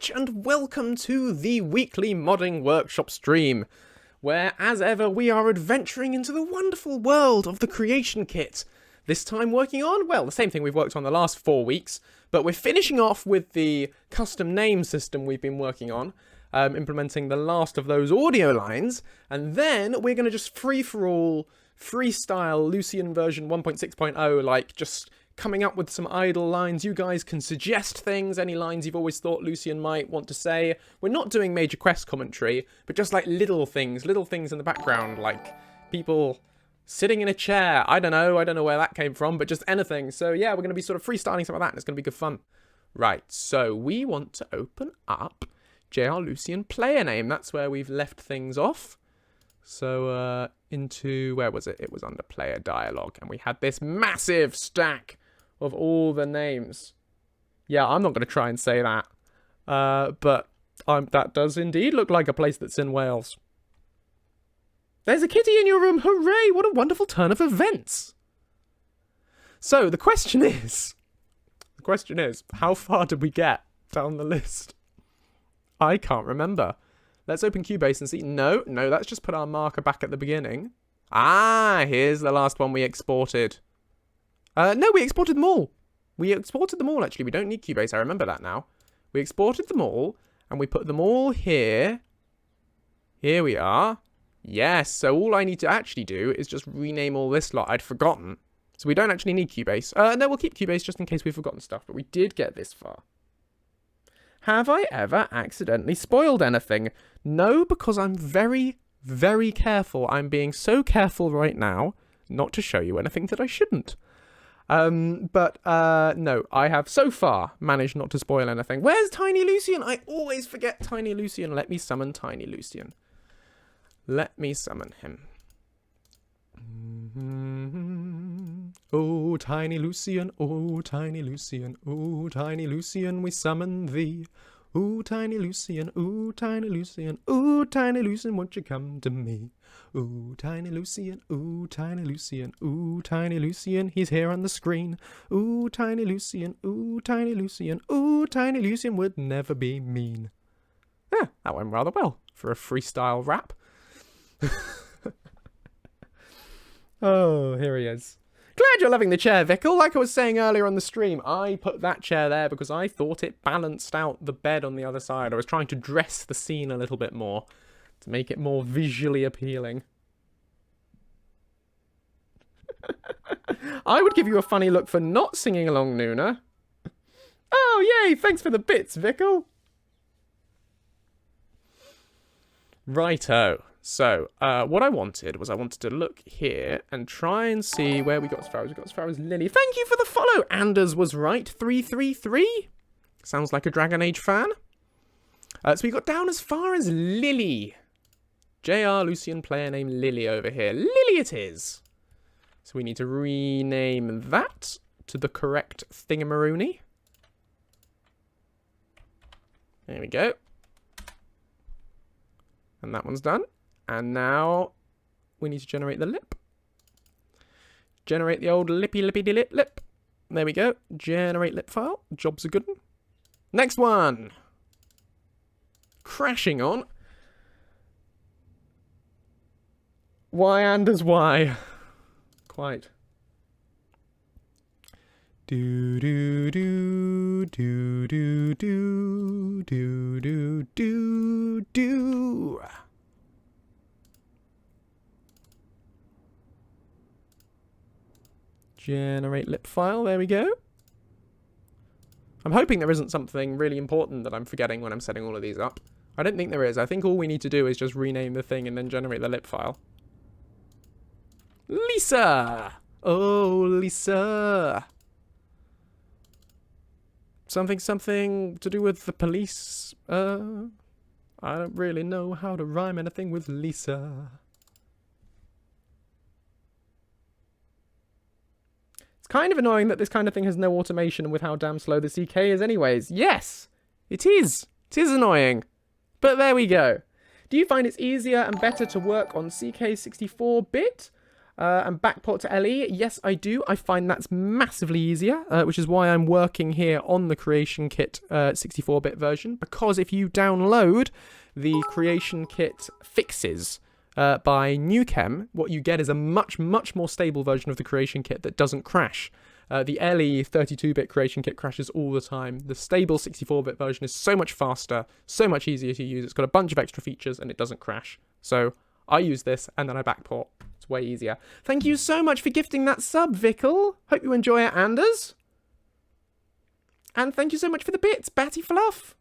much, and welcome to the weekly modding workshop stream, where, as ever, we are adventuring into the wonderful world of the creation kit. This time working on, well, the same thing we've worked on the last 4 weeks, but we're finishing off with the custom name system we've been working on, implementing the last of those audio lines, and then we're going to just free-for-all, freestyle Lucien version 1.6.0, like, just coming up with some idle lines. You guys can suggest things, any lines you've always thought Lucien might want to say. We're not doing major quest commentary, but just like little things in the background, like people sitting in a chair. I don't know where that came from, but just anything. So yeah, we're going to be sort of freestyling some of that, and it's going to be good fun. Right, so we want to open up JR Lucien player name. That's where we've left things off. So into, where was it? It was under player dialogue, and we had this massive stack of all the names. Yeah, I'm not going to try and say that. But that does indeed look like a place that's in Wales. There's a kitty in your room. Hooray! What a wonderful turn of events. So the question is, how far did we get down the list? I can't remember. Let's open Cubase and see. No, that's just put our marker back at the beginning. Ah, here's the last one we exported. No, we exported them all. We exported them all, actually. We don't need Cubase. I remember that now. We exported them all, and we put them all here. Here we are. Yes, so all I need to actually do is just rename all this lot. I'd forgotten. So we don't actually need Cubase. No, we'll keep Cubase just in case we've forgotten stuff, but we did get this far. Have I ever accidentally spoiled anything? No, because I'm very, very careful. I'm being so careful right now not to show you anything that I shouldn't. No, I have so far managed not to spoil anything. Where's Tiny Lucien? I always forget Tiny Lucien. Let me summon Tiny Lucien. Let me summon him. Oh, Tiny Lucien, oh, Tiny Lucien, oh, Tiny Lucien, we summon thee. Ooh, Tiny Lucien, ooh, Tiny Lucien, ooh, Tiny Lucien, won't you come to me? Ooh, Tiny Lucien, ooh, Tiny Lucien, ooh, Tiny Lucien, he's here on the screen. Ooh, Tiny Lucien, ooh, Tiny Lucien, ooh, Tiny Lucien would never be mean. Yeah, that went rather well for a freestyle rap. Oh, here he is. Glad you're loving the chair, Vickle. Like I was saying earlier on the stream, I put that chair there because I thought it balanced out the bed on the other side. I was trying to dress the scene a little bit more to make it more visually appealing. I would give you a funny look for not singing along, Nuna. Oh, yay! Thanks for the bits, Vickle. Righto. So, what I wanted to look here and try and see where we got as far as. We got as far as Lily. Thank you for the follow! Anders was right. 333. Sounds like a Dragon Age fan. So we got down as far as Lily. JR Lucien player name Lily over here. Lily it is. So we need to rename that to the correct thingamaroony. There we go. And that one's done. And now we need to generate the lip. Generate the old lippy lip. There we go. Generate lip file. Job's a good one. Next one. Crashing on. Why Anders why? Quite. Do do do do do do do do do do. Generate lip file, there we go. I'm hoping there isn't something really important that I'm forgetting when I'm setting all of these up. I don't think there is. I think all we need to do is just rename the thing and then generate the lip file. Lisa! Oh, Lisa! Something to do with the police. I don't really know how to rhyme anything with Lisa. It's kind of annoying that this kind of thing has no automation with how damn slow the CK is anyways. Yes, it is. It is annoying. But there we go. Do you find it's easier and better to work on CK 64-bit? And backport to LE, yes, I do. I find that's massively easier, which is why I'm working here on the Creation Kit 64-bit version, because if you download the Creation Kit fixes by Nukem, what you get is a much, much more stable version of the Creation Kit that doesn't crash. The LE 32-bit Creation Kit crashes all the time. The stable 64-bit version is so much faster, so much easier to use. It's got a bunch of extra features and it doesn't crash. So I use this and then I backport. It's way easier. Thank you so much for gifting that sub, Vickle. Hope you enjoy it, Anders. And thank you so much for the bits, Batty Fluff.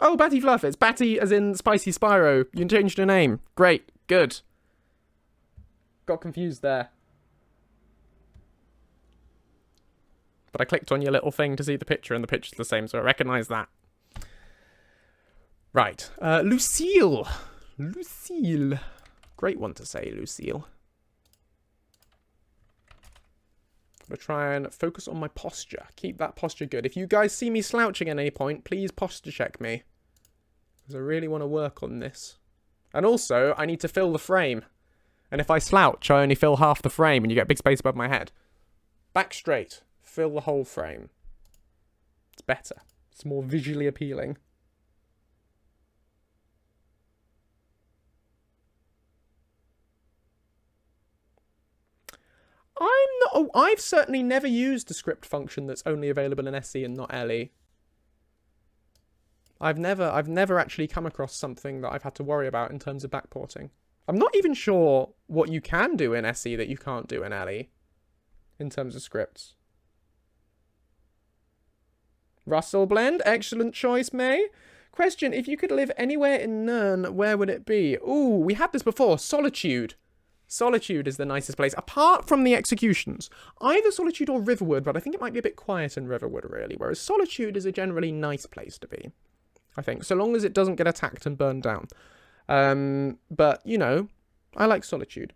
Oh, Batty Fluff. It's Batty as in Spicy Spyro. You changed your name. Great. Good. Got confused there. But I clicked on your little thing to see the picture, and the picture's the same, so I recognise that. Right. Lucille. Lucille. Great one to say, Lucille. I'm going to try and focus on my posture. Keep that posture good. If you guys see me slouching at any point, please posture check me. Because I really want to work on this. And also, I need to fill the frame. And if I slouch, I only fill half the frame and you get a big space above my head. Back straight. Fill the whole frame. It's better. It's more visually appealing. I've certainly never used a script function that's only available in SE and not LE. I've never actually come across something that I've had to worry about in terms of backporting. I'm not even sure what you can do in SE that you can't do in LE in terms of scripts. Russell Blend, excellent choice, May. Question, if you could live anywhere in Nurn, where would it be? Ooh, we had this before. Solitude. Solitude is the nicest place, apart from the executions. Either Solitude or Riverwood, but I think it might be a bit quiet in Riverwood, really, whereas Solitude is a generally nice place to be, I think, so long as it doesn't get attacked and burned down. But, you know, I like Solitude.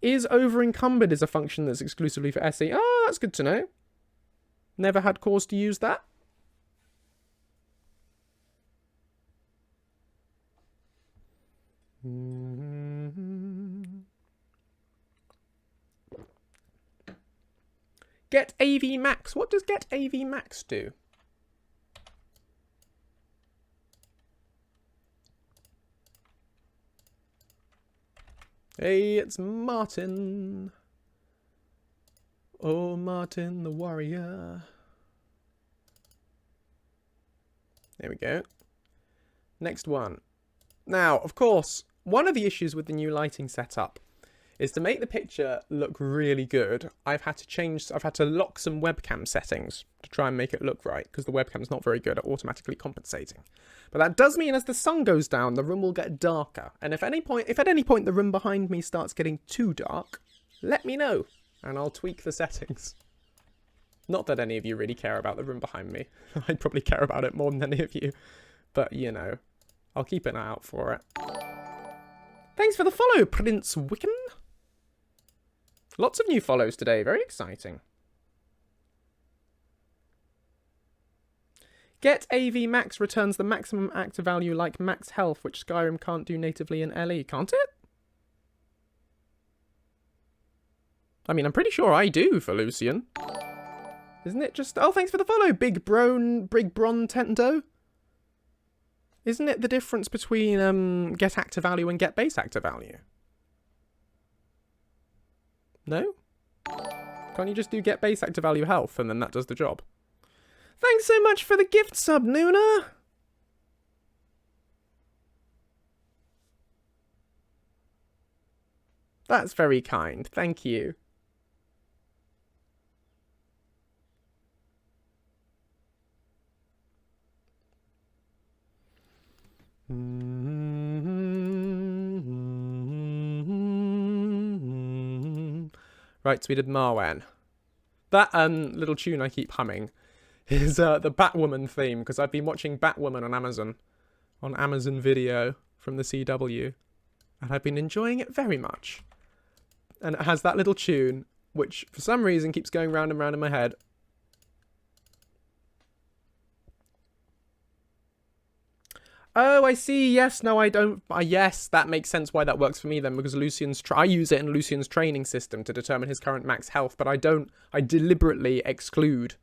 Is over-encumbered is a function that's exclusively for SE. Oh, that's good to know. Never had cause to use that. Get AV Max. What does Get AV Max do? Hey, it's Martin. Oh, Martin the warrior. There we go. Next one. Now, of course, one of the issues with the new lighting setup is to make the picture look really good. I've had to lock some webcam settings to try and make it look right, because the webcam's not very good at automatically compensating. But that does mean as the sun goes down, the room will get darker. And if at any point the room behind me starts getting too dark, let me know, and I'll tweak the settings. Not that any of you really care about the room behind me. I'd probably care about it more than any of you. But, you know, I'll keep an eye out for it. Thanks for the follow, Prince Wiccan. Lots of new follows today. Very exciting. Get AV Max returns the maximum active value like max health, which Skyrim can't do natively in LE, can't it? I mean, I'm pretty sure I do for Lucien. Isn't it just... Oh, thanks for the follow, Big Bron Tento. Isn't it the difference between get active value and get base active value? No? Can't you just do get base active value health and then that does the job? Thanks so much for the gift sub, Nuna! That's very kind, thank you. Right, so we did Marwan. That little tune I keep humming is the Batwoman theme, because I've been watching Batwoman on Amazon Video from the CW, and I've been enjoying it very much. And it has that little tune, which for some reason keeps going round and round in my head. Oh, I see. Yes, no, I don't. Yes, that makes sense why that works for me then, because I use it in Lucien's training system to determine his current max health, but I deliberately exclude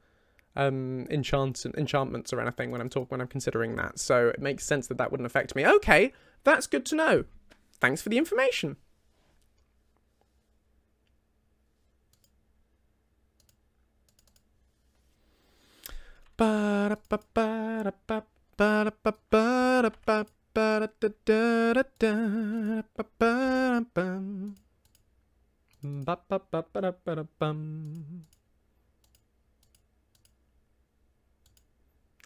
enchantments or anything when I'm considering that. So it makes sense that wouldn't affect me. Okay, that's good to know. Thanks for the information. Ba-da-ba-ba-da-ba.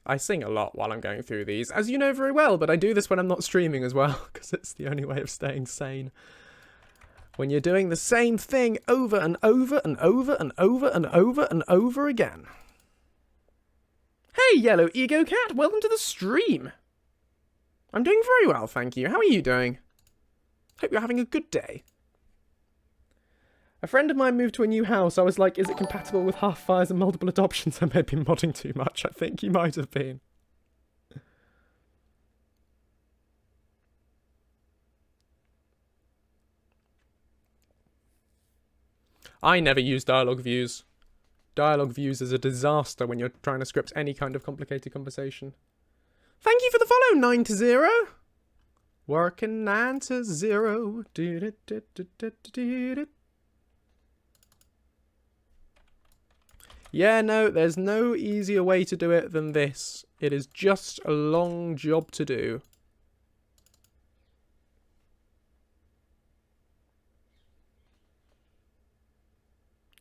I sing a lot while I'm going through these, as you know very well, but I do this when I'm not streaming as well, because it's the only way of staying sane. When you're doing the same thing over and over and over and over and over and over again. Hey, Yellow Ego Cat, welcome to the stream. I'm doing very well, thank you. How are you doing? Hope you're having a good day. A friend of mine moved to a new house. I was like, is it compatible with half fires and multiple adoptions? I may have been modding too much. I think you might have been. I never use dialogue views. Dialogue views is a disaster when you're trying to script any kind of complicated conversation. Thank you for the follow, 9 to 0. Working 9 to 0. Yeah, no, there's no easier way to do it than this. It is just a long job to do.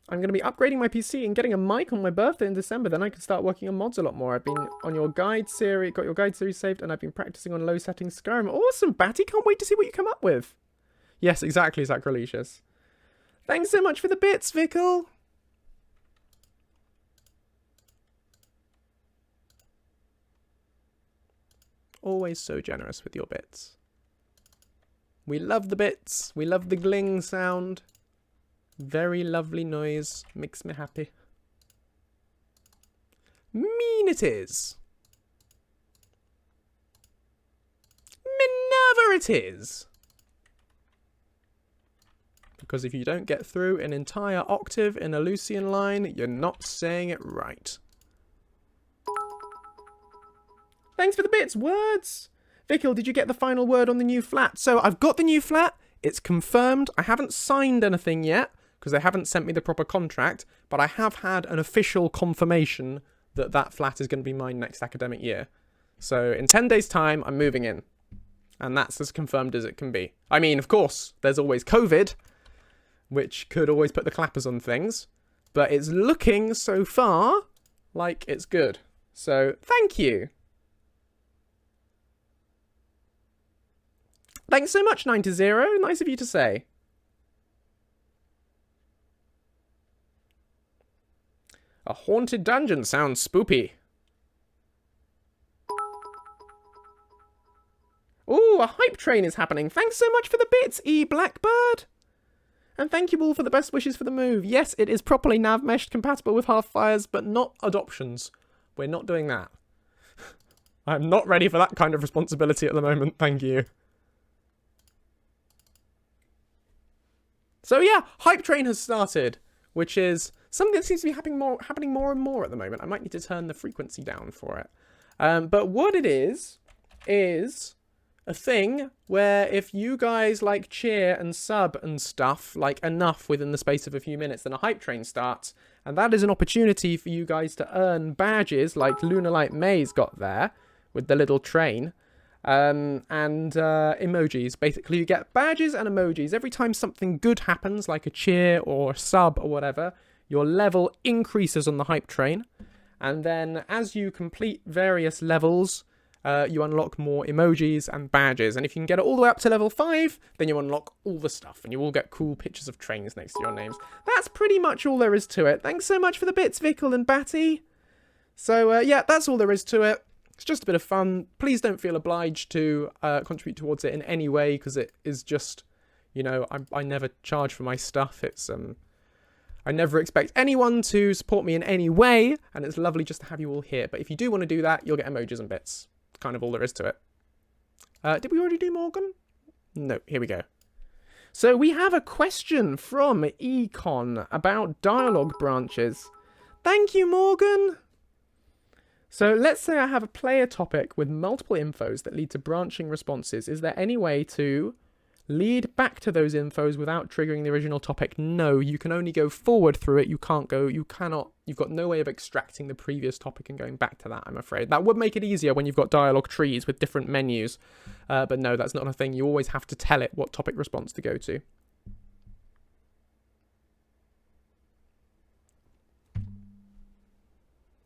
I'm going to be upgrading my PC and getting a mic on my birthday in December. Then I can start working on mods a lot more. I've been on your guide series, got your guide series saved, and I've been practicing on low settings Skyrim. Awesome, Batty. Can't wait to see what you come up with. Yes, exactly, Sacrilegious. Thanks so much for the bits, Vickle. Always so generous with your bits. We love the bits. We love the gling sound. Very lovely noise. Makes me happy. Mean it is. Minerva it is. Because if you don't get through an entire octave in a Lucien line, you're not saying it right. Thanks for the bits, words. Vickle, did you get the final word on the new flat? So I've got the new flat. It's confirmed. I haven't signed anything yet, because they haven't sent me the proper contract, but I have had an official confirmation that that flat is going to be mine next academic year. So in 10 days' time, I'm moving in. And that's as confirmed as it can be. I mean, of course, there's always COVID, which could always put the clappers on things, but it's looking so far like it's good. So thank you. Thanks so much, 9 to 0. Nice of you to say. A haunted dungeon sounds spoopy. Ooh, a hype train is happening. Thanks so much for the bits, E Blackbird. And thank you all for the best wishes for the move. Yes, it is properly nav-meshed, compatible with half fires, but not adoptions. We're not doing that. I'm not ready for that kind of responsibility at the moment, thank you. So yeah, hype train has started, which is something that seems to be happening more and more at the moment. I might need to turn the frequency down for it. But what it is a thing where if you guys like cheer and sub and stuff like enough within the space of a few minutes, then a hype train starts. And that is an opportunity for you guys to earn badges like Lunalight May's got there with the little train. And emojis. Basically, you get badges and emojis. Every time something good happens, like a cheer or a sub or whatever, your level increases on the hype train. And then as you complete various levels, you unlock more emojis and badges. And if you can get it all the way up to level 5, then you unlock all the stuff. And you will get cool pictures of trains next to your names. That's pretty much all there is to it. Thanks so much for the bits, Vickle and Batty. So, yeah, that's all there is to it. It's just a bit of fun. Please don't feel obliged to contribute towards it in any way, because it is just, you know, I never charge for my stuff. It's I never expect anyone to support me in any way, and it's lovely just to have you all here. But if you do want to do that, you'll get emojis and bits. It's kind of all there is to it. Did we already do Morgan? No, here we go. So we have a question from Econ about dialogue branches. Thank you, Morgan. So let's say I have a player topic with multiple infos that lead to branching responses. Is there any way to lead back to those infos without triggering the original topic? No, you can only go forward through it. You've got no way of extracting the previous topic and going back to that, I'm afraid. That would make it easier when you've got dialogue trees with different menus. But no, that's not a thing. You always have to tell it what topic response to go to.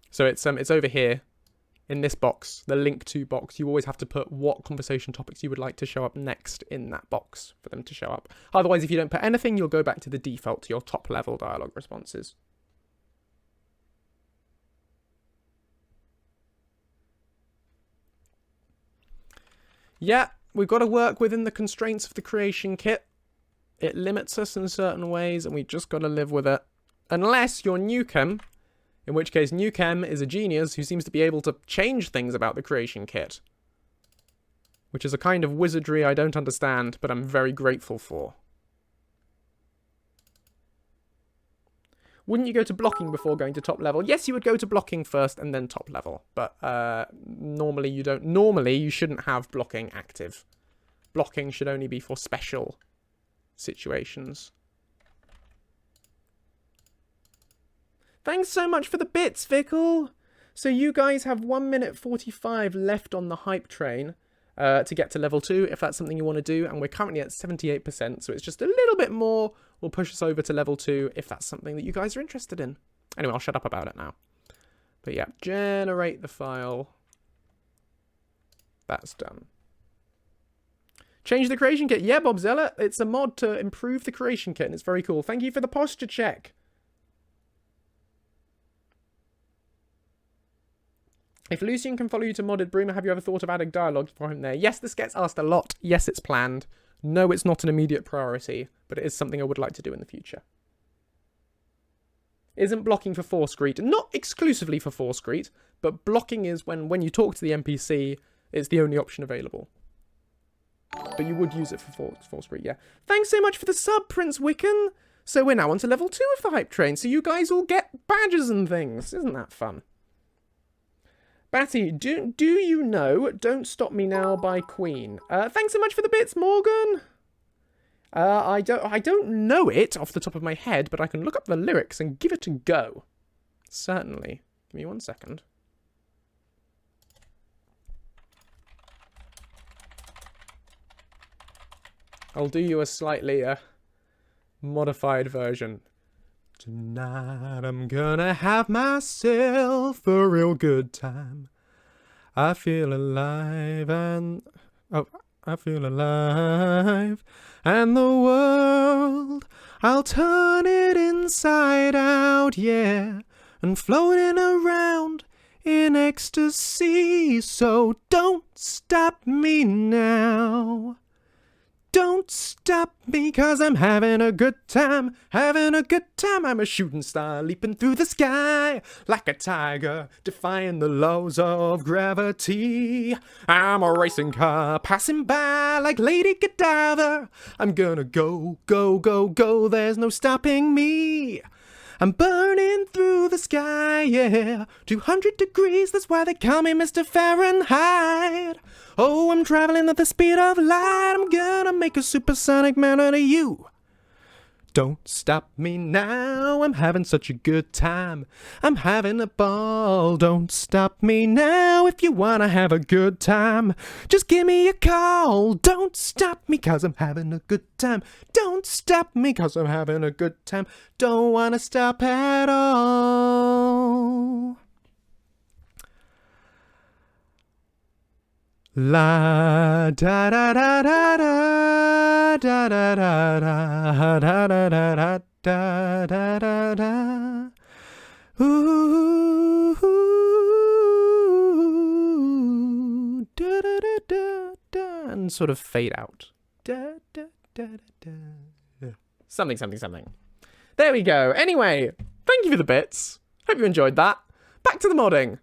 So it's over here in this box, the link to box. You always have to put what conversation topics you would like to show up next in that box for them to show up. Otherwise, if you don't put anything, you'll go back to the default, to your top level dialogue responses. Yeah, we've got to work within the constraints of the creation kit. It limits us in certain ways, and we've just got to live with it. Unless you're Nukem, in which case Nukem is a genius who seems to be able to change things about the creation kit. Which is a kind of wizardry I don't understand, but I'm very grateful for. Wouldn't you go to blocking before going to top level? Yes, you would go to blocking first and then top level. But normally you don't. Normally you shouldn't have blocking active. Blocking should only be for special situations. Thanks so much for the bits, Vickle. So you guys have 1 minute 45 left on the hype train to get to level 2, if that's something you want to do. And we're currently at 78%, so it's just a little bit more. Will push us over to level 2 if that's something that you guys are interested in. Anyway, I'll shut up about it now. But yeah, generate the file. That's done. Change the creation kit. Yeah, Bob Zeller. It's a mod to improve the creation kit, and it's very cool. Thank you for the posture check. If Lucien can follow you to modded Broomer, have you ever thought of adding dialogue for him there? Yes, this gets asked a lot. Yes, it's planned. No, it's not an immediate priority, but it is something I would like to do in the future. Isn't blocking for 4th not exclusively for 4th, but blocking is when you talk to the NPC, it's the only option available. But you would use it for 4th, yeah. Thanks so much for the sub, Prince Wiccan. So we're now on to level 2 of the hype train, so you guys all get badges and things. Isn't that fun? Batty, do you know Don't Stop Me Now by Queen? Thanks so much for the bits, Morgan. I don't know it off the top of my head, but I can look up the lyrics and give it a go. Certainly. Give me 1 second. I'll do you a slightly modified version. Tonight I'm gonna have myself a real good time. I feel alive and... Oh, I feel alive. And the world, I'll turn it inside out, yeah. And floating around in ecstasy. So don't stop me now. Don't stop me, 'cause I'm having a good time, having a good time. I'm a shooting star leaping through the sky like a tiger, defying the laws of gravity. I'm a racing car passing by like Lady Godiva. I'm gonna go, go, go, go, there's no stopping me. I'm burning through the sky, yeah. 200 degrees, that's why they call me Mr. Fahrenheit. Oh, I'm traveling at the speed of light. I'm gonna make a supersonic man out of you. Don't stop me now, I'm having such a good time. I'm having a ball, don't stop me now. If you wanna have a good time, just give me a call. Don't stop me, 'cause I'm having a good time. Don't stop me, 'cause I'm having a good time. Don't wanna stop at all. La da da da da da da da da da da da da da da da da. Ooh, da da da da da, and sort of fade out. Da da da da da. Something something something. There we go. Anyway, thank you for the bits. Hope you enjoyed that. Back to the modding.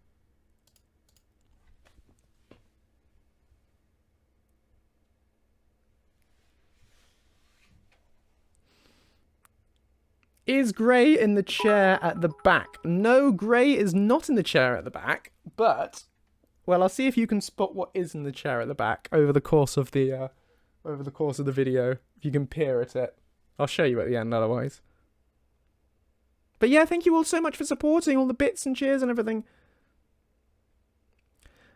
Is Gray in the chair at the back? No, Gray is not in the chair at the back, but, well, I'll see if you can spot what is in the chair at the back over the course of the video. If you can peer at it. I'll show you at the end otherwise. But yeah, thank you all so much for supporting all the bits and cheers and everything.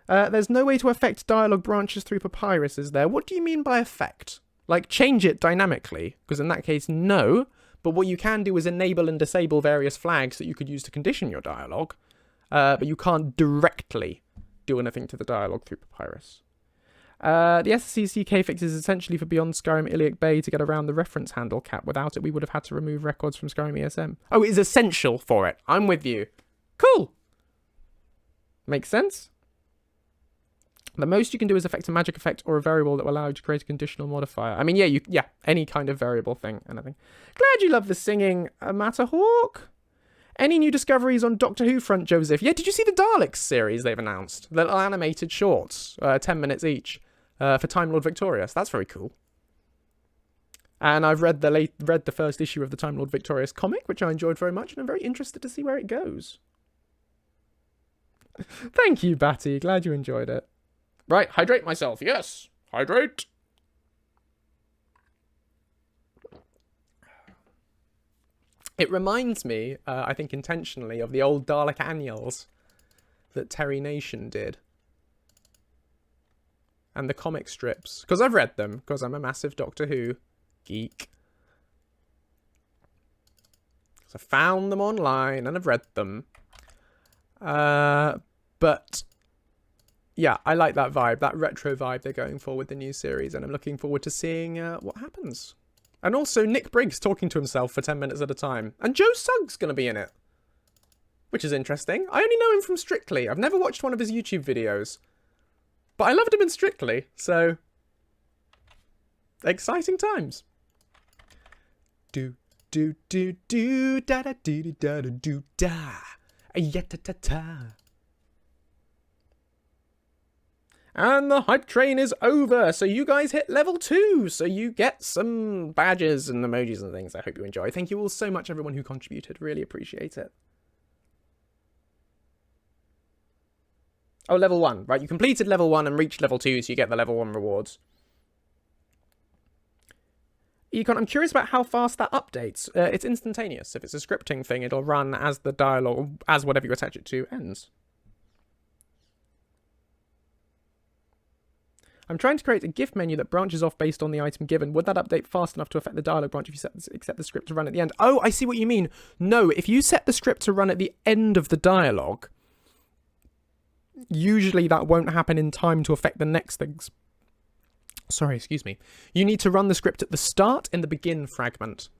There's no way to affect dialogue branches through Papyrus, is there? What do you mean by affect? Like, change it dynamically? Because in that case, no. But what you can do is enable and disable various flags that you could use to condition your dialogue. But you can't directly do anything to the dialogue through Papyrus. The SKSE fix is essentially for Beyond Skyrim Iliac Bay to get around the reference handle cap. Without it, we would have had to remove records from Skyrim ESM. Oh, it is essential for it. I'm with you. Cool. Makes sense. The most you can do is affect a magic effect or a variable that will allow you to create a conditional modifier. I mean, yeah, any kind of variable thing, anything. Glad you love the singing, Matterhawk. Any new discoveries on Doctor Who front, Joseph? Yeah, did you see the Daleks series they've announced? Little animated shorts, 10 minutes each, for Time Lord Victorious. That's very cool. And I've read the first issue of the Time Lord Victorious comic, which I enjoyed very much, and I'm very interested to see where it goes. Thank you, Batty. Glad you enjoyed it. Right, hydrate myself. Yes, hydrate. It reminds me, I think intentionally, of the old Dalek annuals that Terry Nation did. And the comic strips. Because I've read them, because I'm a massive Doctor Who geek. So I found them online and I've read them. But yeah, I like that vibe, that retro vibe they're going for with the new series, and I'm looking forward to seeing what happens. And also Nick Briggs talking to himself for 10 minutes at a time. And Joe Suggs going to be in it. Which is interesting. I only know him from Strictly. I've never watched one of his YouTube videos. But I loved him in Strictly, so... exciting times. Do, do, do, do, da, da, do, da, da, do, da. Ya, ta, ta, ta. And the hype train is over, so you guys hit level 2, so you get some badges and emojis and things. I hope you enjoy. Thank you all so much, everyone who contributed. Really appreciate it. Oh, level 1. Right, you completed level 1 and reached level 2, so you get the level 1 rewards. Econ, I'm curious about how fast that updates. It's instantaneous. If it's a scripting thing, it'll run as the dialogue, as whatever you attach it to ends. I'm trying to create a GIF menu that branches off based on the item given. Would that update fast enough to affect the dialogue branch if you set the script to run at the end? Oh, I see what you mean. No, if you set the script to run at the end of the dialogue, usually that won't happen in time to affect the next things. Sorry, excuse me. You need to run the script at the start in the begin fragment.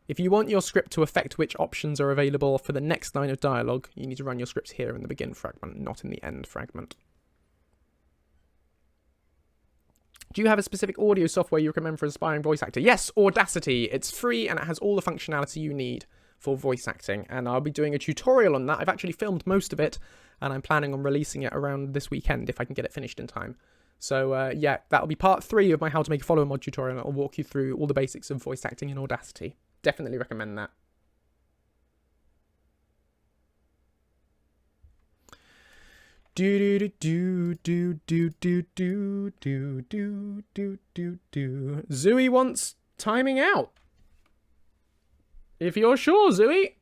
If you want your script to affect which options are available for the next line of dialogue, you need to run your script here in the begin fragment, not in the end fragment. Do you have a specific audio software you recommend for an aspiring voice actor? Yes, Audacity. It's free and it has all the functionality you need for voice acting. And I'll be doing a tutorial on that. I've actually filmed most of it and I'm planning on releasing it around this weekend if I can get it finished in time. So yeah, that'll be part 3 of my how to make a follower mod tutorial. I'll walk you through all the basics of voice acting in Audacity. Definitely recommend that. Zooey wants timing out. If you're sure, Zooey.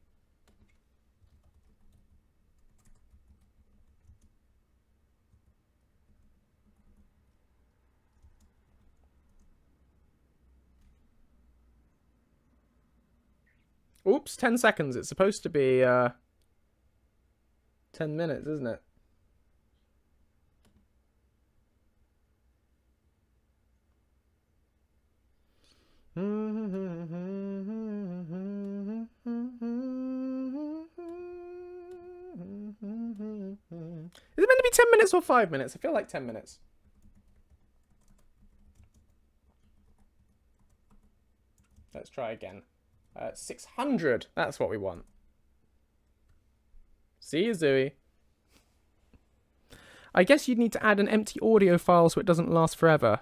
Oops, 10 seconds. It's supposed to be 10 minutes, isn't it? Is it meant to be 10 minutes or 5 minutes? I feel like 10 minutes. Let's try again. 600. That's what we want. See you, Zooey. I guess you'd need to add an empty audio file so it doesn't last forever.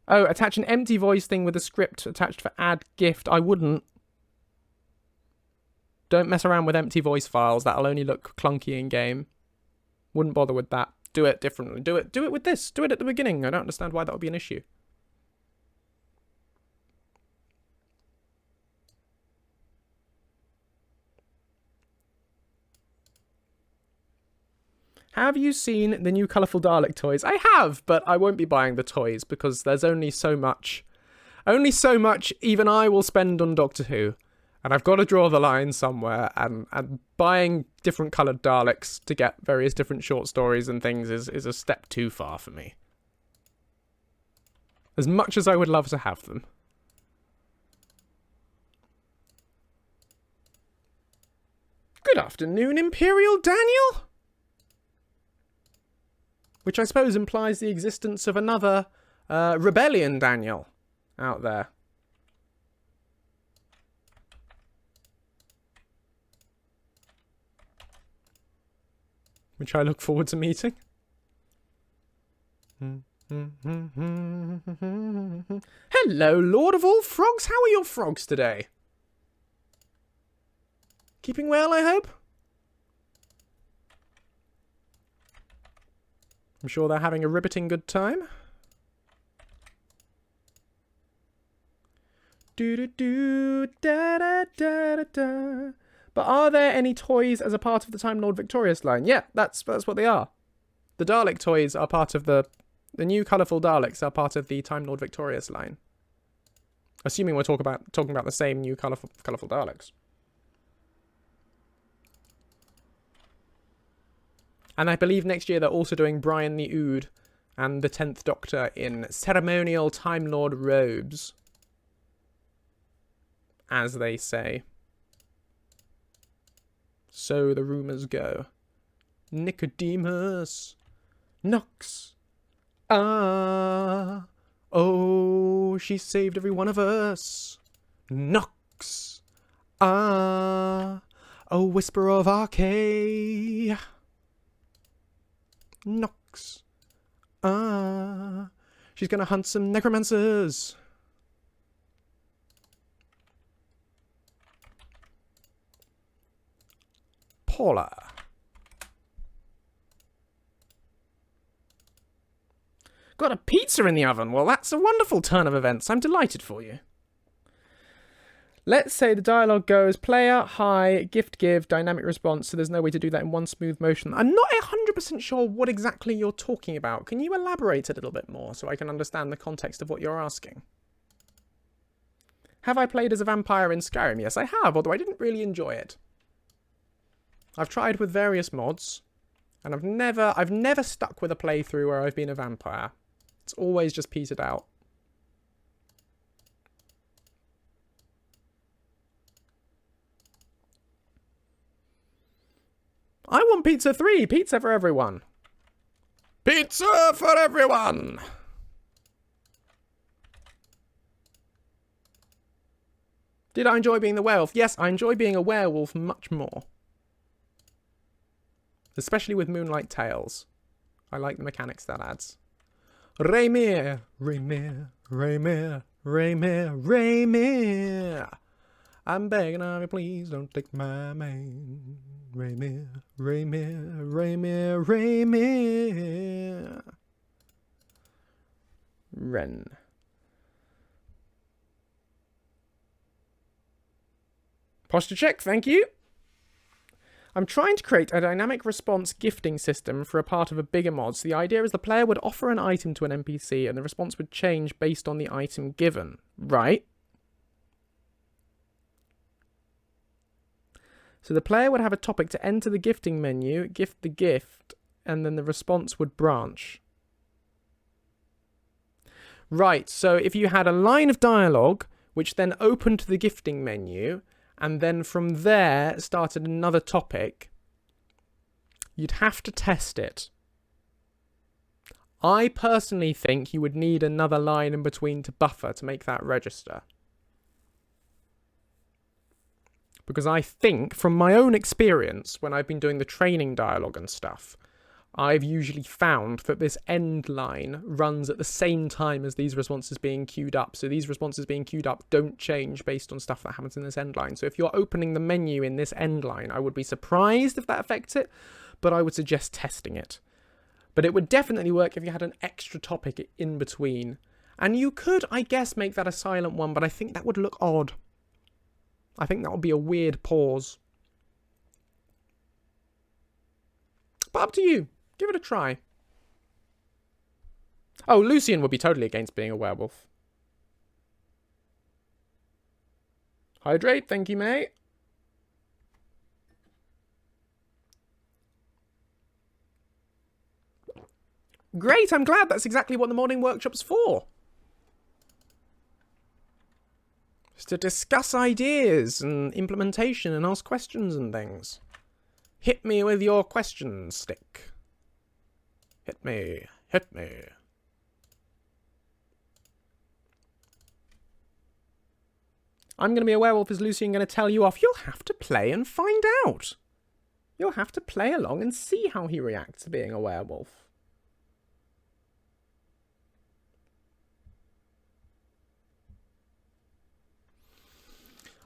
Oh, attach an empty voice thing with a script attached for add gift. I wouldn't. Don't mess around with empty voice files. That'll only look clunky in game. Wouldn't bother with that. Do it differently. Do it with this. Do it at the beginning. I don't understand why that would be an issue. Have you seen the new colourful Dalek toys? I have, but I won't be buying the toys because there's only so much even I will spend on Doctor Who. And I've got to draw the line somewhere, and buying different coloured Daleks to get various different short stories and things is a step too far for me. As much as I would love to have them. Good afternoon, Imperial Daniel! Which I suppose implies the existence of another Rebellion Daniel out there. Which I look forward to meeting. Hello, Lord of all Frogs. How are your frogs today? Keeping well, I hope? I'm sure they're having a riveting good time. Do-do-do, da-da-da-da-da. But are there any toys as a part of the Time Lord Victorious line? Yeah, that's what they are. The Dalek toys are part of the new colourful Daleks are part of the Time Lord Victorious line. Assuming we're talking about the same new colourful Daleks. And I believe next year they're also doing Brian the Ood and the 10th Doctor in ceremonial Time Lord robes. As they say. So the rumours go. Nicodemus. Nox. Ah. Oh, she saved every one of us. Nox. Ah. Oh, whisper of Arcade. Nox. Ah. She's gonna hunt some necromancers. Paula. Got a pizza in the oven. Well, that's a wonderful turn of events. I'm delighted for you. Let's say the dialogue goes player, hi, gift, give, dynamic response, so there's no way to do that in one smooth motion. I'm not 100% sure what exactly you're talking about. Can you elaborate a little bit more so I can understand the context of what you're asking? Have I played as a vampire in Skyrim? Yes, I have, although I didn't really enjoy it. I've tried with various mods, and I've never stuck with a playthrough where I've been a vampire. It's always just petered out. I want pizza 3! Pizza for everyone! Pizza for everyone! Did I enjoy being the werewolf? Yes, I enjoy being a werewolf much more. Especially with Moonlight Tales. I like the mechanics that adds. Raymir, Raymir, Raymir, Raymir, Raymir. I'm begging of you, please don't take my man. Raymir, Raymir, Raymir, Raymir. Ren. Posture check, thank you. I'm trying to create a dynamic response gifting system for a part of a bigger mod. So the idea is the player would offer an item to an NPC and the response would change based on the item given. Right? So the player would have a topic to enter the gifting menu, gift the gift, and then the response would branch. Right, so if you had a line of dialogue, which then opened the gifting menu, and then from there started another topic, you'd have to test it. I personally think you would need another line in between to buffer to make that register. Because I think, from my own experience, when I've been doing the training dialogue and stuff, I've usually found that this end line runs at the same time as these responses being queued up. So these responses being queued up don't change based on stuff that happens in this end line. So if you're opening the menu in this end line, I would be surprised if that affects it, but I would suggest testing it. But it would definitely work if you had an extra topic in between. And you could, I guess, make that a silent one, but I think that would look odd. I think that would be a weird pause. But up to you. Give it a try. Oh, Lucien would be totally against being a werewolf. Hydrate, thank you, mate. Great, I'm glad. That's exactly what the modding workshop's for. Just to discuss ideas and implementation and ask questions and things. Hit me with your questions, stick. Hit me. Hit me. I'm going to be a werewolf. Is Lucien going to tell you off? You'll have to play and find out. You'll have to play along and see how he reacts to being a werewolf.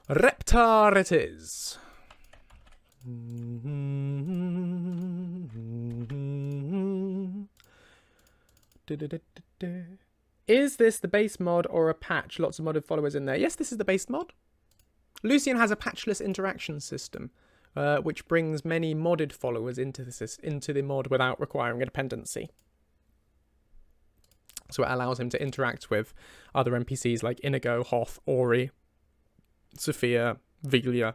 Reptar it is. Is this the base mod or a patch? Lots of modded followers in there. Yes, this is the base mod. Lucien has a patchless interaction system, which brings many modded followers into the mod without requiring a dependency. So it allows him to interact with other NPCs like Inigo, Hoth, Ori, Sophia, Viglia,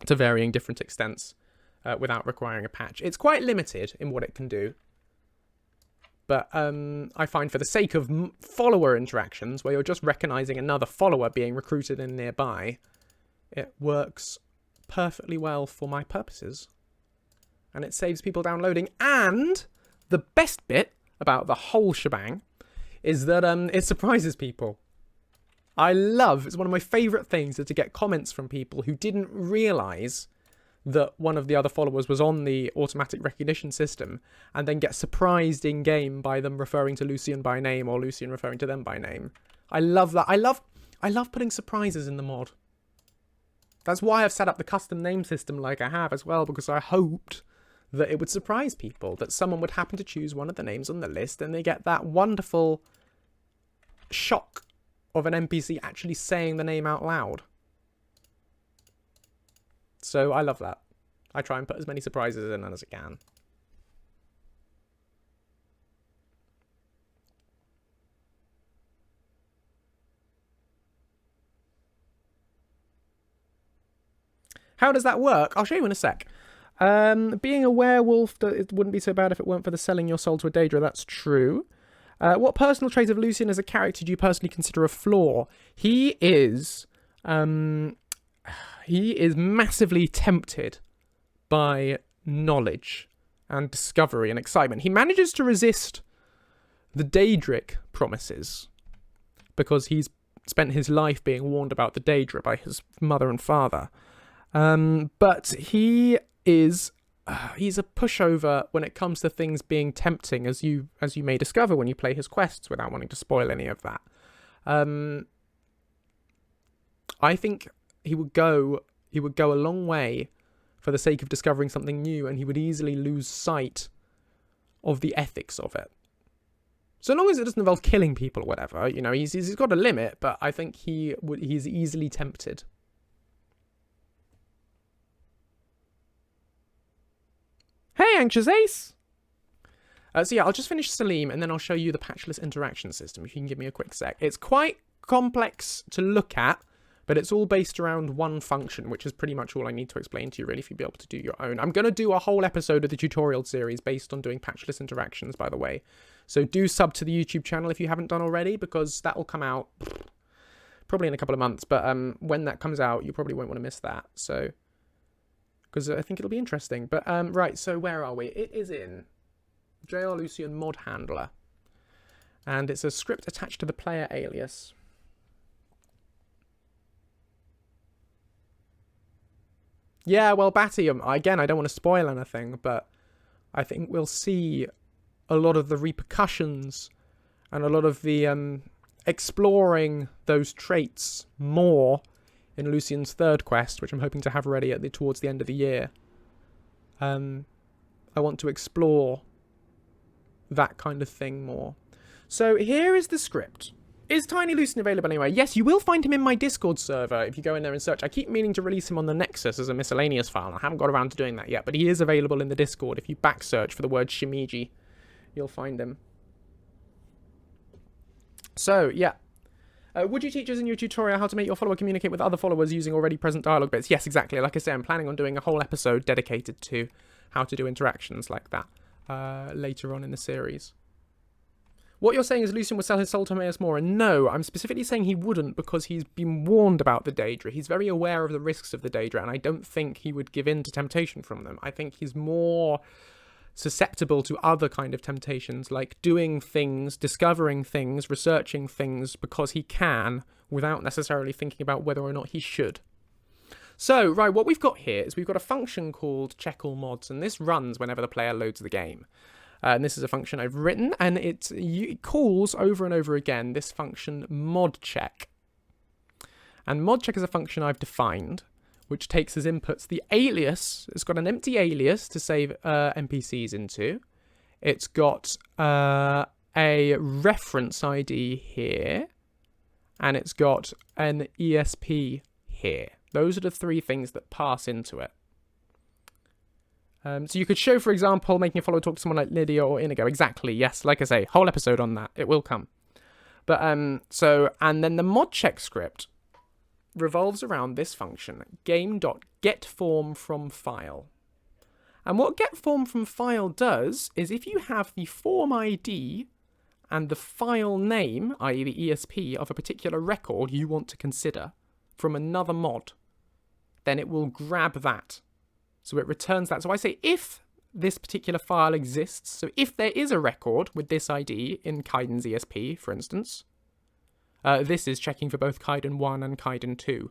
to varying different extents without requiring a patch. It's quite limited in what it can do. But I find for the sake of follower interactions, where you're just recognizing another follower being recruited in nearby, it works perfectly well for my purposes. And it saves people downloading. And the best bit about the whole shebang is that it surprises people. It's one of my favourite things is to get comments from people who didn't realise that one of the other followers was on the automatic recognition system, and then get surprised in game by them referring to Lucien by name or Lucien referring to them by name. I love that. I love putting surprises in the mod. That's why I've set up the custom name system like I have as well, because I hoped that it would surprise people, that someone would happen to choose one of the names on the list and they get that wonderful shock of an NPC actually saying the name out loud. So I love that. I try and put as many surprises in as I can. How does that work? I'll show you in a sec. Being a werewolf, it wouldn't be so bad if it weren't for the selling your soul to a Daedra. That's true. What personal trait of Lucien as a character do you personally consider a flaw? He is massively tempted by knowledge and discovery and excitement. He manages to resist the Daedric promises because he's spent his life being warned about the Daedra by his mother and father. But he's a pushover when it comes to things being tempting, as you may discover when you play his quests without wanting to spoil any of that. I think he would go a long way for the sake of discovering something new, and he would easily lose sight of the ethics of it. So long as it doesn't involve killing people or whatever, you know, he's got a limit, but I think he's easily tempted. Hey, Anxious Ace! So yeah, I'll just finish Salim, and then I'll show you the patchless interaction system, if you can give me a quick sec. It's quite complex to look at, but it's all based around one function, which is pretty much all I need to explain to you, really, for you to be able to do your own. I'm going to do a whole episode of the tutorial series based on doing patchless interactions, by the way. So do sub to the YouTube channel if you haven't done already, because that will come out probably in a couple of months. But when that comes out, you probably won't want to miss that. So, because I think it'll be interesting. But right, so where are we? It is in JR Lucien Mod Handler. And it's a script attached to the player alias. Yeah, well, Batty, again, I don't want to spoil anything, but I think we'll see a lot of the repercussions and a lot of the exploring those traits more in Lucien's third quest, which I'm hoping to have ready towards the end of the year. I want to explore that kind of thing more. So here is the script. Is Tiny Lucien available anyway? Yes, you will find him in my Discord server if you go in there and search. I keep meaning to release him on the Nexus as a miscellaneous file. I haven't got around to doing that yet, but he is available in the Discord. If you back search for the word Shimiji, you'll find him. So, yeah. Would you teach us in your tutorial how to make your follower communicate with other followers using already present dialogue bits? Yes, exactly. Like I say, I'm planning on doing a whole episode dedicated to how to do interactions like that later on in the series. What you're saying is Lucien would sell his soul to Emmaus Mora. No, I'm specifically saying he wouldn't because he's been warned about the Daedra. He's very aware of the risks of the Daedra, and I don't think he would give in to temptation from them. I think he's more susceptible to other kind of temptations, like doing things, discovering things, researching things because he can, without necessarily thinking about whether or not he should. So, right, what we've got here is we've got a function called check all mods, and this runs whenever the player loads the game. And this is a function I've written, and it calls over and over again this function mod check. And mod check is a function I've defined, which takes as inputs the alias. It's got an empty alias to save NPCs into. It's got a reference ID here, and it's got an ESP here. Those are the three things that pass into it. So you could show, for example, making a follower talk to someone like Lydia or Inigo. Exactly, yes, like I say, whole episode on that. It will come. But, and then the mod check script revolves around this function, game.getFormFromFile. And what getFormFromFile does is if you have the form ID and the file name, i.e. the ESP, of a particular record you want to consider from another mod, then it will grab that. So it returns that. So I say if this particular file exists, so if there is a record with this ID in Kaiden's ESP, for instance, this is checking for both Kaiden 1 and Kaiden 2,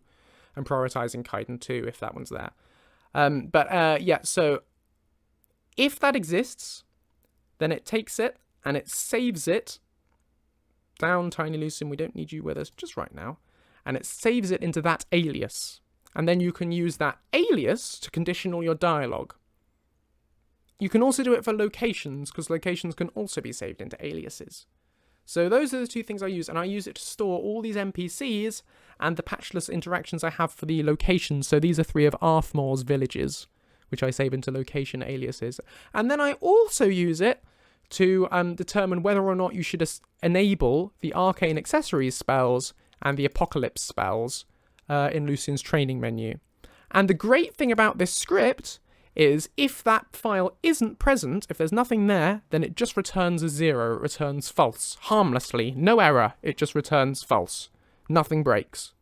and prioritizing Kaiden 2 if that one's there. Yeah, so if that exists, then it takes it and it saves it down, Tiny Lucien, we don't need you with us just right now, and it saves it into that alias. And then you can use that alias to condition all your dialogue. You can also do it for locations, because locations can also be saved into aliases. So those are the two things I use, and I use it to store all these NPCs and the patchless interactions I have for the locations. So these are 3 of Arthmor's villages, which I save into location aliases. And then I also use it to determine whether or not you should enable the arcane accessories spells and the apocalypse spells in Lucien's training menu. And the great thing about this script is if that file isn't present, if there's nothing there, then it just returns a 0. It returns false, harmlessly, no error. It just returns false. Nothing breaks.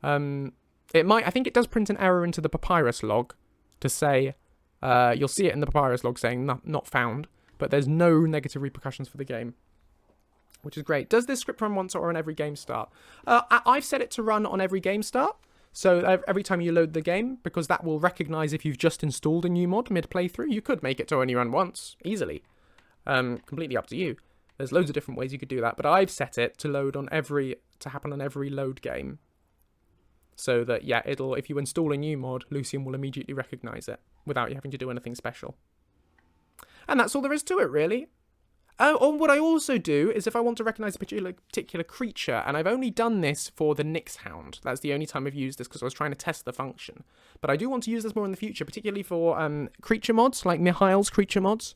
I think it does print an error into the papyrus log to say, you'll see it in the papyrus log saying not found, but there's no negative repercussions for the game, which is great. Does this script run once or on every game start? I've set it to run on every game start. So every time you load the game, because that will recognize if you've just installed a new mod mid-playthrough. You could make it to only run once, easily. Completely up to you. There's loads of different ways you could do that, but I've set it to happen on every load game. So that, yeah, if you install a new mod, Lucien will immediately recognize it without you having to do anything special. And that's all there is to it, really. Oh, what I also do is if I want to recognise a particular creature, and I've only done this for the Nyx Hound. That's the only time I've used this because I was trying to test the function. But I do want to use this more in the future, particularly for creature mods, like Mihail's creature mods.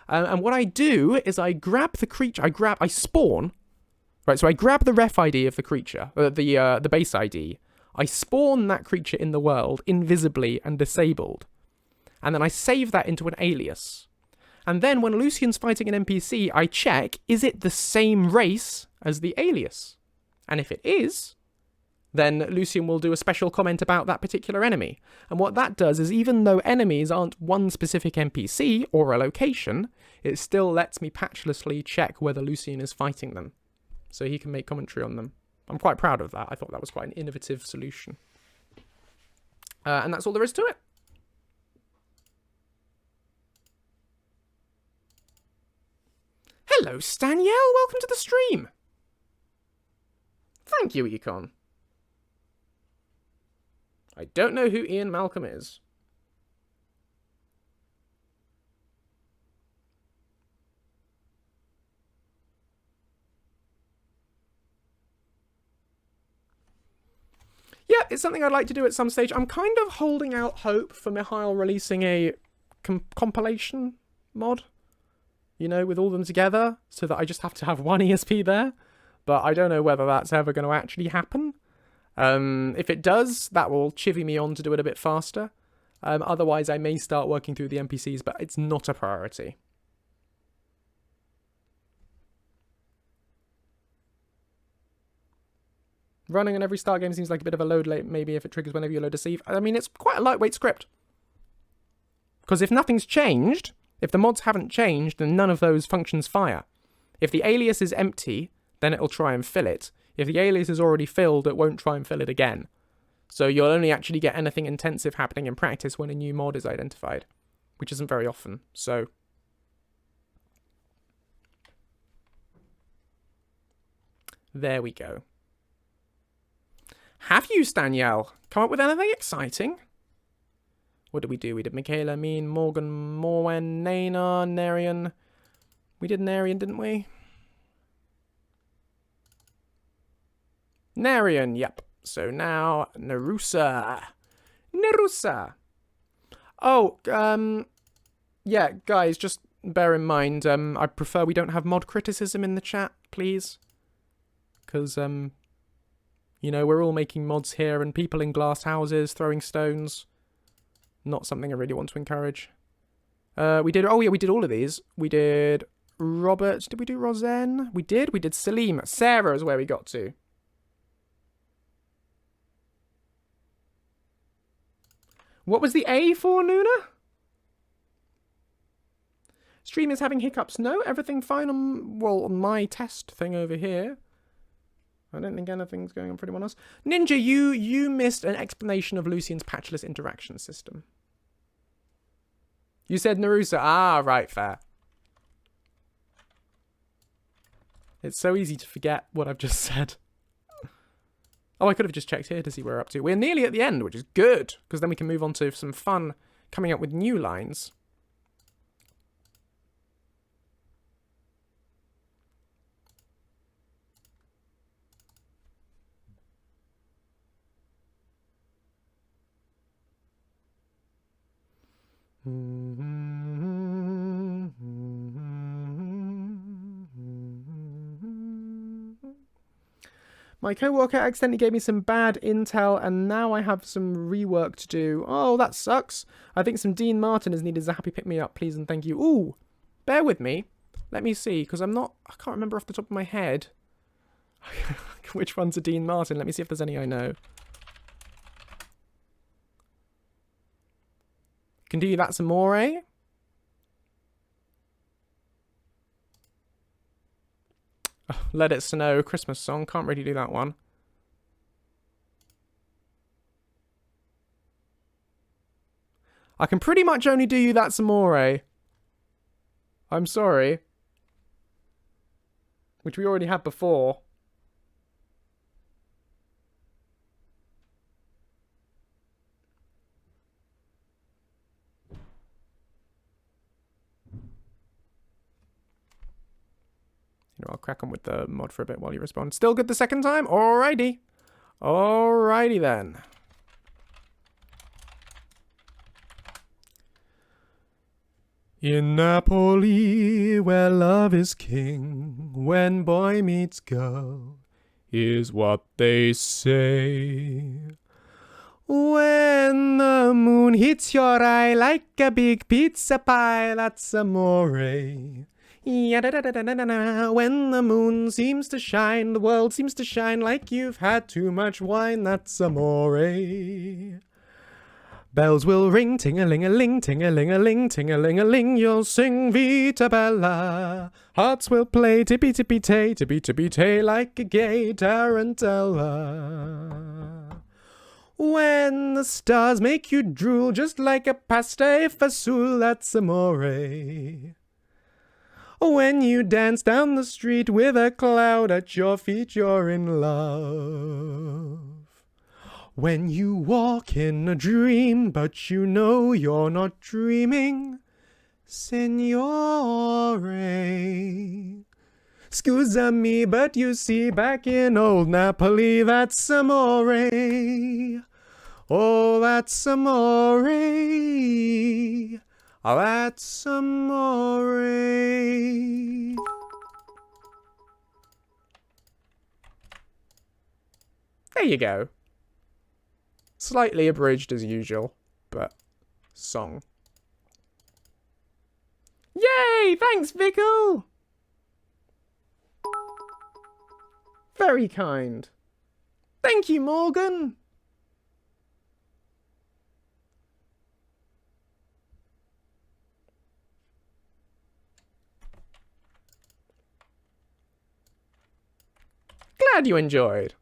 And what I do is I grab the creature, I spawn, right, so I grab the ref ID of the creature, the base ID. I spawn that creature in the world, invisibly and disabled. And then I save that into an alias. And then when Lucien's fighting an NPC, I check, is it the same race as the alias? And if it is, then Lucien will do a special comment about that particular enemy. And what that does is even though enemies aren't one specific NPC or a location, it still lets me patchlessly check whether Lucien is fighting them. So he can make commentary on them. I'm quite proud of that. I thought that was quite an innovative solution. And that's all there is to it. Hello, Staniel. Welcome to the stream. Thank you, Econ. I don't know who Ian Malcolm is. Yeah, it's something I'd like to do at some stage. I'm kind of holding out hope for Mihail releasing a compilation mod, you know, with all of them together, so that I just have to have one ESP there. But I don't know whether that's ever going to actually happen. If it does, that will chivvy me on to do it a bit faster. Otherwise, I may start working through the NPCs, but it's not a priority. Running on every start game seems like a bit of a load late, maybe if it triggers whenever you load a save. I mean, it's quite a lightweight script. Because if nothing's changed, if the mods haven't changed, then none of those functions fire. If the alias is empty, then it'll try and fill it. If the alias is already filled, it won't try and fill it again. So you'll only actually get anything intensive happening in practice when a new mod is identified, which isn't very often, so... There we go. Have you, Staniel, come up with anything exciting? What did we do? We did Michaela, Mean, Morgan, Morwen, Naina, Narian. We did Narian, didn't we? Narian, yep. So now, Narusa. Narusa. Oh, yeah, guys, just bear in mind, I prefer we don't have mod criticism in the chat, please. Because, you know, we're all making mods here and people in glass houses throwing stones. Not something I really want to encourage. We did all of these. We did Robert. Did we do Rosen? We did. We did Salim. Sarah is where we got to. What was the A for, Nuna? Stream is having hiccups. No, everything fine on, well, on my test thing over here. I don't think anything's going on for anyone else. Ninja, you missed an explanation of Lucien's patchless interaction system. You said Narusa. Ah, right, fair. It's so easy to forget what I've just said. Oh, I could have just checked here to see where we're up to. We're nearly at the end, which is good, because then we can move on to some fun coming up with new lines. My co-worker accidentally gave me some bad intel and now I have some rework to do. Oh, that sucks. I think some Dean Martin is needed as a happy pick-me-up, please and thank you. Ooh, bear with me. Let me see, because I can't remember off the top of my head which one's a Dean Martin. Let me see if there's any I know. Can do you that some more, eh? Oh, Let It Snow, Christmas song. Can't really do that one. I can pretty much only do you that some more, eh? I'm sorry. Which we already had before. I'll crack on with the mod for a bit while you respond. Still good the second time? Alrighty. Alrighty then. In Napoli, where love is king, when boy meets girl, is what they say. When the moon hits your eye like a big pizza pie, that's amore. When the moon seems to shine, the world seems to shine like you've had too much wine, that's amore. Bells will ring, ting-a-ling-a-ling, ting-a-ling-a-ling, ting-a-ling-a-ling, you'll sing Vita Bella. Hearts will play tippy-tippy-tay, tippy-tippy-tay, like a gay tarantella. When the stars make you drool just like a pasta fasool, that's amore. When you dance down the street with a cloud at your feet, you're in love. When you walk in a dream, but you know you're not dreaming, signore. Scusa me, but you see, back in old Napoli, that's amore. Oh, that's amore. Oh, that's amore. There you go. Slightly abridged as usual, but song. Yay! Thanks, Vickle! Very kind. Thank you, Morgan! Glad you enjoyed.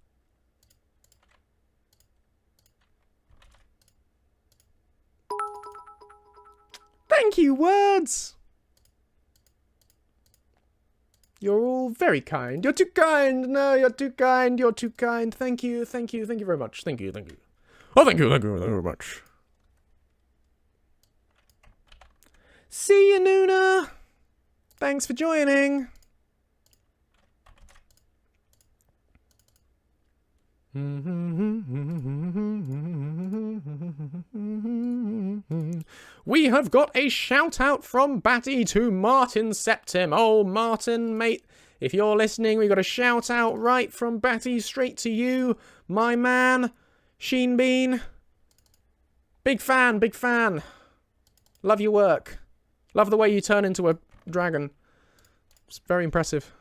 Thank you, Words! You're all very kind. You're too kind! No, you're too kind. You're too kind. Thank you, thank you, thank you very much. Thank you, thank you. Oh, thank you very much. See you, Nuna! Thanks for joining. We have got a shout out from Batty to Martin Septim. Oh, Martin, mate, if you're listening, we got a shout out right from Batty straight to you, my man, Sheen Bean. Big fan, big fan. Love your work. Love the way you turn into a dragon. It's very impressive.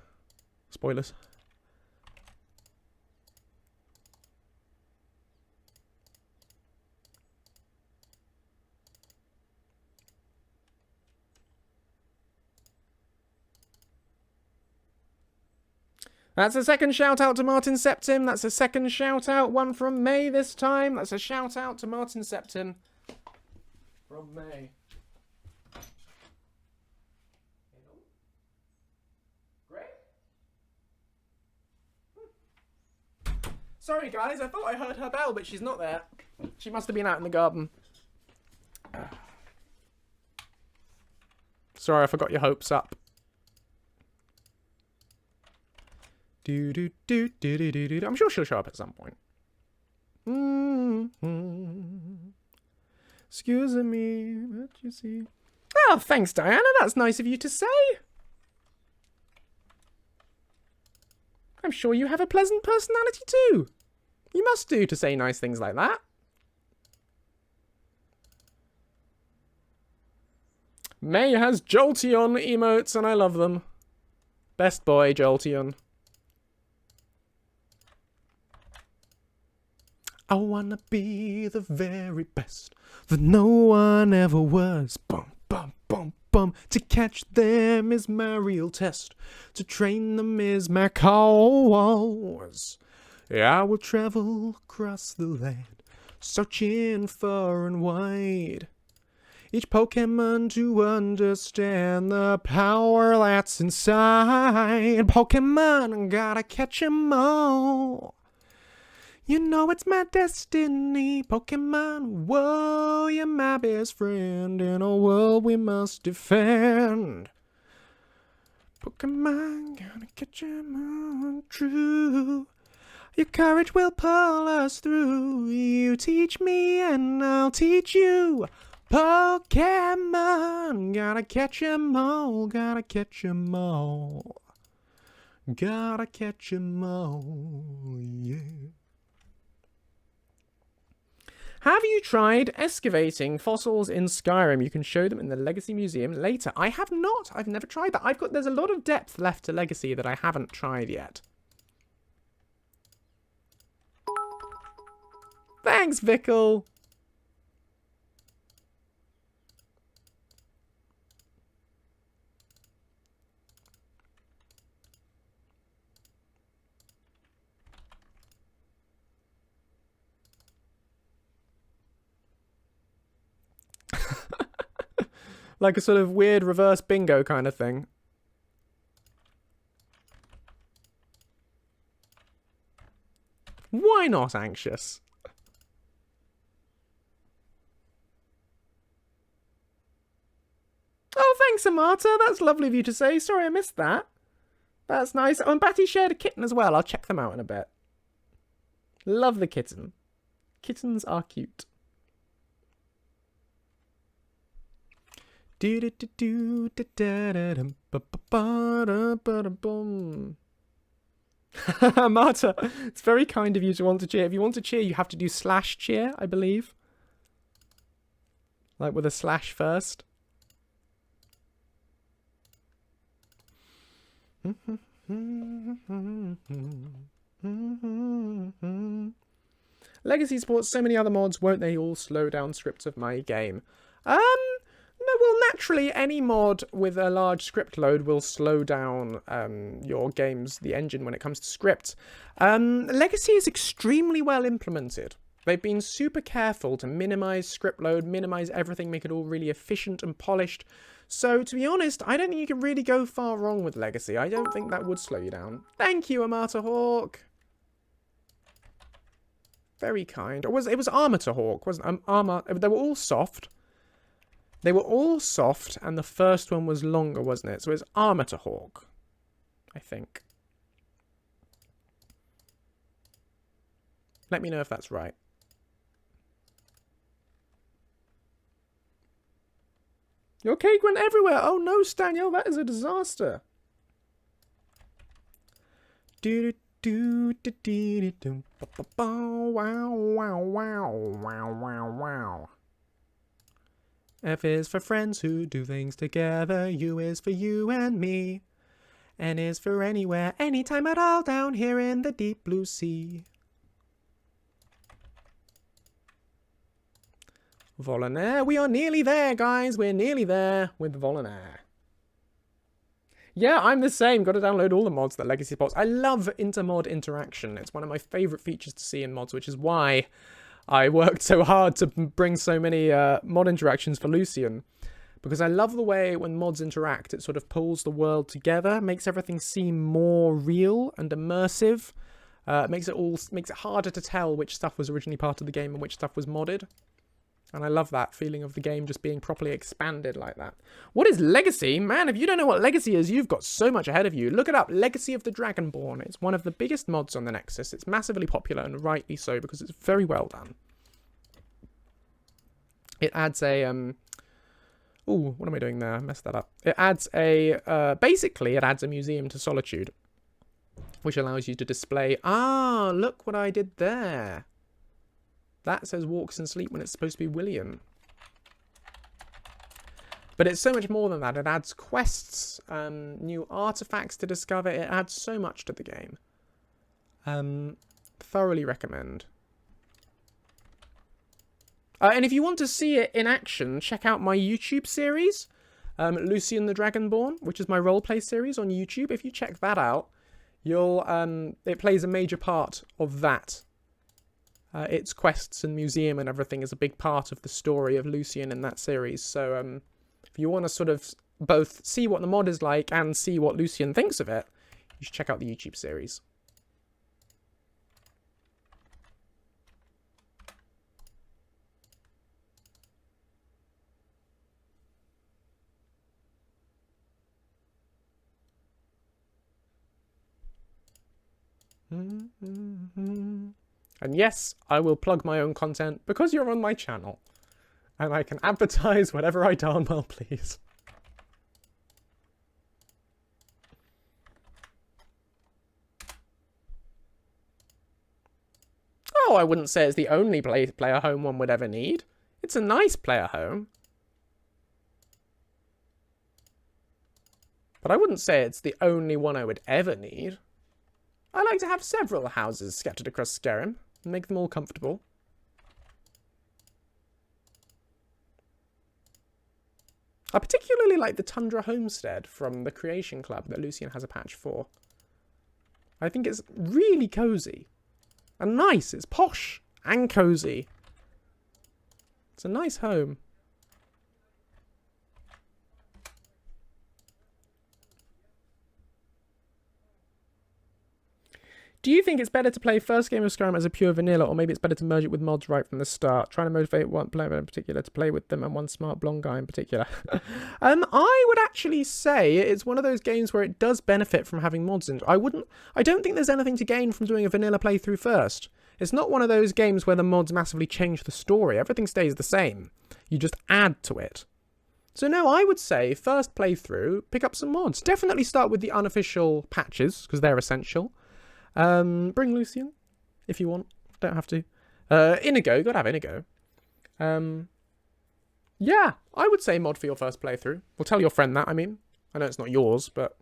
Spoilers. That's a second shout out to Martin Septim. That's a second shout out. One from May this time. That's a shout out to Martin Septim. From May. Great. Sorry guys, I thought I heard her bell, but she's not there. She must have been out in the garden. Sorry, I forgot your hopes up. I'm sure she'll show up at some point. Excuse me, but you see. Oh, thanks, Diana. That's nice of you to say. I'm sure you have a pleasant personality too. You must do to say nice things like that. May has Jolteon emotes and I love them. Best boy, Jolteon. I wanna be the very best that no one ever was. Bum, bum, bum, bum. To catch them is my real test. To train them is my cause. I will travel across the land, searching far and wide. Each Pokemon to understand the power that's inside. Pokemon, gotta catch 'em all. You know it's my destiny, Pokemon. Whoa, you're my best friend in a world we must defend. Pokemon, gonna catch 'em all, true. Your courage will pull us through. You teach me and I'll teach you. Pokemon, gotta catch 'em all, gotta catch 'em all. Gotta catch 'em all, yeah. Have you tried excavating fossils in Skyrim? You can show them in the Legacy Museum later. I have not. I've never tried that. There's a lot of depth left to Legacy that I haven't tried yet. Thanks, Vickle. Like a sort of weird reverse bingo kind of thing. Why not anxious? Oh, thanks, Amata. That's lovely of you to say. Sorry I missed that. That's nice. Oh, and Batty shared a kitten as well. I'll check them out in a bit. Love the kitten. Kittens are cute. Marta, it's very kind of you to want to cheer. If you want to cheer, you have to do /cheer, I believe. Like with a slash first. Legacy supports so many other mods, won't they all slow down scripts of my game? No, well, naturally, any mod with a large script load will slow down your game's, the engine when it comes to script. Legacy is extremely well implemented. They've been super careful to minimize script load, minimize everything, make it all really efficient and polished. So, to be honest, I don't think you can really go far wrong with Legacy. I don't think that would slow you down. Thank you, Amata Hawk. Very kind. It was Armator Hawk, wasn't it? They were all soft. They were all soft, and the first one was longer, wasn't it? So it's Armator Hawk, I think. Let me know if that's right. Your cake went everywhere. Oh no, Staniel, that is a disaster. Wow. F is for friends who do things together. U is for you and me. N is for anywhere, anytime at all, down here in the deep blue sea. Volanair, we are nearly there, guys. We're nearly there with Volanair. Yeah, I'm the same. Got to download all the mods that Legacy supports. I love intermod interaction. It's one of my favourite features to see in mods, which is why I worked so hard to bring so many mod interactions for Lucien. Because I love the way when mods interact, it sort of pulls the world together, makes everything seem more real and immersive. Makes it harder to tell which stuff was originally part of the game and which stuff was modded. And I love that feeling of the game just being properly expanded like that. What is Legacy? Man, if you don't know what Legacy is, you've got so much ahead of you. Look it up. Legacy of the Dragonborn. It's one of the biggest mods on the Nexus. It's massively popular, and rightly so, because it's very well done. It adds a... Ooh, what am I doing there? I messed that up. It adds a... basically, it adds a museum to Solitude, which allows you to display... Ah, look what I did there. That says walks and sleep when it's supposed to be William. But it's so much more than that. It adds quests, new artifacts to discover. It adds so much to the game. Thoroughly recommend. And if you want to see it in action, check out my YouTube series, Lucien the Dragonborn, which is my roleplay series on YouTube. If you check that out, you'll it plays a major part of that. Its quests and museum and everything is a big part of the story of Lucien in that series. So if you want to sort of both see what the mod is like and see what Lucien thinks of it, you should check out the YouTube series. And yes, I will plug my own content because you're on my channel. And I can advertise whatever I darn well please. Oh, I wouldn't say it's the only player home one would ever need. It's a nice player home. But I wouldn't say it's the only one I would ever need. I like to have several houses scattered across Skyrim. Make them all comfortable. I particularly like the Tundra Homestead from the Creation Club that Lucien has a patch for. I think it's really cozy. And nice. It's posh and cozy. It's a nice home. Do you think it's better to play first game of Skyrim as a pure vanilla, or maybe it's better to merge it with mods right from the start? Trying to motivate one player in particular to play with them, and one smart blonde guy in particular. I would actually say it's one of those games where it does benefit from having mods in. I don't think there's anything to gain from doing a vanilla playthrough first. It's not one of those games where the mods massively change the story. Everything stays the same. You just add to it. So no, I would say first playthrough, pick up some mods. Definitely start with the unofficial patches, because they're essential. Bring Lucien, if you want. Don't have to. Inigo, gotta have Inigo. Yeah, I would say mod for your first playthrough. Well, tell your friend that, I mean. I know it's not yours, but...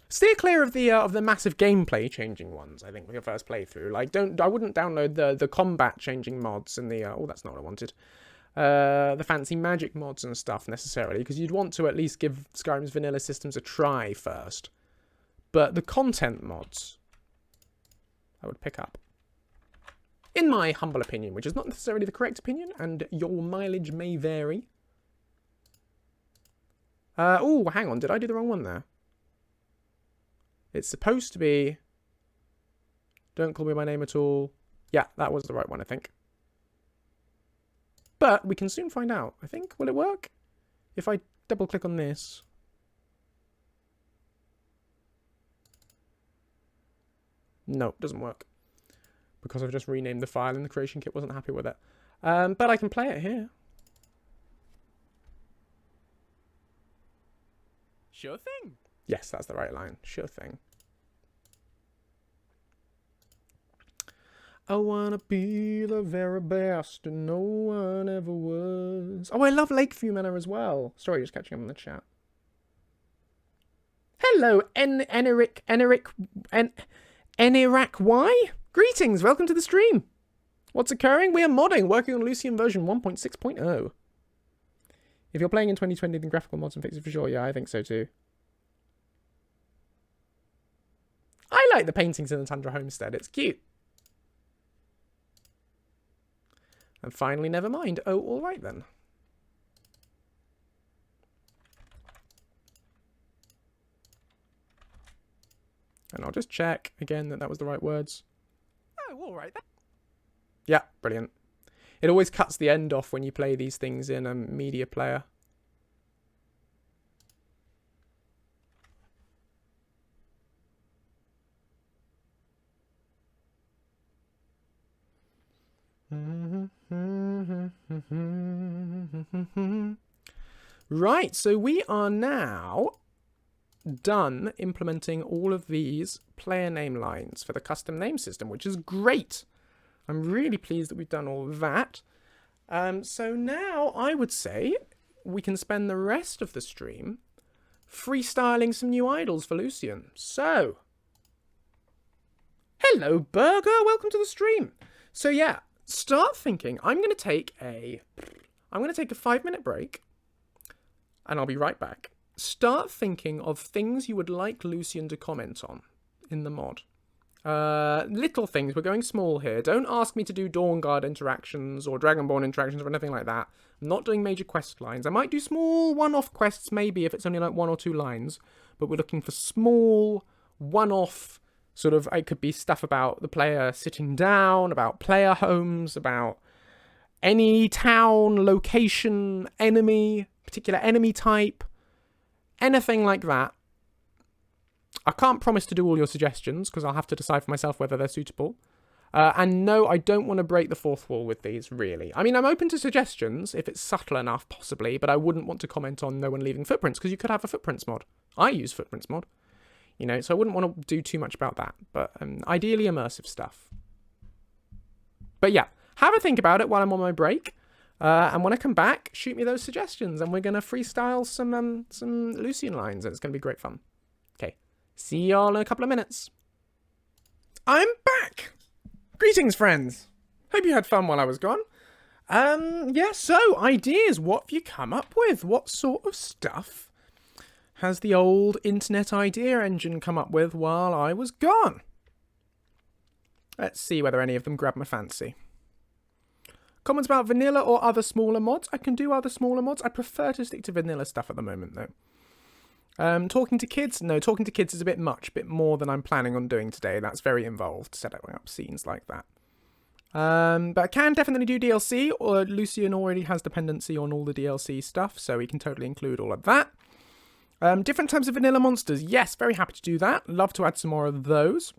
Steer clear of the massive gameplay changing ones, I think, for your first playthrough. Like, I wouldn't download the combat changing mods and the... oh, that's not what I wanted. The fancy magic mods and stuff necessarily, because you'd want to at least give Skyrim's vanilla systems a try first. But the content mods, I would pick up. In my humble opinion, which is not necessarily the correct opinion, and your mileage may vary. Oh, hang on, did I do the wrong one there? It's supposed to be... Don't call me by name at all. Yeah, that was the right one, I think. But we can soon find out, I think. Will it work? If I double click on this. No, it doesn't work. Because I've just renamed the file and the creation kit wasn't happy with it. But I can play it here. Sure thing. Yes, that's the right line. Sure thing. I wanna be the very best and no one ever was. Oh, I love Lakeview Manor as well. Sorry, just catching up on the chat. Hello, Eneric Y? Greetings, welcome to the stream. What's occurring? We are modding, working on Lucien version 1.6.0. If you're playing in 2020, then graphical mods and fixes for sure. Yeah, I think so too. I like the paintings in the Tundra Homestead. It's cute. And finally, never mind. Oh, all right then. And I'll just check again that was the right words. Oh, all right then. Yeah, brilliant. It always cuts the end off when you play these things in a media player. Right, so we are now done implementing all of these player name lines for the custom name system, which is great. I'm really pleased that we've done all of that. So now I would say we can spend the rest of the stream freestyling some new idols for Lucien. So, hello Burger, welcome to the stream. So yeah, start thinking. I'm going to take a 5-minute break, and I'll be right back. Start thinking of things you would like Lucien to comment on in the mod. Little things. We're going small here. Don't ask me to do Dawnguard interactions or Dragonborn interactions or anything like that. I'm not doing major quest lines. I might do small one-off quests maybe if it's only like 1 or 2 lines, but we're looking for small one-off sort of, it could be stuff about the player sitting down, about player homes, about any town, location, enemy, particular enemy type, anything like that. I can't promise to do all your suggestions because I'll have to decide for myself whether they're suitable. And no, I don't want to break the fourth wall with these, really. I mean, I'm open to suggestions if it's subtle enough, possibly, but I wouldn't want to comment on no one leaving footprints because you could have a footprints mod. I use footprints mod, you know, so I wouldn't want to do too much about that. But ideally immersive stuff. But yeah, have a think about it while I'm on my break. And when I come back, shoot me those suggestions and we're going to freestyle some Lucien lines and it's going to be great fun. Okay, see y'all in a couple of minutes. I'm back! Greetings, friends! Hope you had fun while I was gone. Yeah, so, ideas. What have you come up with? What sort of stuff has the old internet idea engine come up with while I was gone? Let's see whether any of them grab my fancy. Comments about vanilla or other smaller mods? I can do other smaller mods. I prefer to stick to vanilla stuff at the moment, though. Talking to kids? No, talking to kids is a bit much, a bit more than I'm planning on doing today. That's very involved, setting up scenes like that. But I can definitely do DLC, or Lucien already has dependency on all the DLC stuff, so we can totally include all of that. Different types of vanilla monsters. Yes, very happy to do that. Love to add some more of those.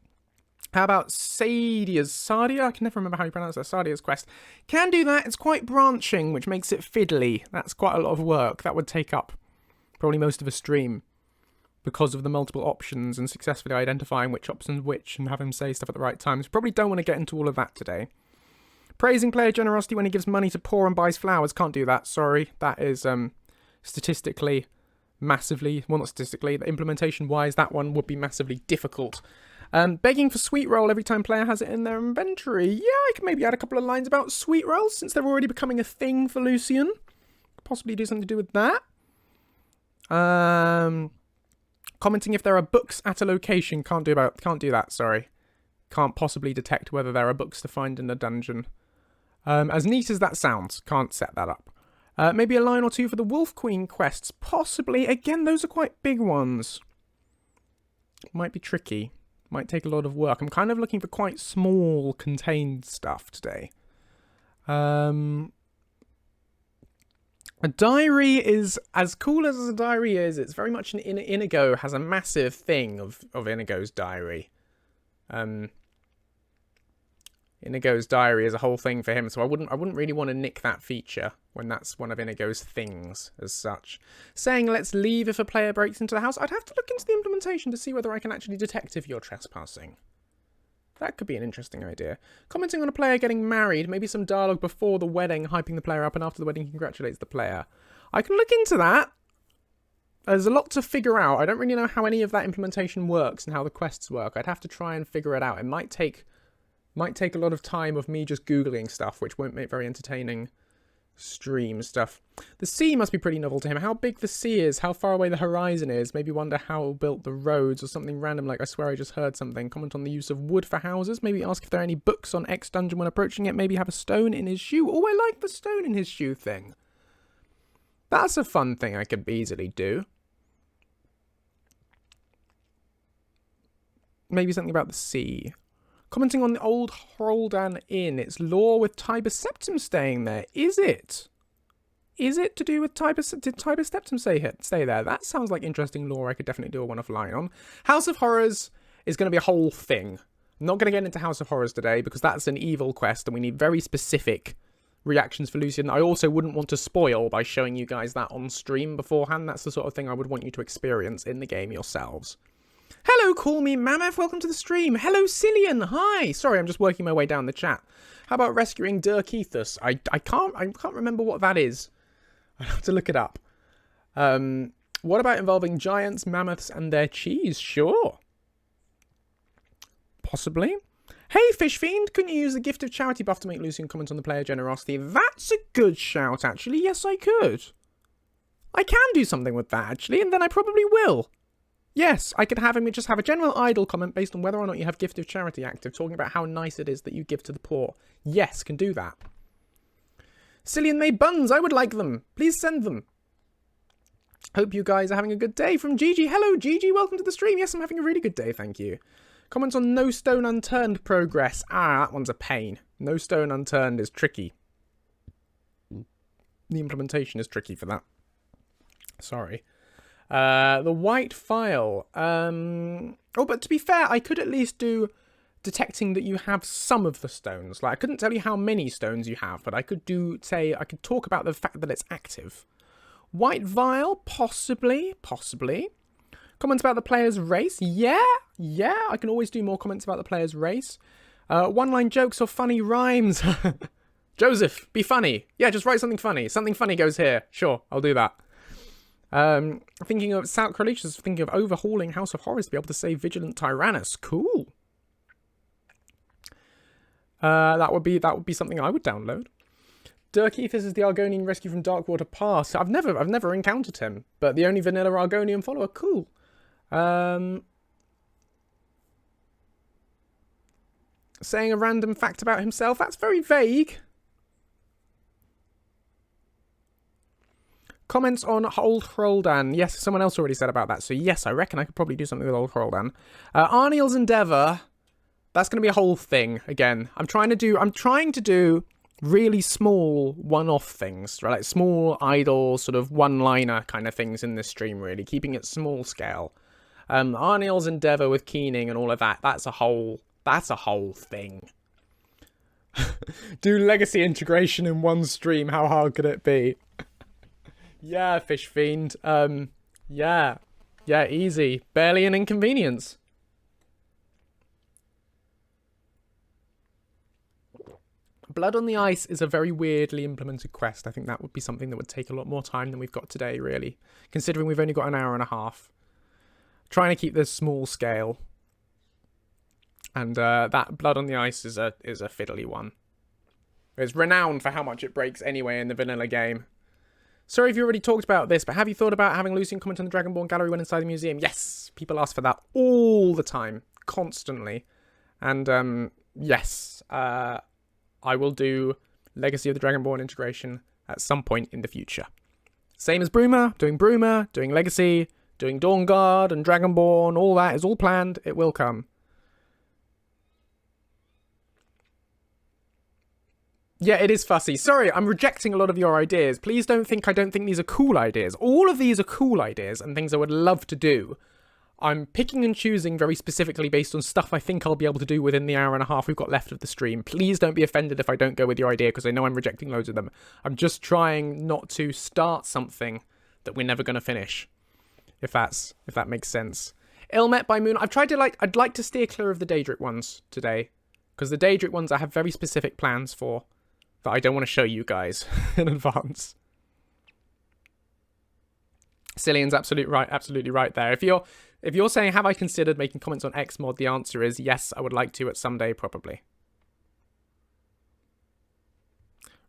How about Sadia? I can never remember how you pronounce that. Sadia's quest. Can do that. It's quite branching, which makes it fiddly. That's quite a lot of work. That would take up probably most of a stream because of the multiple options and successfully identifying which option's which and have him say stuff at the right times. Probably don't want to get into all of that today. Praising player generosity when he gives money to poor and buys flowers. Can't do that. Sorry. That is statistically massively, well, not statistically, but implementation-wise, that one would be massively difficult. Begging for sweet roll every time player has it in their inventory. Yeah, I could maybe add a couple of lines about sweet rolls since they're already becoming a thing for Lucien. Possibly do something to do with that. Commenting if there are books at a location. Can't do that, sorry. Can't possibly detect whether there are books to find in a dungeon. As neat as that sounds, can't set that up. Maybe a line or two for the Wolf Queen quests. Possibly. Again, those are quite big ones. Might be tricky. Might take a lot of work. I'm kind of looking for quite small, contained stuff today. A diary is, as cool as a diary is, it's very much Inigo has a massive thing of Inigo's diary. Inigo's diary is a whole thing for him, so I wouldn't really want to nick that feature when that's one of Inigo's things as such. Saying let's leave if a player breaks into the house. I'd have to look into the implementation to see whether I can actually detect if you're trespassing. That could be an interesting idea. Commenting on a player getting married, maybe some dialogue before the wedding, hyping the player up, and after the wedding congratulates the player. I can look into that. There's a lot to figure out. I don't really know how any of that implementation works and how the quests work. I'd have to try and figure it out. It might take a lot of time of me just Googling stuff, which won't make very entertaining stream stuff. The sea must be pretty novel to him. How big the sea is, how far away the horizon is, maybe wonder how built the roads or something random like I swear I just heard something. Comment on the use of wood for houses, maybe ask if there are any books on X dungeon when approaching it, maybe have a stone in his shoe. Oh, I like the stone in his shoe thing. That's a fun thing I could easily do. Maybe something about the sea. Commenting on the old Hroldan Inn. It's lore with Tiber Septim staying there. Is it? Is it to do with Tiber... Did Tiber Septim stay there? That sounds like interesting lore I could definitely do a one-off line on. House of Horrors is going to be a whole thing. I'm not going to get into House of Horrors today because that's an evil quest and we need very specific reactions for Lucien. I also wouldn't want to spoil by showing you guys that on stream beforehand. That's the sort of thing I would want you to experience in the game yourselves. Hello, call me Mammoth. Welcome to the stream. Hello, Cillian. Hi. Sorry, I'm just working my way down the chat. How about rescuing Dirkethus? I can't remember what that is. I have to look it up. What about involving giants, mammoths, and their cheese? Sure. Possibly. Hey, Fish Fiend. Couldn't you use the gift of charity buff to make Lucien comment on the player generosity? That's a good shout, actually. Yes, I could. I can do something with that, actually, and then I probably will. Yes, I could have him just have a general idle comment based on whether or not you have Gift of Charity active, talking about how nice it is that you give to the poor. Yes, can do that. Cillian made buns. I would like them. Please send them. Hope you guys are having a good day. From Gigi. Hello, Gigi. Welcome to the stream. Yes, I'm having a really good day. Thank you. Comments on No Stone Unturned progress. Ah, that one's a pain. No Stone Unturned is tricky. The implementation is tricky for that. Sorry. The white file. Oh, but to be fair, I could at least do detecting that you have some of the stones. Like, I couldn't tell you how many stones you have, but I could I could talk about the fact that it's active. White vial, possibly. Comments about the player's race? Yeah, I can always do more comments about the player's race. One-line jokes or funny rhymes. Joseph, be funny. Yeah, just write something funny. Something funny goes here. Sure, I'll do that. Thinking of Sacrilegious, thinking of overhauling House of Horrors to be able to save Vigilant Tyrannus. Cool. That would be something I would download. Dirkethus is the Argonian rescue from Darkwater Pass. I've never encountered him, but the only vanilla Argonian follower. Cool. Saying a random fact about himself. That's very vague. Comments on Old Hroldan. Yes, someone else already said about that. So yes, I reckon I could probably do something with Old Hroldan. Arniel's Endeavour. That's going to be a whole thing again. I'm trying to do really small one-off things, right? Like small, idle, sort of one-liner kind of things in this stream, really. Keeping it small scale. Arniel's Endeavour with Keening and all of that. That's a whole thing. Do legacy integration in one stream. How hard could it be? Yeah, Fish Fiend. Yeah, easy. Barely an inconvenience. Blood on the Ice is a very weirdly implemented quest. I think that would be something that would take a lot more time than we've got today, really. Considering we've only got an hour and a half. Trying to keep this small scale. And that Blood on the Ice is a fiddly one. It's renowned for how much it breaks anyway in the vanilla game. Sorry if you already talked about this, but have you thought about having Lucien comment on the Dragonborn Gallery when inside the museum? Yes! People ask for that all the time. Constantly. And, yes. I will do Legacy of the Dragonborn integration at some point in the future. Same as Bruma, doing Legacy, doing Dawnguard and Dragonborn, all that is all planned. It will come. Yeah, it is fussy. Sorry, I'm rejecting a lot of your ideas. Please don't think I don't think these are cool ideas. All of these are cool ideas and things I would love to do. I'm picking and choosing very specifically based on stuff I think I'll be able to do within the hour and a half we've got left of the stream. Please don't be offended if I don't go with your idea, because I know I'm rejecting loads of them. I'm just trying not to start something that we're never going to finish. If that makes sense. Ilmet by Moon. I'd like to steer clear of the Daedric ones today, because the Daedric ones I have very specific plans for that I don't want to show you guys in advance. Cillian's absolutely right there. If you're saying, have I considered making comments on Xmod, the answer is yes, I would like to at some day, probably.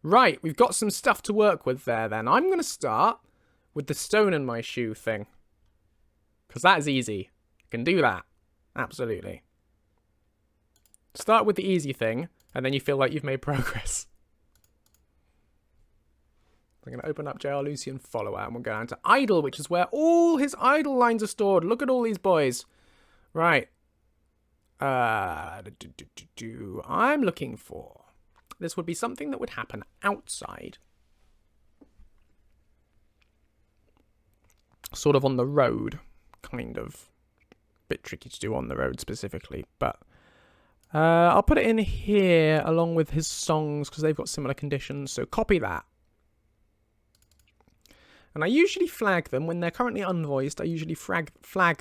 Right, we've got some stuff to work with there then. I'm going to start with the stone in my shoe thing. Because that is easy. I can do that. Absolutely. Start with the easy thing, and then you feel like you've made progress. I'm going to open up JR Lucien Follower, and we'll go down to Idle, which is where all his idle lines are stored. Look at all these boys. Right. I'm looking for... This would be something that would happen outside. Sort of on the road. Kind of. Bit tricky to do on the road specifically, but... I'll put it in here along with his songs, because they've got similar conditions, so copy that. And I usually flag them when they're currently unvoiced. I usually flag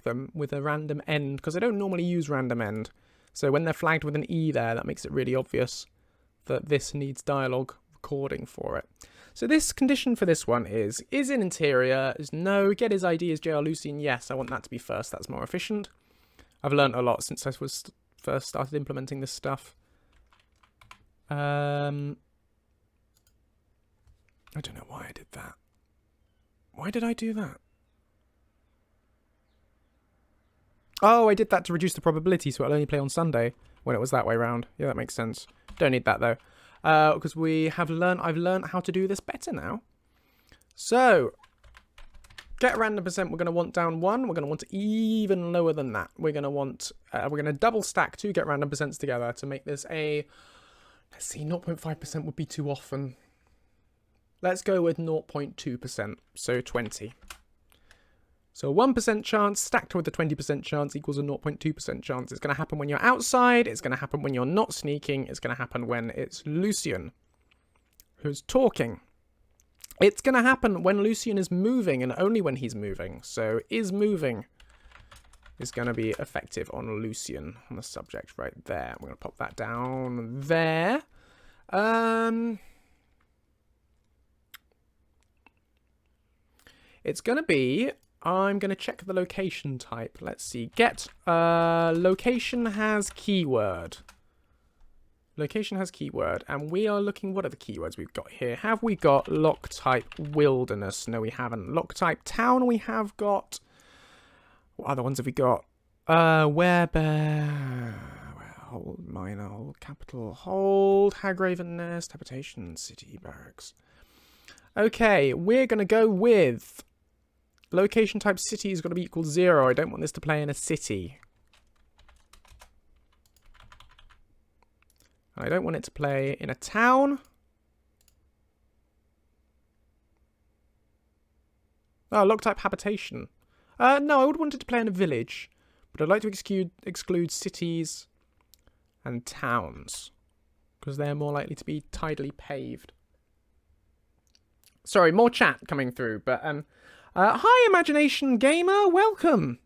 them with a random end, because I don't normally use random end. So when they're flagged with an E there, that makes it really obvious that this needs dialogue recording for it. So this condition for this one is in interior, is no, get his ID as JR Lucien, yes, I want that to be first, that's more efficient. I've learnt a lot since I was first started implementing this stuff. I don't know why I did that. Why did I do that? Oh, I did that to reduce the probability, so it'll only play on Sunday when it was that way round. Yeah, that makes sense. Don't need that though, because I've learned how to do this better now. So, get random percent. We're going to want down 1. We're going to want even lower than that. We're going to want. We're going to double stack 2 get random percents together to make this a. Let's see, 0.5% would be too often. Let's go with 0.2%, so 20. So a 1% chance stacked with a 20% chance equals a 0.2% chance. It's going to happen when you're outside, it's going to happen when you're not sneaking, it's going to happen when it's Lucien who's talking. It's going to happen when Lucien is moving and only when he's moving. So is moving is going to be effective on Lucien, on the subject right there. We're going to pop that down there. It's going to be, I'm going to check the location type. Let's see. Get, location has keyword. Location has keyword. And we are looking, what are the keywords we've got here? Have we got lock type wilderness? No, we haven't. Lock type town we have got. What other ones have we got? Werebear. Hold minor, hold capital, hold Hagraven Nest, habitation, city, barracks. Okay, we're going to go with location type city is going to be equal 0. I don't want this to play in a city. I don't want it to play in a town. Oh, log type habitation. No, I would want it to play in a village. But I'd like to exclude cities and towns. Because they're more likely to be tidally paved. Sorry, more chat coming through. But, hi, Imagination Gamer. Welcome.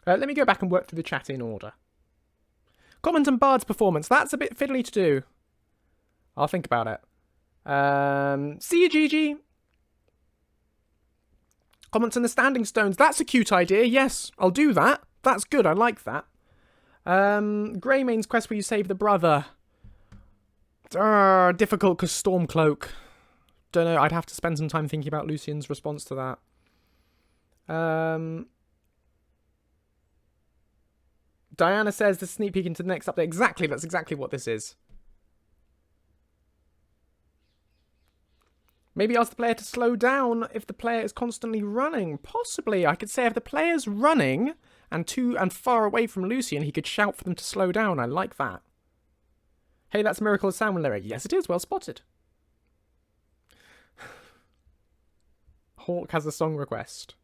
Let me go back and work through the chat in order. Comment on Bard's performance. That's a bit fiddly to do. I'll think about it. See you, Gigi. Comments on the Standing Stones. That's a cute idea. Yes, I'll do that. That's good. I like that. Greymane's quest where you save the brother. Difficult because Stormcloak. Don't know. I'd have to spend some time thinking about Lucien's response to that. Diana says the sneak peek into the next update. Exactly. That's exactly what this is. Maybe ask the player to slow down if the player is constantly running. Possibly. I could say if the player's running and far away from Lucien, he could shout for them to slow down. I like that. Hey, that's Miracle of Sound lyric. Yes, it is. Well spotted. Hawk has a song request.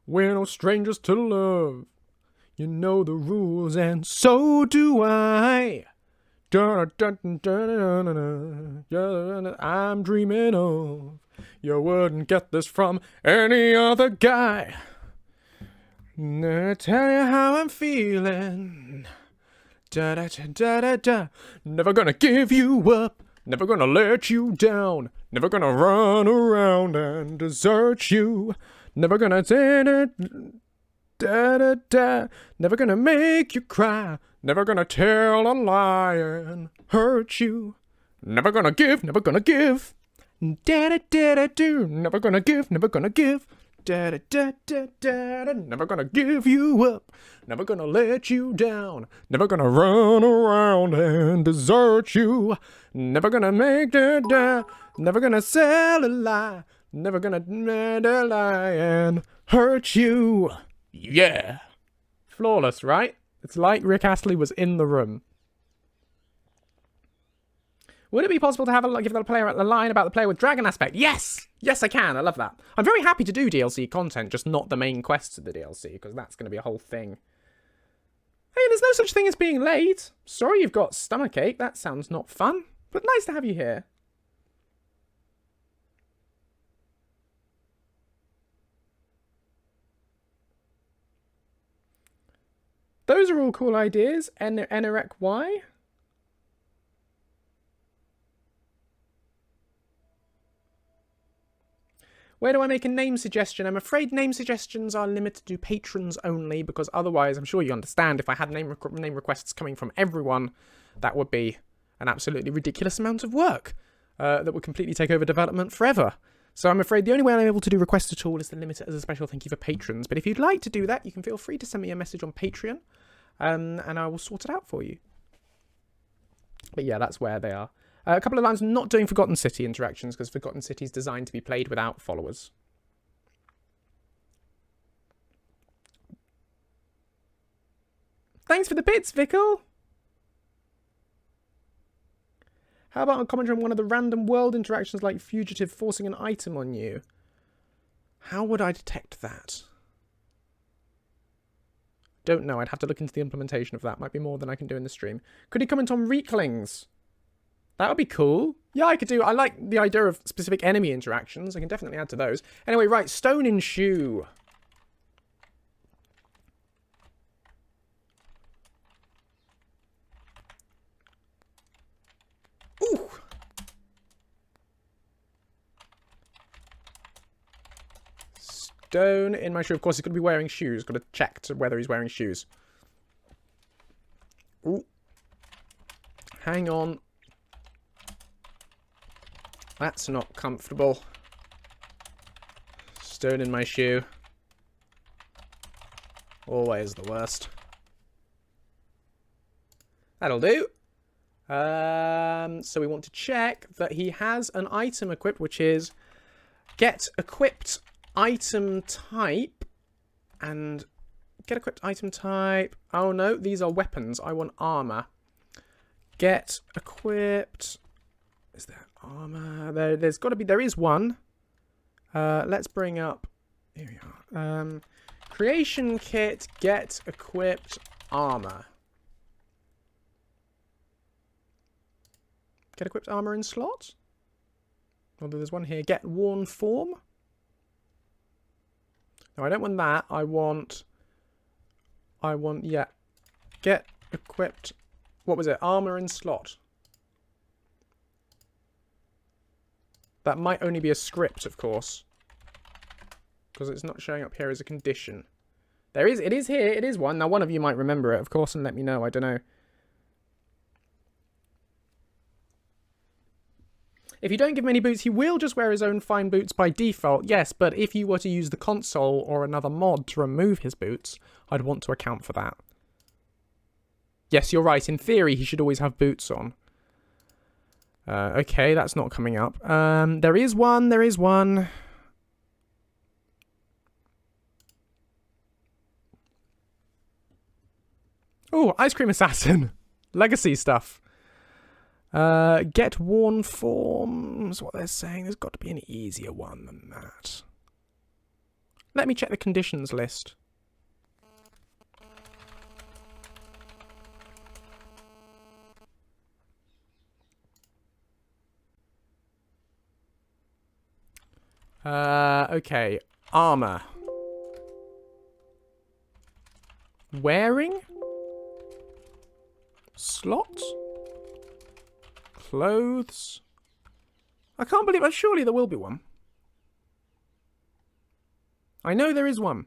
We're no strangers to love. You know the rules, and so do I. I'm dreaming of. You wouldn't get this from any other guy. Tell you how I'm feeling. Never gonna give you up. Never gonna let you down. Never gonna run around and desert you. Never gonna never gonna make you cry. Never gonna tell a lie and hurt you. Never gonna give, never gonna give. Never gonna give, never gonna give. Never gonna give you up. Never gonna let you down. Never gonna run around and desert you. Never gonna make never gonna sell a lie. Never gonna lie and hurt you. Yeah. Flawless, right? It's like Rick Astley was in the room. Would it be possible to give the player a line about the player with dragon aspect? Yes! Yes, I can. I love that. I'm very happy to do DLC content, just not the main quests of the DLC, because that's going to be a whole thing. Hey, there's no such thing as being late. Sorry you've got stomachache. That sounds not fun. But nice to have you here. Those are all cool ideas. Enerek Y. Where do I make a name suggestion? I'm afraid name suggestions are limited to patrons only, because otherwise, I'm sure you understand, if I had name requests coming from everyone, that would be an absolutely ridiculous amount of work that would completely take over development forever. So I'm afraid the only way I'm able to do requests at all is to limit it as a special thank you for patrons. But if you'd like to do that, you can feel free to send me a message on Patreon, and I will sort it out for you. But yeah, that's where they are. A couple of lines, I'm not doing Forgotten City interactions, because Forgotten City is designed to be played without followers. Thanks for the bits, Vickle! How about a commentary on one of the random world interactions like Fugitive forcing an item on you? How would I detect that? Don't know, I'd have to look into the implementation of that. Might be more than I can do in the stream. Could he comment on Reeklings? That would be cool. Yeah, I could do. I like the idea of specific enemy interactions. I can definitely add to those. Anyway, right, Stone in Shoe. Ooh. Stone in my shoe. Of course, he's going to be wearing shoes. Got to check to whether he's wearing shoes. Ooh. Hang on. That's not comfortable. Stone in my shoe. Always the worst. That'll do. So we want to check that he has an item equipped, which is get equipped item type and get equipped item type. Oh no, these are weapons. I want armor. Get equipped. Is there armor? There's got to be. There is one. Let's bring up. Here we are. Creation kit. Get equipped armor. Get equipped armor in slot. Although there's one here. Get worn form. No, I don't want that. I want, yeah. Get equipped. What was it? Armor in slot. That might only be a script, of course. Because it's not showing up here as a condition. It is here. It is one. Now, one of you might remember it, of course, and let me know. I don't know. If you don't give him any boots, he will just wear his own fine boots by default, yes, but if you were to use the console or another mod to remove his boots, I'd want to account for that. Yes, you're right. In theory, he should always have boots on. Okay, that's not coming up. There is one. There is one. Oh, Ice Cream Assassin. Legacy stuff. Get worn forms. What they're saying. There's got to be an easier one than that. Let me check the conditions list. Okay. Armor. Wearing? Slot? Clothes? I can't believe it. Surely there will be one. I know there is one.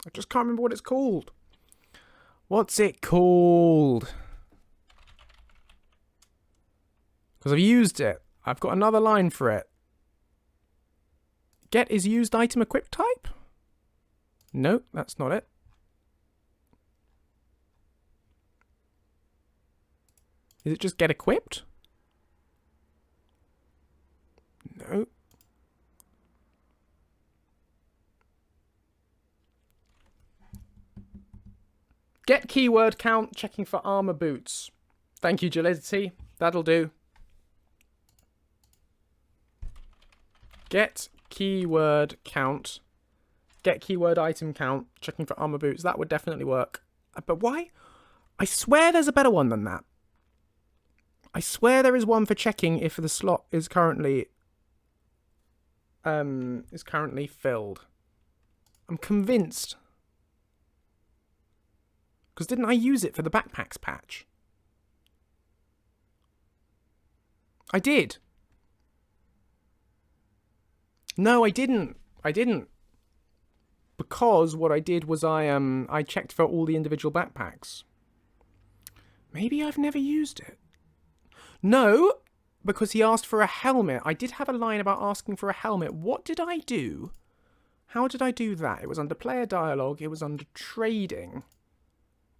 I just can't remember what it's called. What's it called? Because I've used it. I've got another line for it. Get is used item equipped type? No, that's not it. Is it just get equipped? No. Get keyword count, checking for armor boots. Thank you, Gelidity. That'll do. Get keyword count. Get keyword item count, checking for armor boots. That would definitely work. But why? I swear there's a better one than that. I swear there is one for checking if the slot is currently filled. I'm convinced. Because didn't I use it for the backpacks patch? I did. No, I didn't. I didn't. Because what I did was I checked for all the individual backpacks. Maybe I've never used it. No, because he asked for a helmet. I did have a line about asking for a helmet. What did I do? How did I do that? It was under player dialogue. It was under trading.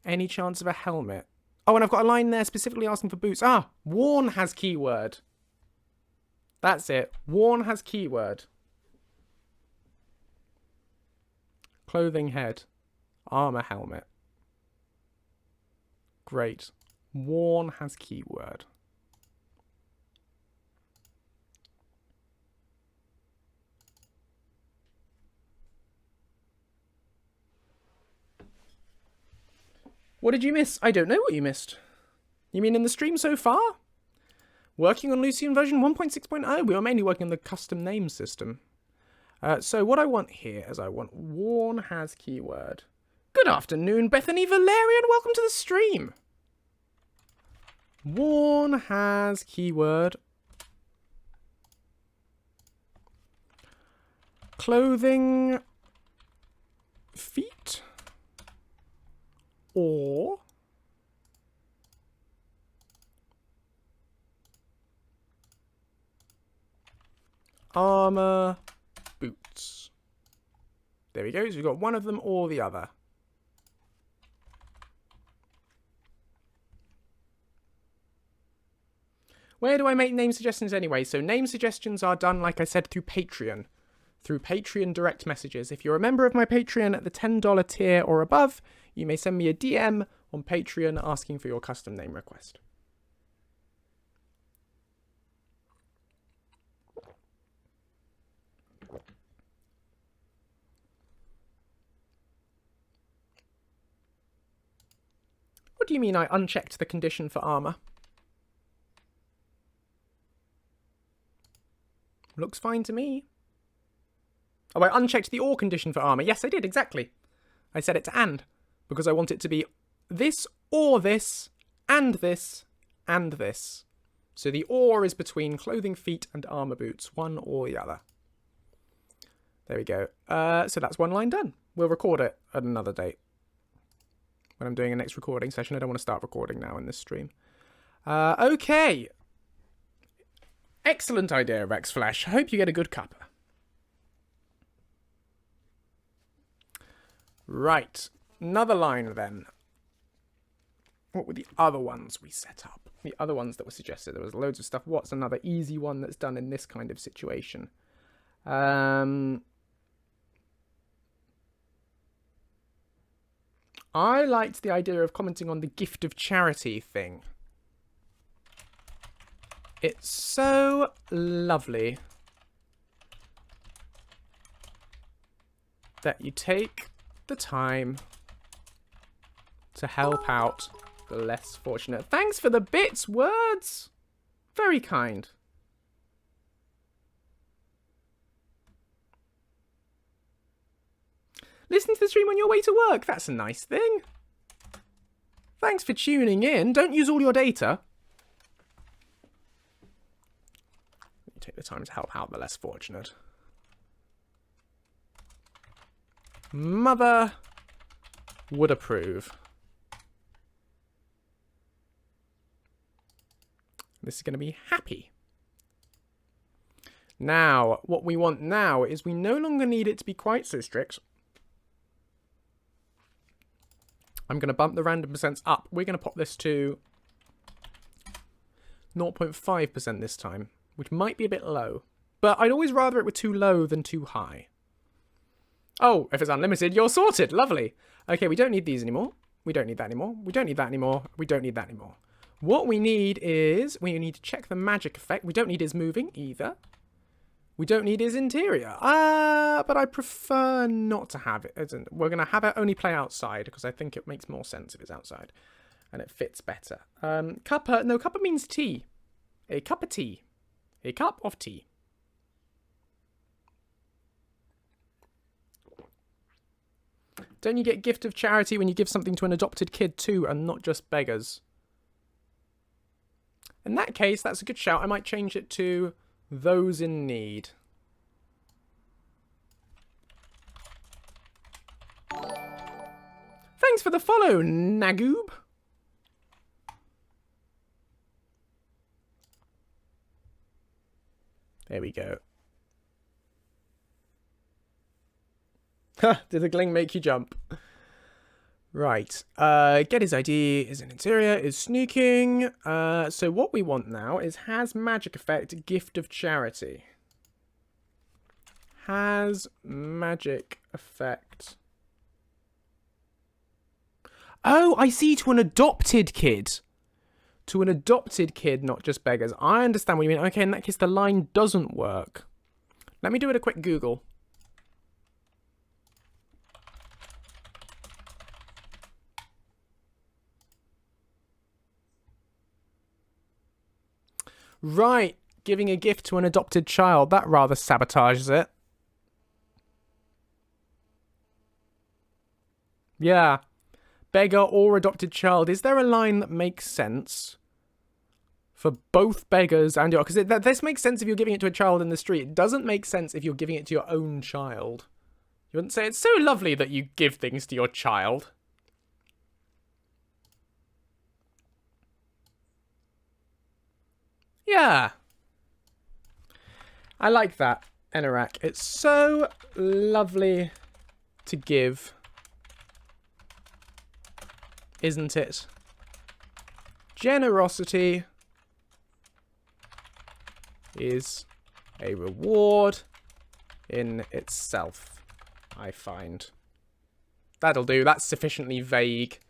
Any chance of a helmet? Oh, and I've got a line there specifically asking for boots. Ah, worn has keyword. That's it. Worn has keyword. Clothing head. Armor helmet. Great. Worn has keyword. What did you miss? I don't know what you missed. You mean in the stream so far? Working on Lucien version 1.6.0. We are mainly working on the custom name system. So what I want here is I want worn has keyword. Good afternoon, Bethany Valerian. Welcome to the stream. Worn has keyword. Clothing. Feet. Or armor boots. There we go. So we've got one of them or the other. Where do I make name suggestions anyway? So name suggestions are done, like I said, through Patreon. Through Patreon direct messages. If you're a member of my Patreon at the $10 tier or above, you may send me a DM on Patreon asking for your custom name request. What do you mean I unchecked the condition for armor? Looks fine to me. Oh, I unchecked the or condition for armor. Yes, I did, exactly. I set it to and, because I want it to be this or this, and this, and this. So the or is between clothing, feet, and armor boots, one or the other. There we go. So that's one line done. We'll record it at another date. When I'm doing a next recording session. I don't want to start recording now in this stream. Okay. Excellent idea, Rex Flash. I hope you get a good cuppa. Right. Another line then. What were the other ones we set up? The other ones that were suggested. There was loads of stuff. What's another easy one that's done in this kind of situation? I liked the idea of commenting on the gift of charity thing. It's so lovely that you take the time to help out the less fortunate. Thanks for the bits, words. Very kind. Listen to the stream on your way to work. That's a nice thing. Thanks for tuning in. Don't use all your data. You take the time to help out the less fortunate. Mother would approve. This is going to be happy. Now, what we want now is we no longer need it to be quite so strict. I'm going to bump the random percents up. We're going to pop this to 0.5% this time, which might be a bit low. But I'd always rather it were too low than too high. Oh, if it's unlimited, you're sorted. Lovely. Okay, we don't need these anymore. We don't need that anymore. We don't need that anymore. We don't need that anymore. What we need is, we need to check the magic effect. We don't need his moving either. We don't need his interior. But I prefer not to have it. We're going to have it only play outside because I think it makes more sense if it's outside. And it fits better. Cuppa, no, cuppa means tea. A cup of tea. A cup of tea. Don't you get gift of charity when you give something to an adopted kid too and not just beggars? In that case, that's a good shout. I might change it to those in need. Thanks for the follow, Nagoob. There we go. Ha! Did the gling make you jump? Right. Get his ID is an interior, is sneaking. So what we want now is has magic effect, gift of charity. Has magic effect. Oh, I see, to an adopted kid. To an adopted kid, not just beggars. I understand what you mean. Okay, in that case, the line doesn't work. Let me do it a quick Google. Right, giving a gift to an adopted child. That rather sabotages it. Yeah. Beggar or adopted child. Is there a line that makes sense for both beggars and your... Because this makes sense if you're giving it to a child in the street. It doesn't make sense if you're giving it to your own child. You wouldn't say it's so lovely that you give things to your child. Yeah. I like that, Enerak. It's so lovely to give. Isn't it? Generosity is a reward in itself, I find. That'll do. That's sufficiently vague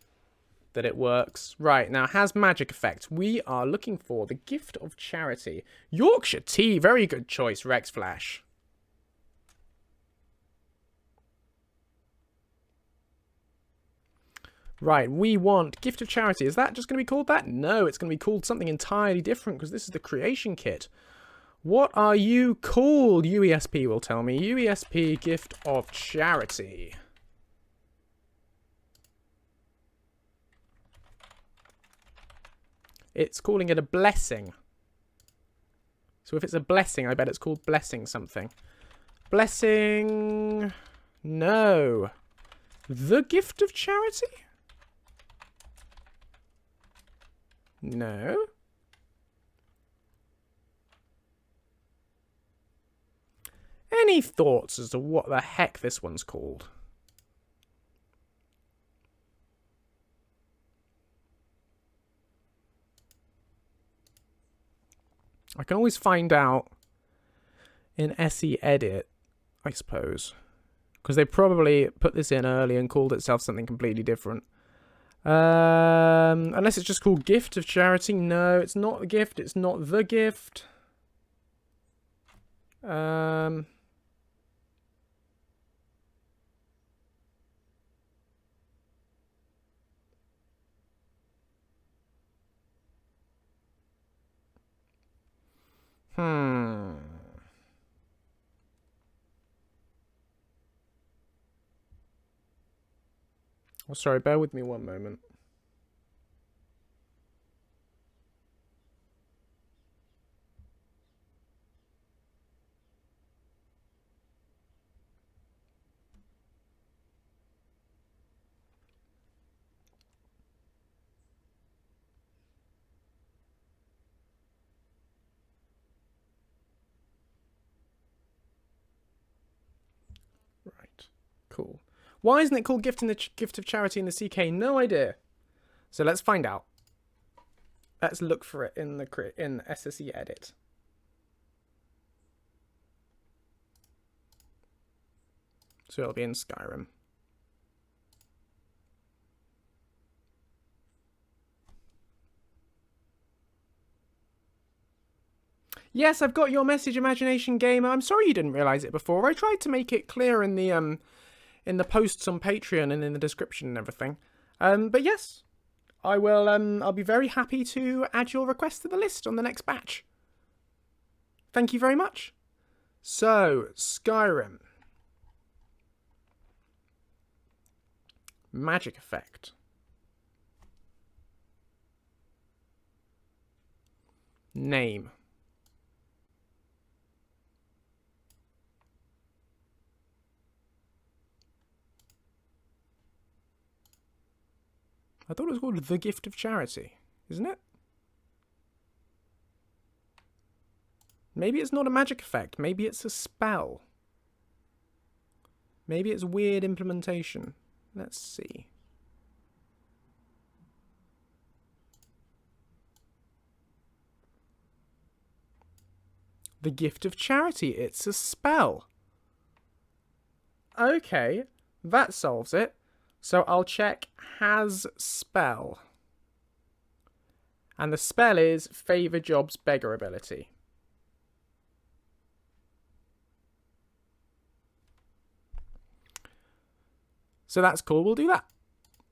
that it works. Right, now, has magic effect. We are looking for the gift of charity. Yorkshire tea. Very good choice, Rex Flash. Right, we want gift of charity. Is that just going to be called that? No, it's going to be called something entirely different because this is the creation kit. What are you called? UESP will tell me. UESP gift of charity. It's calling it a blessing. So if it's a blessing, I bet it's called blessing something. Blessing... No. The gift of charity? No. Any thoughts as to what the heck this one's called? I can always find out in SE-edit, I suppose. Because they probably put this in early and called itself something completely different. Unless it's just called gift of charity. No, it's not the gift. It's not the gift. Oh, sorry, bear with me one moment. Right, cool. Why isn't it called gift of charity in the CK? No idea. So let's find out. Let's look for it in the SSE-edit. So it'll be in Skyrim. Yes, I've got your message, Imagination Gamer. I'm sorry you didn't realise it before. I tried to make it clear in the posts on Patreon and in the description and everything. But yes, I will. I'll be very happy to add your request to the list on the next batch. Thank you very much. So, Skyrim. Magic effect. Name. I thought it was called The Gift of Charity, isn't it? Maybe it's not a magic effect. Maybe it's a spell. Maybe it's weird implementation. Let's see. The Gift of Charity. It's a spell. Okay, that solves it. So I'll check has spell. And the spell is Favor Job's Beggar Ability. So that's cool, we'll do that.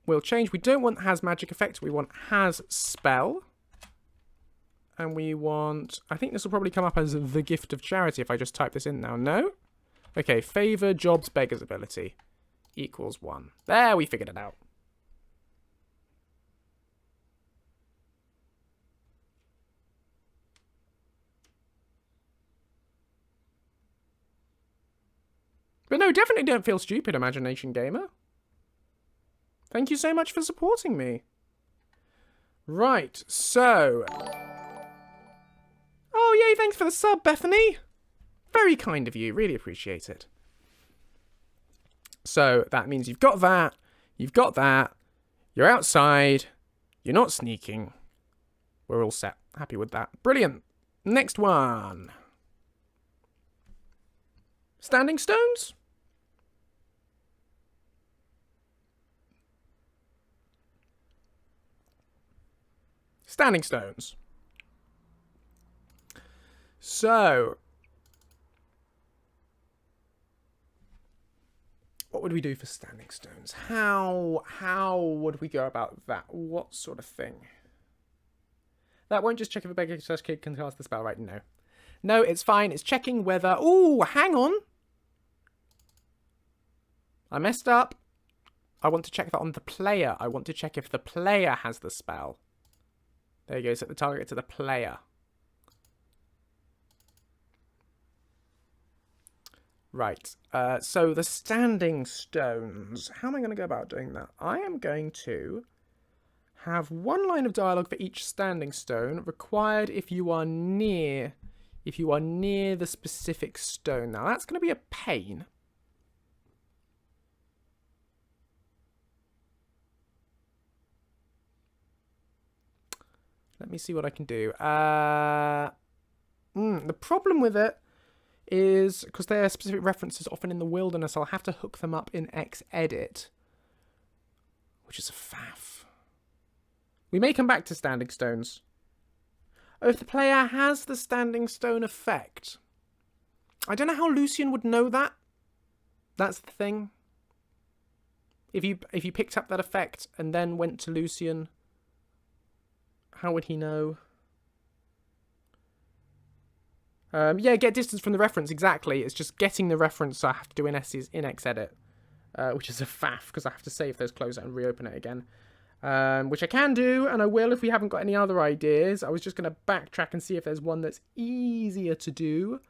We'll change, we don't want has magic effect, we want has spell. And we want, I think this will probably come up as the gift of charity if I just type this in now. No? Okay, Favor Job's Beggar's Ability equals 1. There, we figured it out. But no, definitely don't feel stupid, Imagination Gamer. Thank you so much for supporting me. Right, so... Oh, yay, thanks for the sub, Bethany. Very kind of you, really appreciate it. So, that means you've got that, you're outside, you're not sneaking. We're all set. Happy with that. Brilliant. Next one. Standing stones? Standing stones. So, what would we do for standing stones? How would we go about that? What sort of thing? That won't just check if a beggar / kid can cast the spell, right? No. No, it's fine. It's checking whether... Ooh, hang on. I messed up. I want to check that on the player. I want to check if the player has the spell. There you go. Set the target to the player. Right. So the standing stones. How am I going to go about doing that? I am going to have one line of dialogue for each standing stone required if you are near the specific stone. Now that's going to be a pain. Let me see what I can do. The problem with it is, because there are specific references often in the wilderness, I'll have to hook them up in SKSE-edit, which is a faff. We may come back to standing stones. Oh, if the player has the standing stone effect. I don't know how Lucien would know that. That's the thing. If you picked up that effect and then went to Lucien, how would he know? Yeah, get distance from the reference, exactly. It's just getting the reference, so I have to do in SKSE-edit, which is a faff, because I have to save those, close it, and reopen it again. Which I can do, and I will if we haven't got any other ideas. I was just going to backtrack and see if there's one that's easier to do,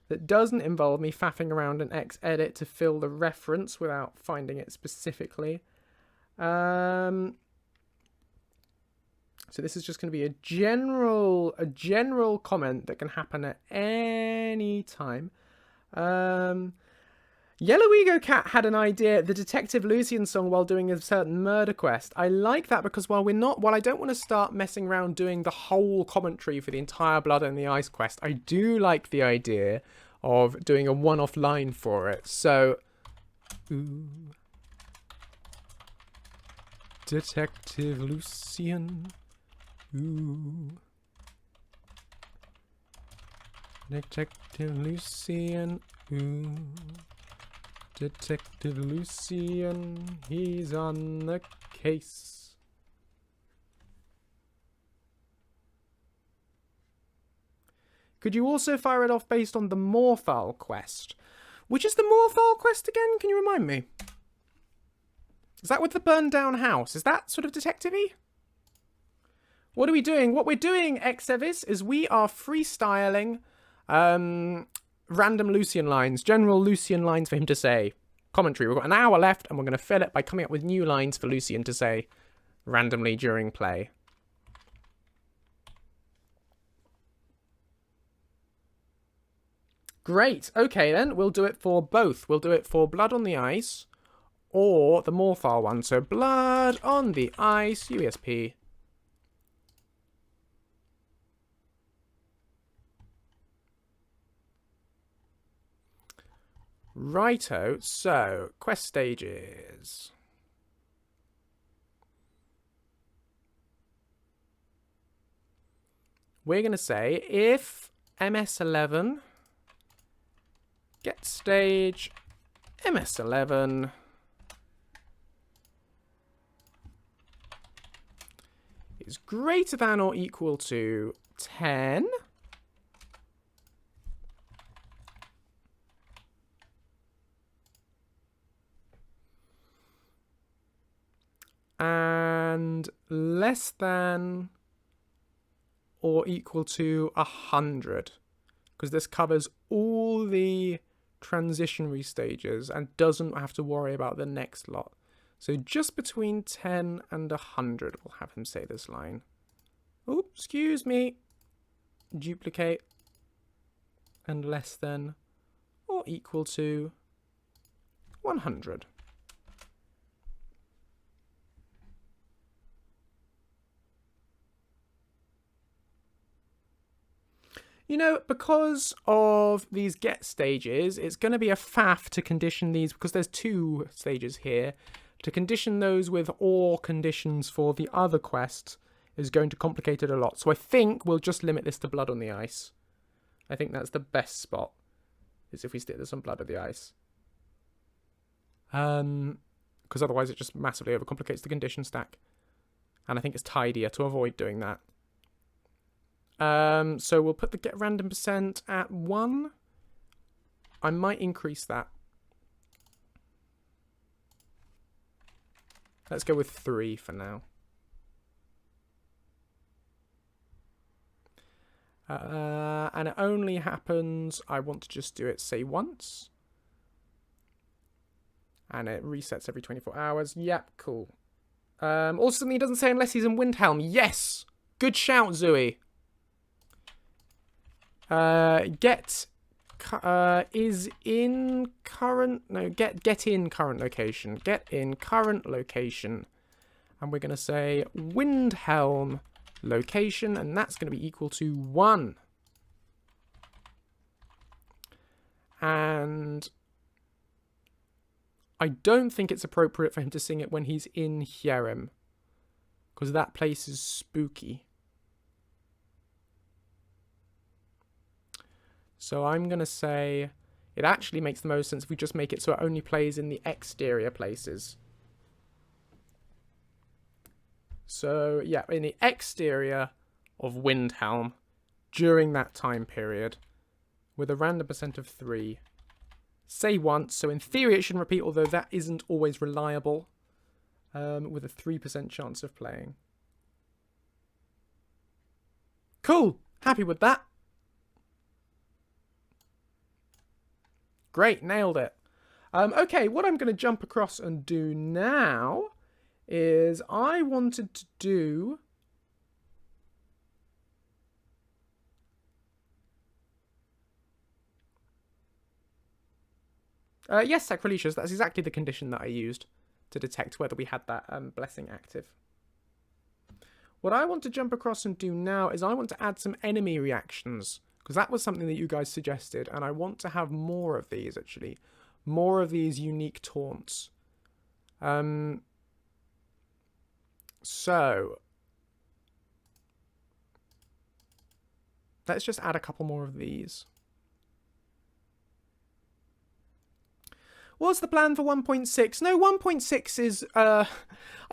that doesn't involve me faffing around in SKSE-edit to fill the reference without finding it specifically. So this is just going to be a general comment that can happen at any time. Yellow Ego Cat had an idea, the Detective Lucien song while doing a certain murder quest. I like that because while I don't want to start messing around doing the whole commentary for the entire Blood and the Ice quest, I do like the idea of doing a one-off line for it. So, ooh, Detective Lucien. Ooh. Detective Lucien. Ooh. Detective Lucien. He's on the case. Could you also fire it off based on the Morthal quest? Which is the Morthal quest again? Can you remind me? Is that with the burned down house? Is that sort of detective-y? What are we doing? What we're doing, Xevis, is we are freestyling random Lucien lines, general Lucien lines for him to say. Commentary. We've got an hour left, and we're going to fill it by coming up with new lines for Lucien to say randomly during play. Great. Okay, then. We'll do it for both. We'll do it for Blood on the Ice or the Morthal one. So Blood on the Ice, UESP. Righto, so, quest stages. We're going to say, if MS11, get stage, MS11, is greater than or equal to 10, and less than or equal to 100, because this covers all the transitionary stages and doesn't have to worry about the next lot. So just between 10 and 100, we'll have him say this line. Oh, excuse me. Duplicate. And less than or equal to 100. You know, because of these get stages, it's going to be a faff to condition these, because there's 2 stages here. To condition those with ore conditions for the other quests is going to complicate it a lot. So I think we'll just limit this to Blood on the Ice. I think that's the best spot, is if we stick this on Blood on the Ice. Because otherwise it just massively overcomplicates the condition stack. And I think it's tidier to avoid doing that. So we'll put the get random percent at 1. I might increase that. Let's go with 3 for now. And it only happens, I want to just do it, say, once. And it resets every 24 hours. Yep, cool. Also something he doesn't say unless he's in Windhelm. Yes! Good shout, Zooey. Get is in current... No, get in current location. Get in current location. And we're going to say Windhelm location. And that's going to be equal to 1. And I don't think it's appropriate for him to sing it when he's in Hierim, because that place is spooky. So I'm going to say it actually makes the most sense if we just make it so it only plays in the exterior places. So, yeah, in the exterior of Windhelm during that time period with a random percent of 3. Say once, so in theory it shouldn't repeat, although that isn't always reliable, with a 3% chance of playing. Cool! Happy with that. Great, nailed it. Okay, what I'm going to jump across and do now is I wanted to do... yes, Sacrilegious, that's exactly the condition that I used to detect whether we had that blessing active. What I want to jump across and do now is I want to add some enemy reactions, because that was something that you guys suggested, and I want to have more of these, actually. More of these unique taunts. So, let's just add a couple more of these. What's the plan for 1.6? No, 1.6 is, I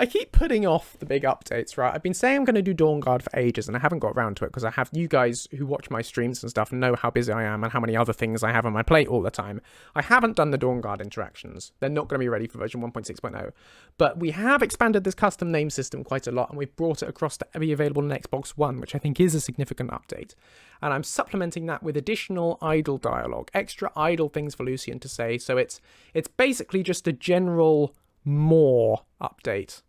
keep putting off the big updates, right? I've been saying I'm going to do Dawnguard for ages, and I haven't got around to it, because I have you guys who watch my streams and stuff know how busy I am and how many other things I have on my plate all the time. I haven't done the Dawnguard interactions. They're not going to be ready for version 1.6.0. But we have expanded this custom name system quite a lot, and we've brought it across to be available on Xbox One, which I think is a significant update. And I'm supplementing that with additional idle dialogue, extra idle things for Lucien to say, so it's basically just a general more update.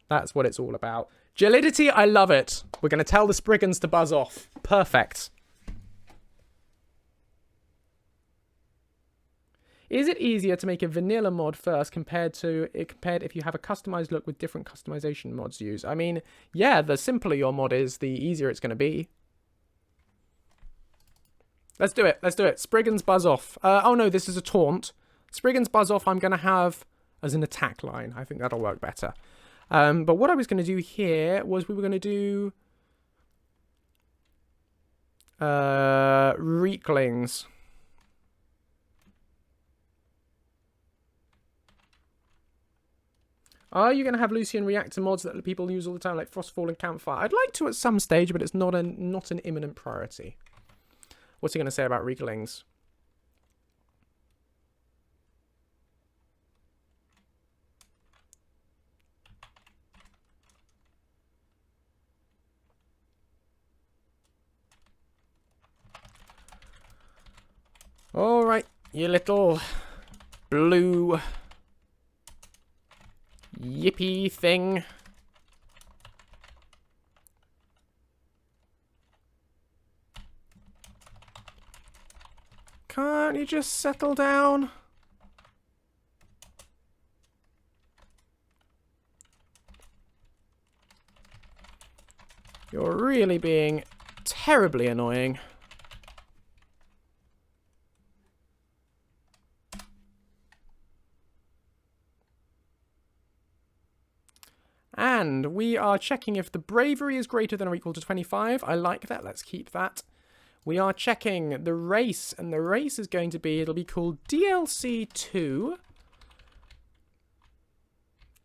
That's what it's all about. Gelidity, I love it. We're going to tell the Spriggans to buzz off. Perfect. Is it easier to make a vanilla mod first compared if you have a customized look with different customization mods used? I mean, yeah, the simpler your mod is, the easier it's going to be. Let's do it. Let's do it. Spriggans buzz off. Oh no, this is a taunt. Spriggans buzz off I'm going to have as an attack line. I think that'll work better. But what I was going to do here was we were going to do Reeklings. Are you going to have Lucien react to mods that people use all the time, like Frostfall and Campfire? I'd like to at some stage, but it's not an imminent priority. What's he going to say about Reeklings? All right, you little blue yippee thing. Can't you just settle down? You're really being terribly annoying. And we are checking if the bravery is greater than or equal to 25. I like that. Let's keep that. We are checking the race, and the race is going to be, it'll be called DLC2.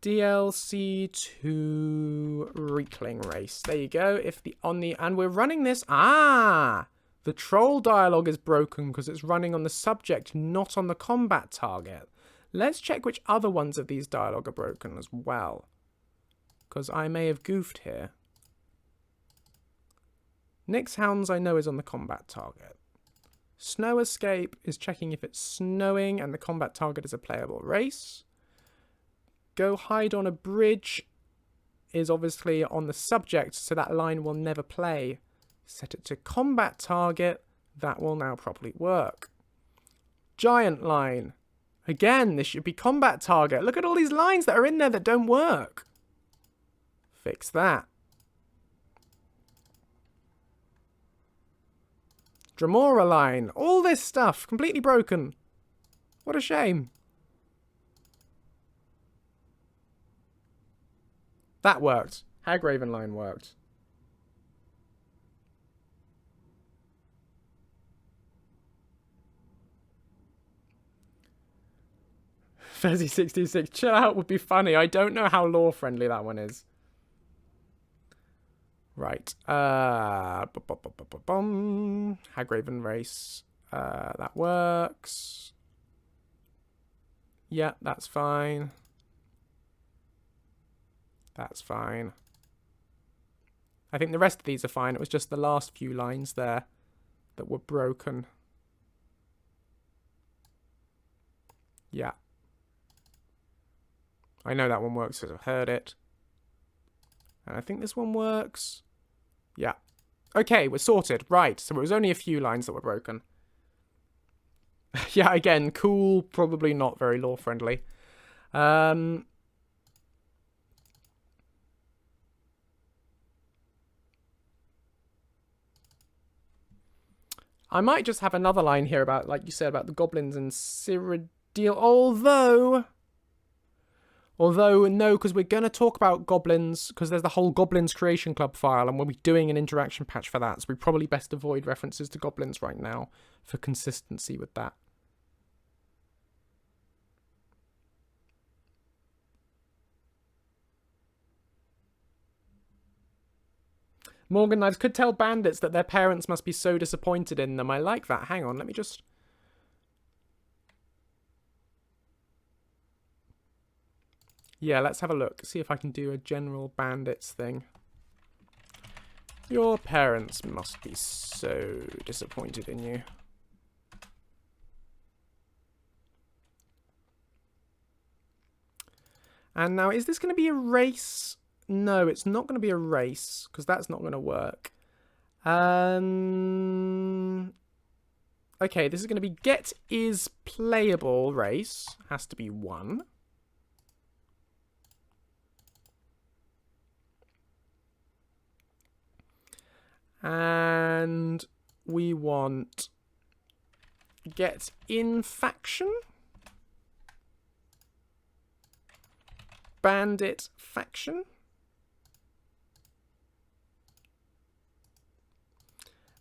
DLC2 Reekling race. There you go. If the and we're running this. The troll dialogue is broken because it's running on the subject, not on the combat target. Let's check which other ones of these dialogue are broken as well, because I may have goofed here. Nyx Hounds I know is on the combat target. Snow Escape is checking if it's snowing and the combat target is a playable race. Go Hide on a Bridge is obviously on the subject, so that line will never play. Set it to combat target. That will now properly work. Giant Line. Again, this should be combat target. Look at all these lines that are in there that don't work. Fix that. Dremora Line. All this stuff completely broken. What a shame. That worked. Hagraven Line worked. Fezzy66, chill out would be funny. I don't know how lore friendly that one is. Right. Hagraven race. That works. Yeah, that's fine. That's fine. I think the rest of these are fine. It was just the last few lines there that were broken. Yeah. I know that one works because I've heard it. And I think this one works. Yeah. Okay, we're sorted. Right, so it was only a few lines that were broken. Yeah, again, cool, probably not very lore friendly. I might just have another line here about, like you said, about the goblins and Cyrodiil, Although, no, because we're going to talk about goblins, because there's the whole Goblins Creation Club file, and we'll be doing an interaction patch for that, so we probably best avoid references to goblins right now for consistency with that. Morgan Knives could tell bandits that their parents must be so disappointed in them. I like that. Hang on, let me just... Yeah, let's have a look. See if I can do a general bandits thing. Your parents must be so disappointed in you. And now, is this going to be a race? No, it's not going to be a race, because that's not going to work. Okay, this is going to be get is playable race. Has to be 1. And we want get in faction. Bandit faction.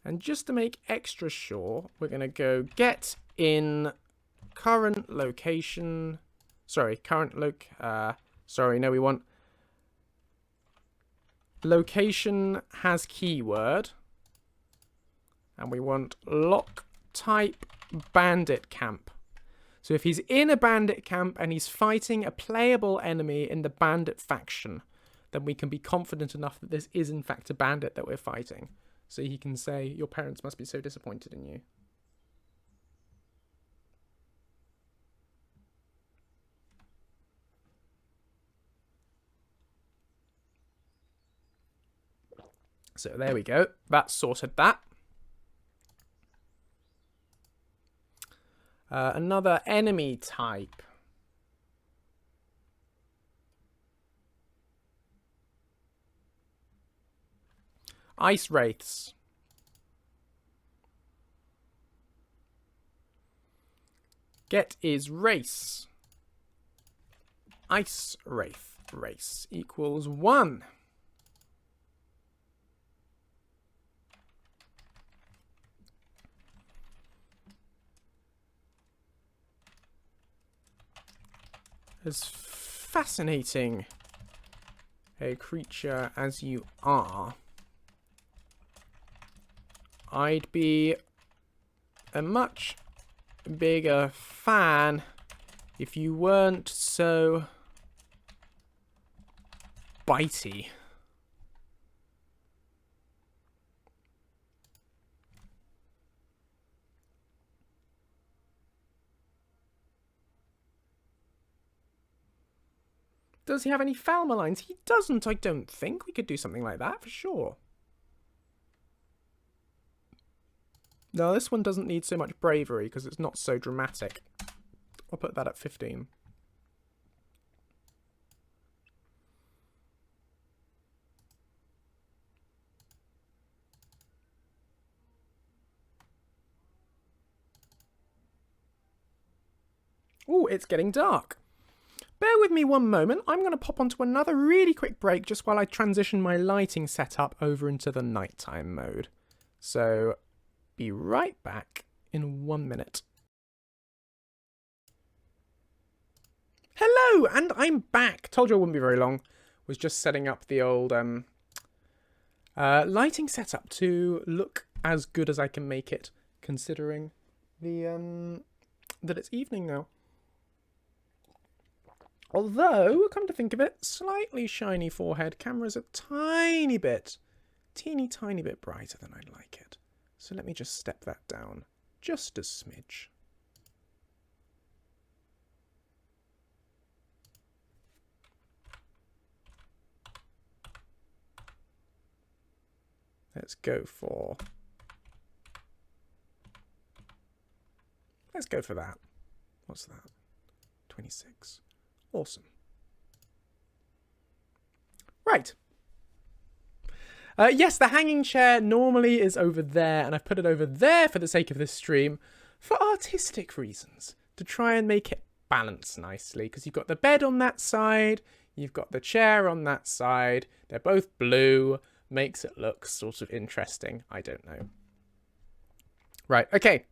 And just to make extra sure, we're going to go get in current location. Sorry, no, we want location has keyword. And we want lock type bandit camp. So if he's in a bandit camp and he's fighting a playable enemy in the bandit faction, then we can be confident enough that this is in fact a bandit that we're fighting. So he can say, your parents must be so disappointed in you. So there we go. That sorted that. Another enemy type. Ice Wraiths. Get is race. Ice wraith. Race equals 1. As fascinating a creature as you are, I'd be a much bigger fan if you weren't so bitey. Does he have any Falmer lines? He doesn't, I don't think. We could do something like that for sure. No, this one doesn't need so much bravery because it's not so dramatic. I'll put that at 15. Oh, it's getting dark. Bear with me one moment. I'm going to pop onto another really quick break just while I transition my lighting setup over into the nighttime mode. So, be right back in 1 minute. Hello, and I'm back. Told you I wouldn't be very long. Was just setting up the old lighting setup to look as good as I can make it, considering the that it's evening now. Although, come to think of it, slightly shiny forehead. Camera's a tiny bit, teeny tiny bit brighter than I'd like it. So let me just step that down just a smidge. Let's go for that. What's that? 26. Awesome. Right. Yes, the hanging chair normally is over there, and I've put it over there for the sake of this stream for artistic reasons, to try and make it balance nicely, because you've got the bed on that side, you've got the chair on that side, they're both blue, makes it look sort of interesting, I don't know. Right, okay,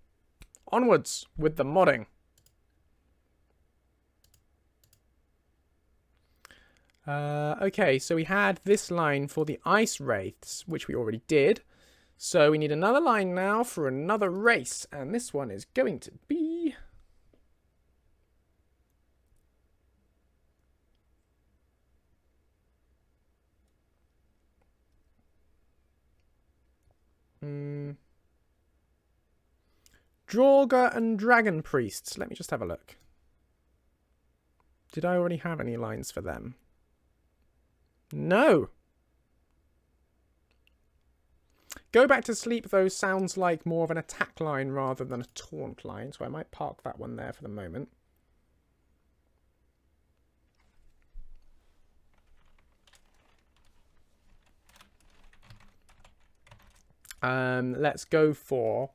onwards with the modding. Okay, so we had this line for the ice wraiths, which we already did. So we need another line now for another race, and this one is going to be... Draugr and Dragon Priests. Let me just have a look. Did I already have any lines for them? No. Go Back to Sleep, though, sounds like more of an attack line rather than a taunt line, so I might park that one there for the moment. Let's go for...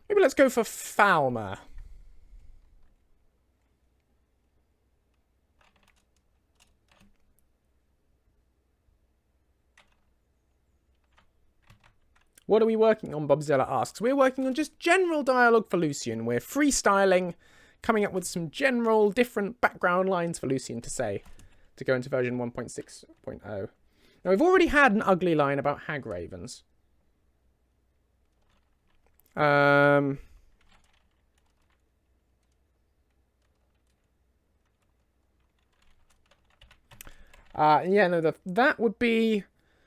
Maybe let's go for Falmer. What are we working on, Bobzilla asks. We're working on just general dialogue for Lucien. We're freestyling, coming up with some general different background lines for Lucien to say, to go into version 1.6.0. Now, we've already had an ugly line about hag ravens. Yeah, no, that would be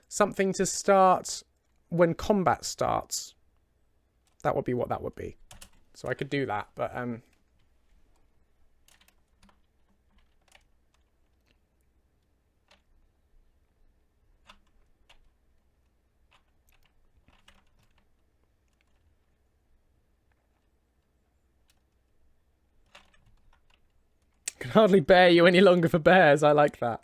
something to start when combat starts. That would be what that would be. So I could do that, but can hardly bear you any longer for bears. I like that.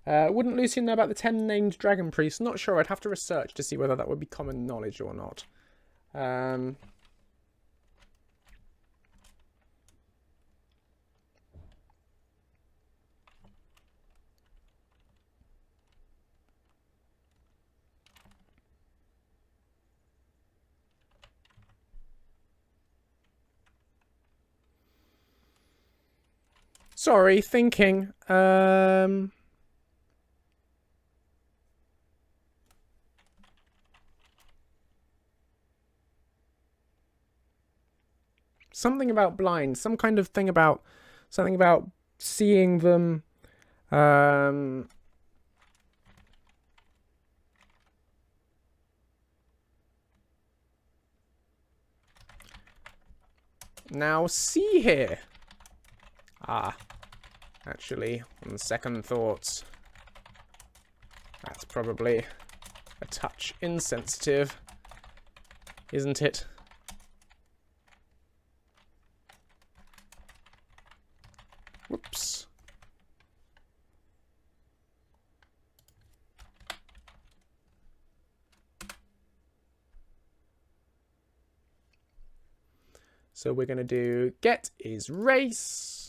Wouldn't Lucien know about the 10 named dragon priests? Not sure. I'd have to research to see whether that would be common knowledge or not. Sorry, thinking. Something about blind. Some kind of thing about... Something about seeing them. Now see here. Actually, on second thoughts, that's probably a touch insensitive, isn't it? Whoops. So we're going to do get is race.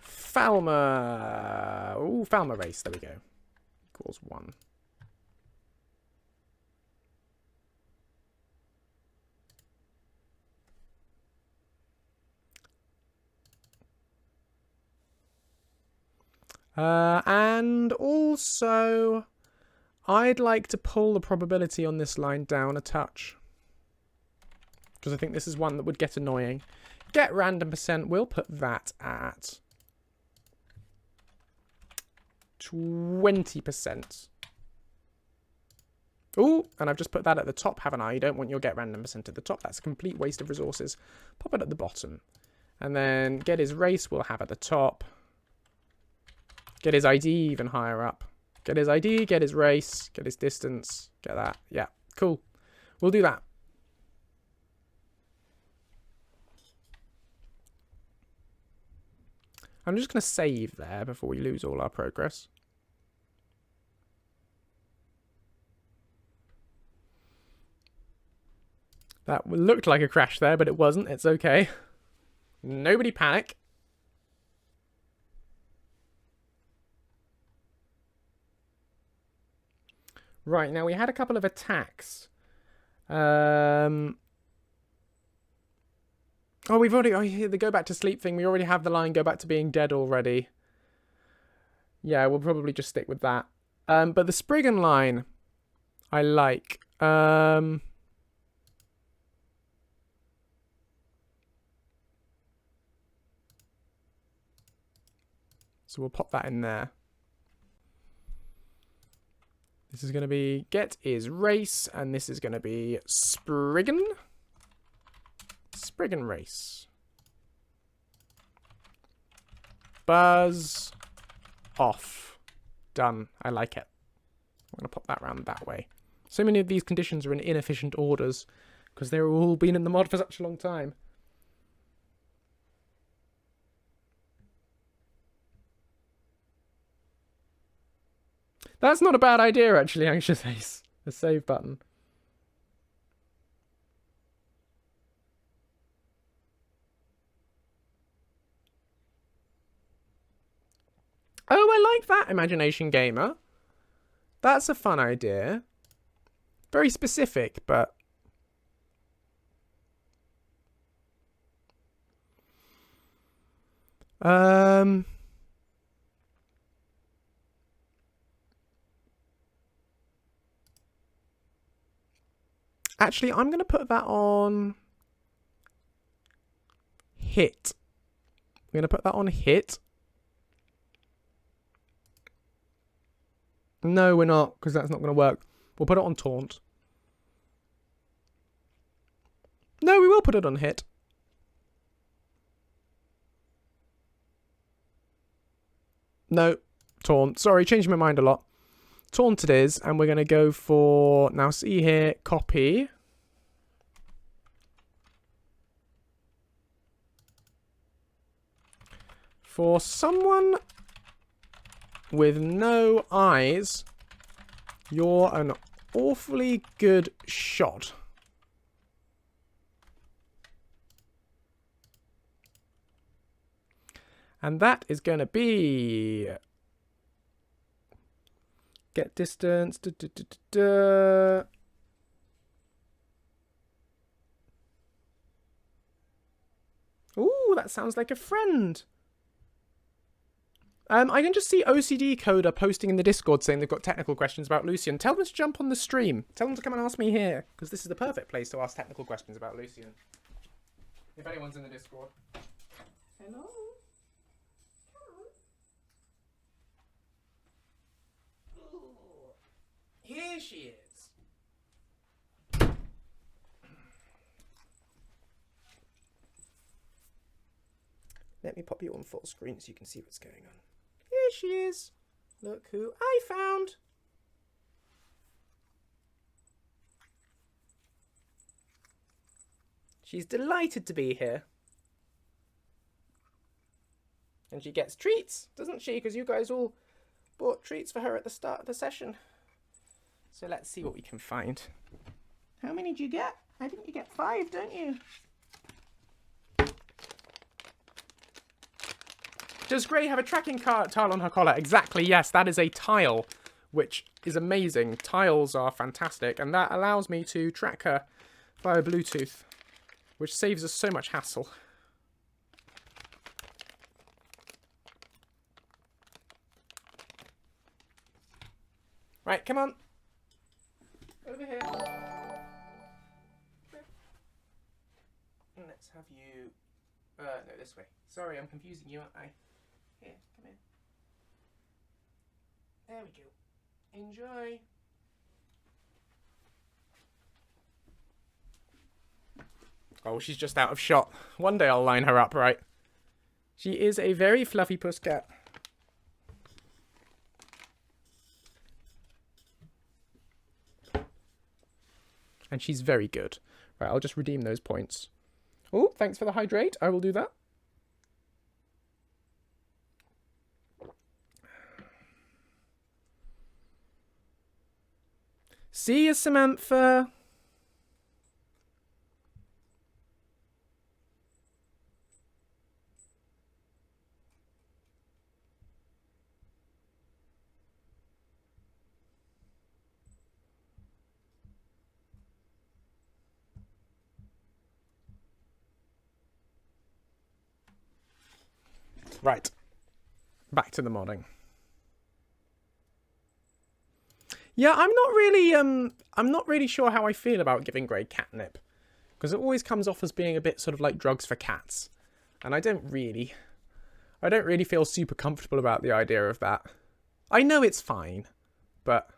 Falmer. Oh, Falmer race. There we go. Equals 1. And also, I'd like to pull the probability on this line down a touch. Because I think this is one that would get annoying. Get random percent. We'll put that at 20%. Ooh, and I've just put that at the top, haven't I? You don't want your get random percent at the top. That's a complete waste of resources. Pop it at the bottom. And then get his race we'll have at the top. Get his ID even higher up. Get his ID, get his race, get his distance. Get that. Yeah, cool. We'll do that. I'm just going to save there before we lose all our progress. That looked like a crash there, but it wasn't. It's okay. Nobody panic. Right, now we had a couple of attacks. Oh, we've already... Oh, the go back to sleep thing. We already have the line go back to being dead already. Yeah, we'll probably just stick with that. But the Spriggan line, I like. So we'll pop that in there. This is going to be get is race, and this is going to be Spriggan. Spriggan race. Buzz off. Done. I like it. I'm going to pop that round that way. So many of these conditions are in inefficient orders because they've all been in the mod for such a long time. That's not a bad idea, actually, Anxious Ace. The save button. Oh, I like that, Imagination Gamer. That's a fun idea. Very specific, but... Actually, I'm going to put that on... hit. I'm going to put that on hit. No, we're not, because that's not going to work. We'll put it on taunt. No, we will put it on hit. No, taunt. Sorry, changing my mind a lot. Taunt it is, and we're going to go for... Now, see here, copy. For someone with no eyes, you're an awfully good shot. And that is going to be... Get distance. Ooh, that sounds like a friend. I can just see OCD Coder posting in the Discord saying they've got technical questions about Lucien. Tell them to jump on the stream. Tell them to come and ask me here, because this is the perfect place to ask technical questions about Lucien. If anyone's in the Discord. Hello? Come on. Here she is. Let me pop you on full screen so you can see what's going on. Here she is. Look who I found. She's delighted to be here. And she gets treats, doesn't she? Because you guys all bought treats for her at the start of the session. So let's see what we can find. How many do you get? I think you get 5, don't you? Does Grey have a tracking tile on her collar? Exactly, yes. That is a tile, which is amazing. Tiles are fantastic, and that allows me to track her via Bluetooth, which saves us so much hassle. Right, come on. Over here. Let's have you... no, this way. Sorry, I'm confusing you, aren't I? Here, come in. There we go. Enjoy. Oh, she's just out of shot. One day I'll line her up right. She is a very fluffy pusscat. And she's very good. Right, I'll just redeem those points. Oh, thanks for the hydrate. I will do that. See you, Samantha. Right. Back to the modding. Yeah, I'm not really sure how I feel about giving Grey catnip, because it always comes off as being a bit sort of like drugs for cats, and I don't really feel super comfortable about the idea of that. I know it's fine, but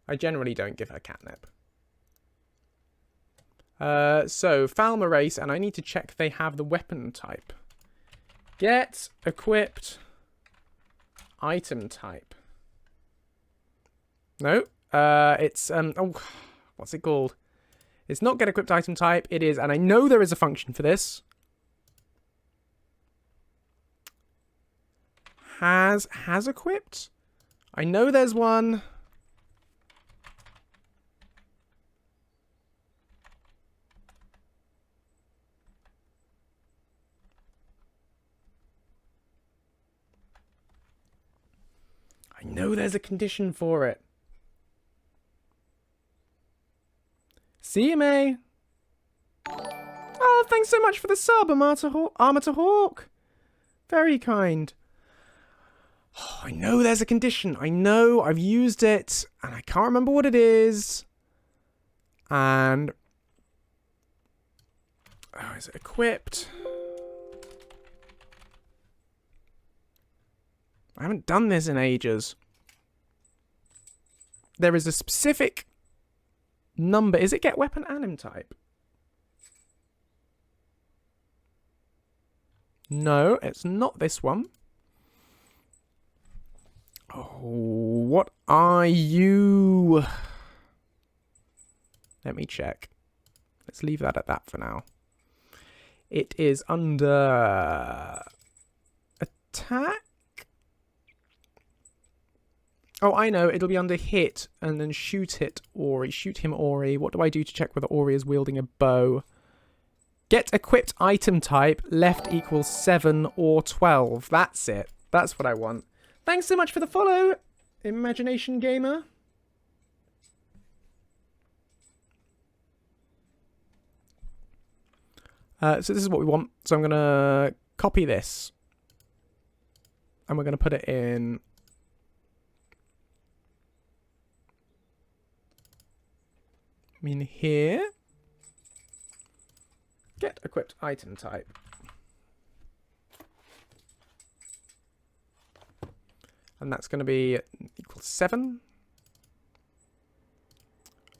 I generally don't give her catnip. So Falmer race, and I need to check they have the weapon type. Get equipped item type. No, it's, oh, what's it called? It's not get equipped item type, it is, and I know there is a function for this. Has equipped? I know there's one. I know there's a condition for it. CMA. Oh, thanks so much for the sub, Armator Hawk. Very kind. Oh, I know there's a condition. I know I've used it, and I can't remember what it is. And... oh, is it equipped? I haven't done this in ages. There is a specific number. Is it get weapon anim type? No, it's not this one. Oh, what are you? Let me check. Let's leave that at that for now. It is under attack. Oh, I know. It'll be under hit and then shoot it, Ori. Shoot him, Ori. What do I do to check whether Ori is wielding a bow? Get equipped item type, left equals 7 or 12. That's it. That's what I want. Thanks so much for the follow, Imagination Gamer. So this is what we want. So I'm going to copy this. and we're going to put it in here. Get equipped item type. And that's going to be equals 7.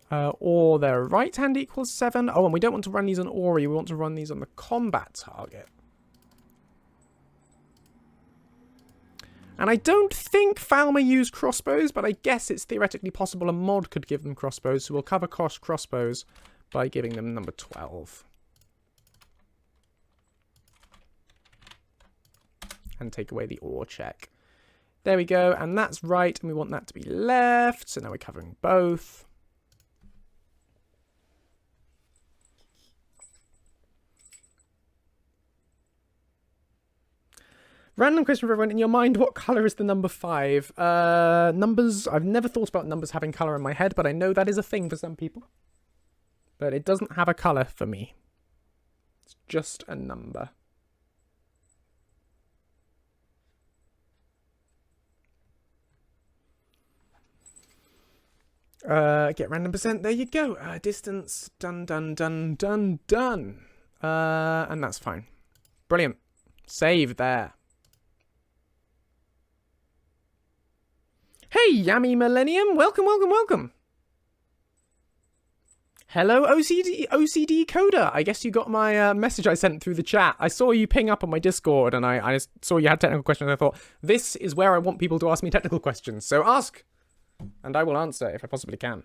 Or their right hand equals 7. Oh, and we don't want to run these on Ori. We want to run these on the combat target. And I don't think Falmer used crossbows, but I guess it's theoretically possible a mod could give them crossbows. So we'll cover crossbows by giving them number 12. And take away the ore check. There we go, and that's right, and we want that to be left, so now we're covering both. Random question for everyone. In your mind, what colour is the number 5? Numbers, I've never thought about numbers having colour in my head, but I know that is a thing for some people. But it doesn't have a colour for me. It's just a number. Get random percent. There you go. Distance. Done. And that's fine. Brilliant. Save there. Hey, Yummy Millennium. Welcome. Hello, OCD Coder. I guess you got my message I sent through the chat. I saw you ping up on my Discord, and I saw you had technical questions. I thought, this is where I want people to ask me technical questions. So ask. And I will answer if I possibly can.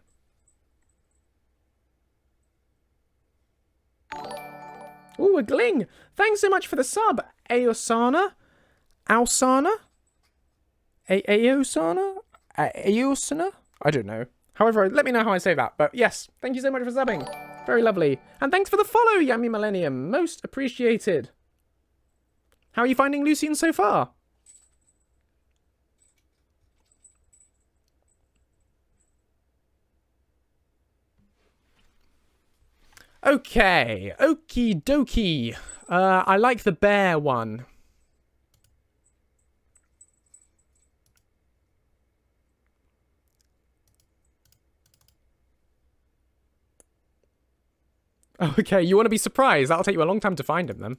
Ooh, a gling! Thanks so much for the sub, Aosana. Aosana? Aosana? Aosana? I don't know. However, let me know how I say that. But yes, thank you so much for subbing. Very lovely. And thanks for the follow, Yummy Millennium. Most appreciated. How are you finding Lucien so far? Okay, okie dokie. I like the bear one. Okay, you want to be surprised? That'll take you a long time to find him then.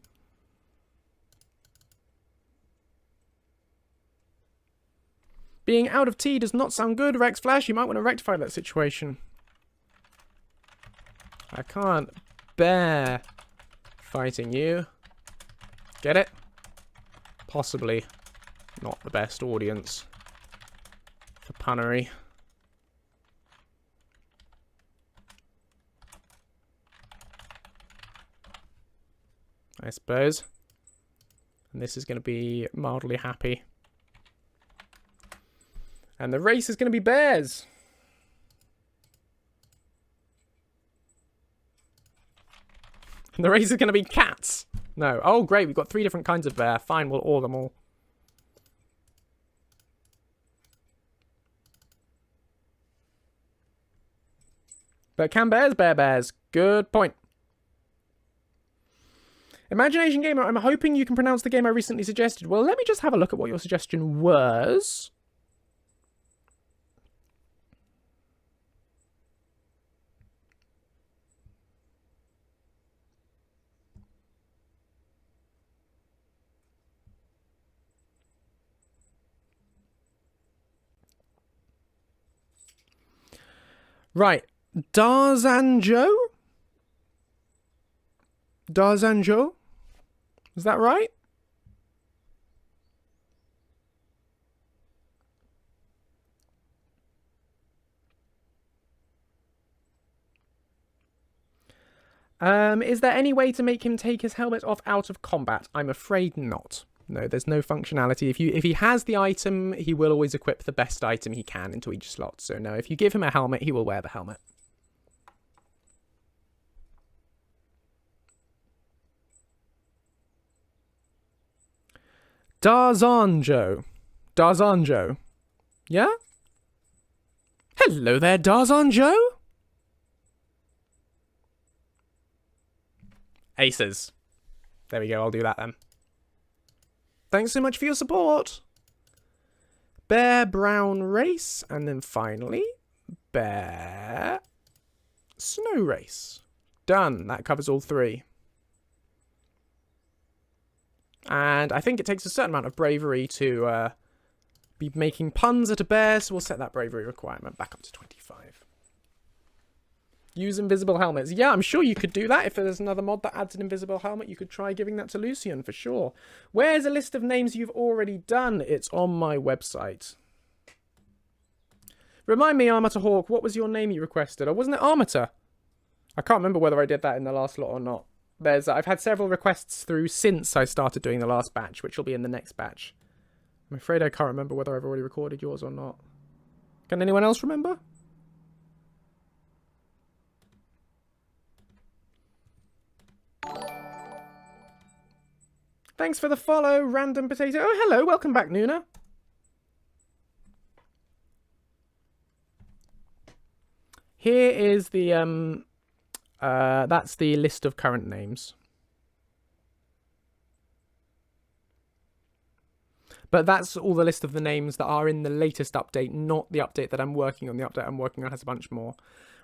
Being out of tea does not sound good, Rex Flash. You might want to rectify that situation. I can't bear fighting you. Get it? Possibly not the best audience for punnery. I suppose. And this is going to be mildly happy. And the race is going to be bears. And the race is going to be cats. No. Oh, great. We've got 3 different kinds of bear. Fine, we'll ore them all. But can bears bear bears? Good point. Imagination Gamer, I'm hoping you can pronounce the game I recently suggested. Well, let me just have a look at what your suggestion was. Right. Darzanjo? Darzanjo? Is that right? Is there any way to make him take his helmet off out of combat? I'm afraid not. No, there's no functionality. If he has the item, he will always equip the best item he can into each slot. So no, if you give him a helmet, he will wear the helmet. Darzanjo. Darzanjo. Yeah? Hello there, Darzanjo? Aces. There we go, I'll do that then. Thanks so much for your support. bear brown race, and then finally bear snow race. Done. That covers all three. And I think it takes a certain amount of bravery to be making puns at a bear, so we'll set that bravery requirement back up to 25. Use invisible helmets. Yeah, I'm sure you could do that. If there's another mod that adds an invisible helmet, you could try giving that to Lucien for sure. Where's a list of names you've already done? It's on my website. Remind me, Armator Hawk, what was your name you requested? Or wasn't it Armator? I can't remember whether I did that in the last lot or not. I've had several requests through since I started doing the last batch, which will be in the next batch. I'm afraid I can't remember whether I've already recorded yours or not. Can anyone else remember? Thanks for the follow, Random Potato. Oh, hello. Welcome back, Nuna. Here is the, that's the list of current names. But that's all the list of the names that are in the latest update, not the update that I'm working on. The update I'm working on has a bunch more.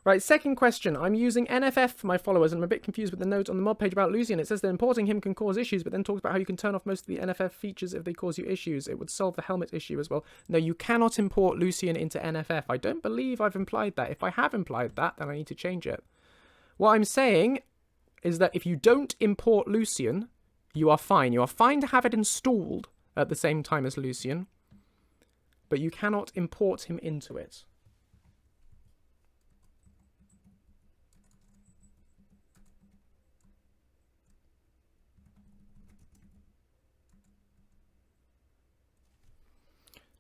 Right, second question. I'm using NFF for my followers, and I'm a bit confused with the note on the mod page about Lucien. It says that importing him can cause issues, but then talks about how you can turn off most of the NFF features if they cause you issues. It would solve the helmet issue as well. No, you cannot import Lucien into NFF. I don't believe I've implied that. If I have implied that, then I need to change it. What I'm saying is that if you don't import Lucien, you are fine. You are fine to have it installed at the same time as Lucien, but you cannot import him into it.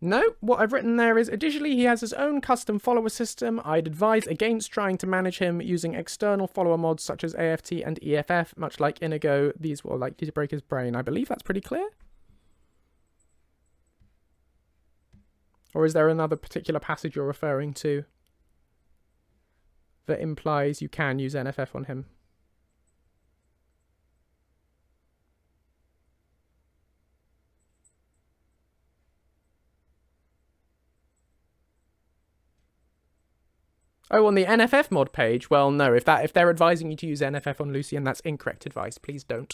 No, what I've written there is, additionally, he has his own custom follower system. I'd advise against trying to manage him using external follower mods such as AFT and EFF, much like Inigo. These will likely to break his brain. I believe that's pretty clear. Or is there another particular passage you're referring to that implies you can use NFF on him? Oh, on the NFF mod page? Well, no. If they're advising you to use NFF on Lucien, that's incorrect advice. Please don't.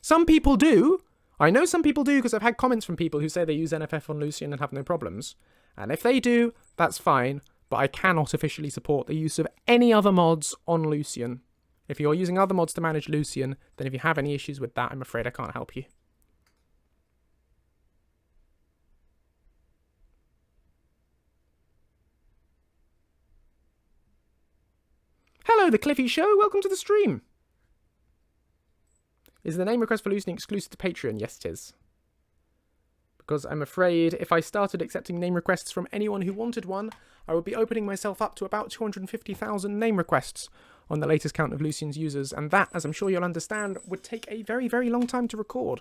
Some people do. I know some people do because I've had comments from people who say they use NFF on Lucien and have no problems. And if they do, that's fine. But I cannot officially support the use of any other mods on Lucien. If you're using other mods to manage Lucien, then if you have any issues with that, I'm afraid I can't help you. Hello, The Cliffy Show. Welcome to the stream. Is the name request for Lucien exclusive to Patreon? Yes, it is. Because I'm afraid if I started accepting name requests from anyone who wanted one, I would be opening myself up to about 250,000 name requests on the latest count of Lucien's users. And that, as I'm sure you'll understand, would take a very, very long time to record.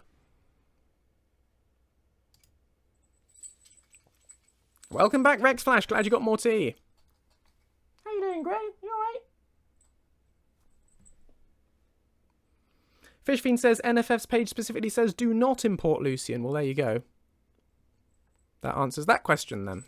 Welcome back, Rex Flash. Glad you got more tea. How you doing, Gray? You alright? Fishfiend says NFF's page specifically says do not import Lucien. Well, there you go. That answers that question then.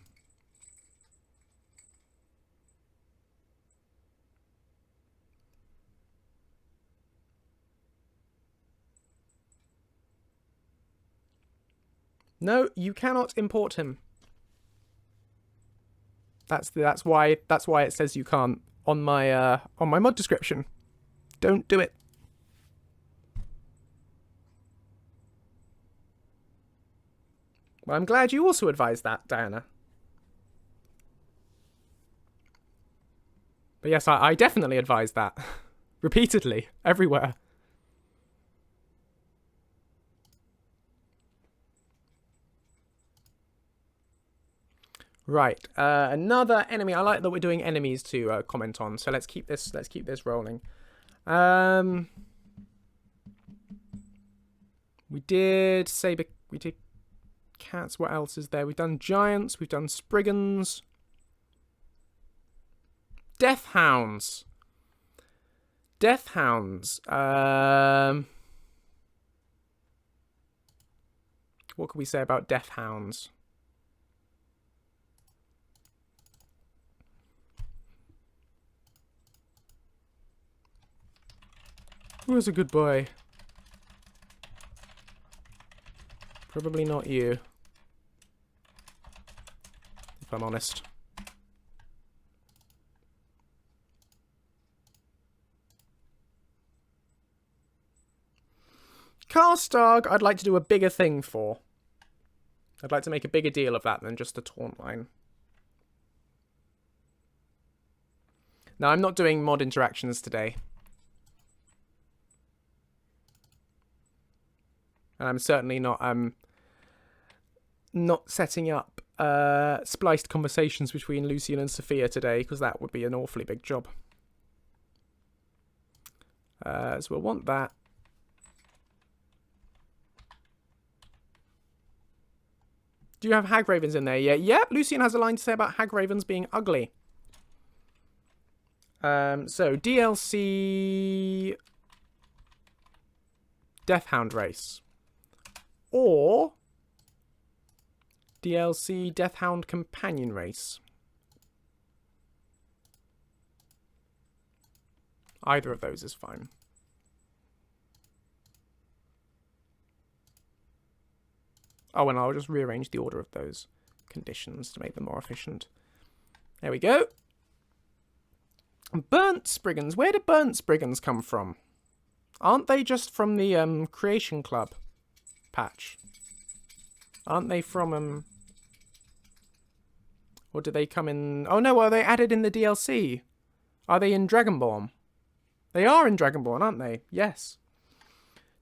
No, you cannot import him. That's why it says you can't on my mod description. Don't do it. Well, I'm glad you also advised that, Diana. But yes, I definitely advised that. Repeatedly, everywhere. Right, another enemy. I like that we're doing enemies to comment on. So let's keep this rolling. We did saber. We did cats. What else is there? We've done giants. We've done spriggans. Death hounds. Death hounds. What could we say about death hounds? Who was a good boy? Probably not you. If I'm honest. Carstarg, I'd like to do a bigger thing for. I'd like to make a bigger deal of that than just the taunt line. Now, I'm not doing mod interactions today. And I'm certainly not setting up spliced conversations between Lucien and Sophia today, because that would be an awfully big job. So we'll want that. Do you have hag ravens in there? Yeah, yep. Lucien has a line to say about hag ravens being ugly. So DLC Deathhound race, or DLC Deathhound companion race. Either of those is fine. Oh, and I'll just rearrange the order of those conditions to make them more efficient. There we go. Burnt Spriggans. Where did Burnt Spriggans come from? Aren't they just from the Creation Club patch? Aren't they from or did they come in? Oh no, are they added in the DLC? Are they in Dragonborn? They are in Dragonborn, aren't they? Yes.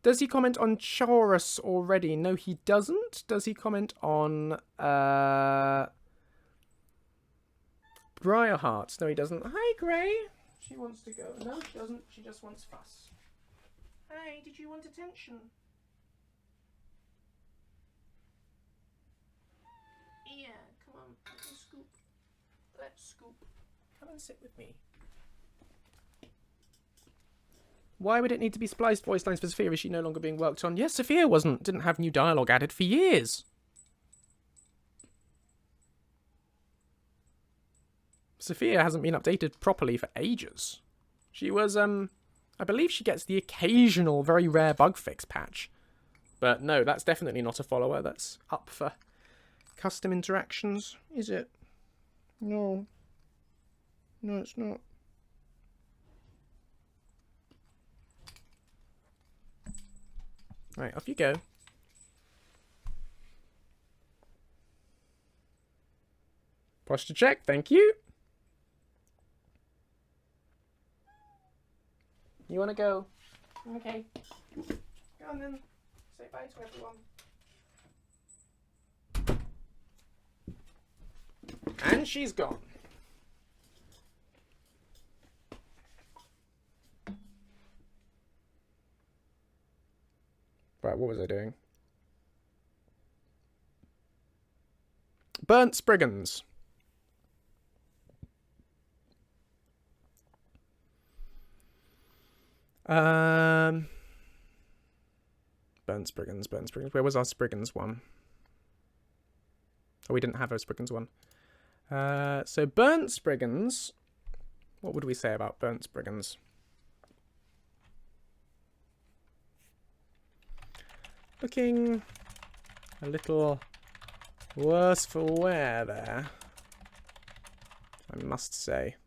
Does he comment on Chorus already? No, he doesn't. Does he comment on Briarhearts? No, he doesn't. Hi, Grey. She wants to go. No, she doesn't. She just wants fuss. Hey, did you want attention? Yeah, come on. Let's scoop. Let's scoop. Come and sit with me. Why would it need to be spliced voice lines for Sophia? Is she no longer being worked on? Yes, Sophia didn't have new dialogue added for years. Sophia hasn't been updated properly for ages. She was, I believe she gets the occasional very rare bug fix patch. But no, that's definitely not a follower. That's up for custom interactions, is it? No. No, it's not. Right, off you go. Posture check, thank you. You want to go? Okay. Go on then. Say bye to everyone. And she's gone. Right, what was I doing? Burnt Spriggans. Burnt Spriggans, Burnt Spriggans. Where was our Spriggans one? Oh, we didn't have a Spriggans one. So Burnt Spriggans. What would we say about Burnt Spriggans? Looking a little worse for wear there, I must say.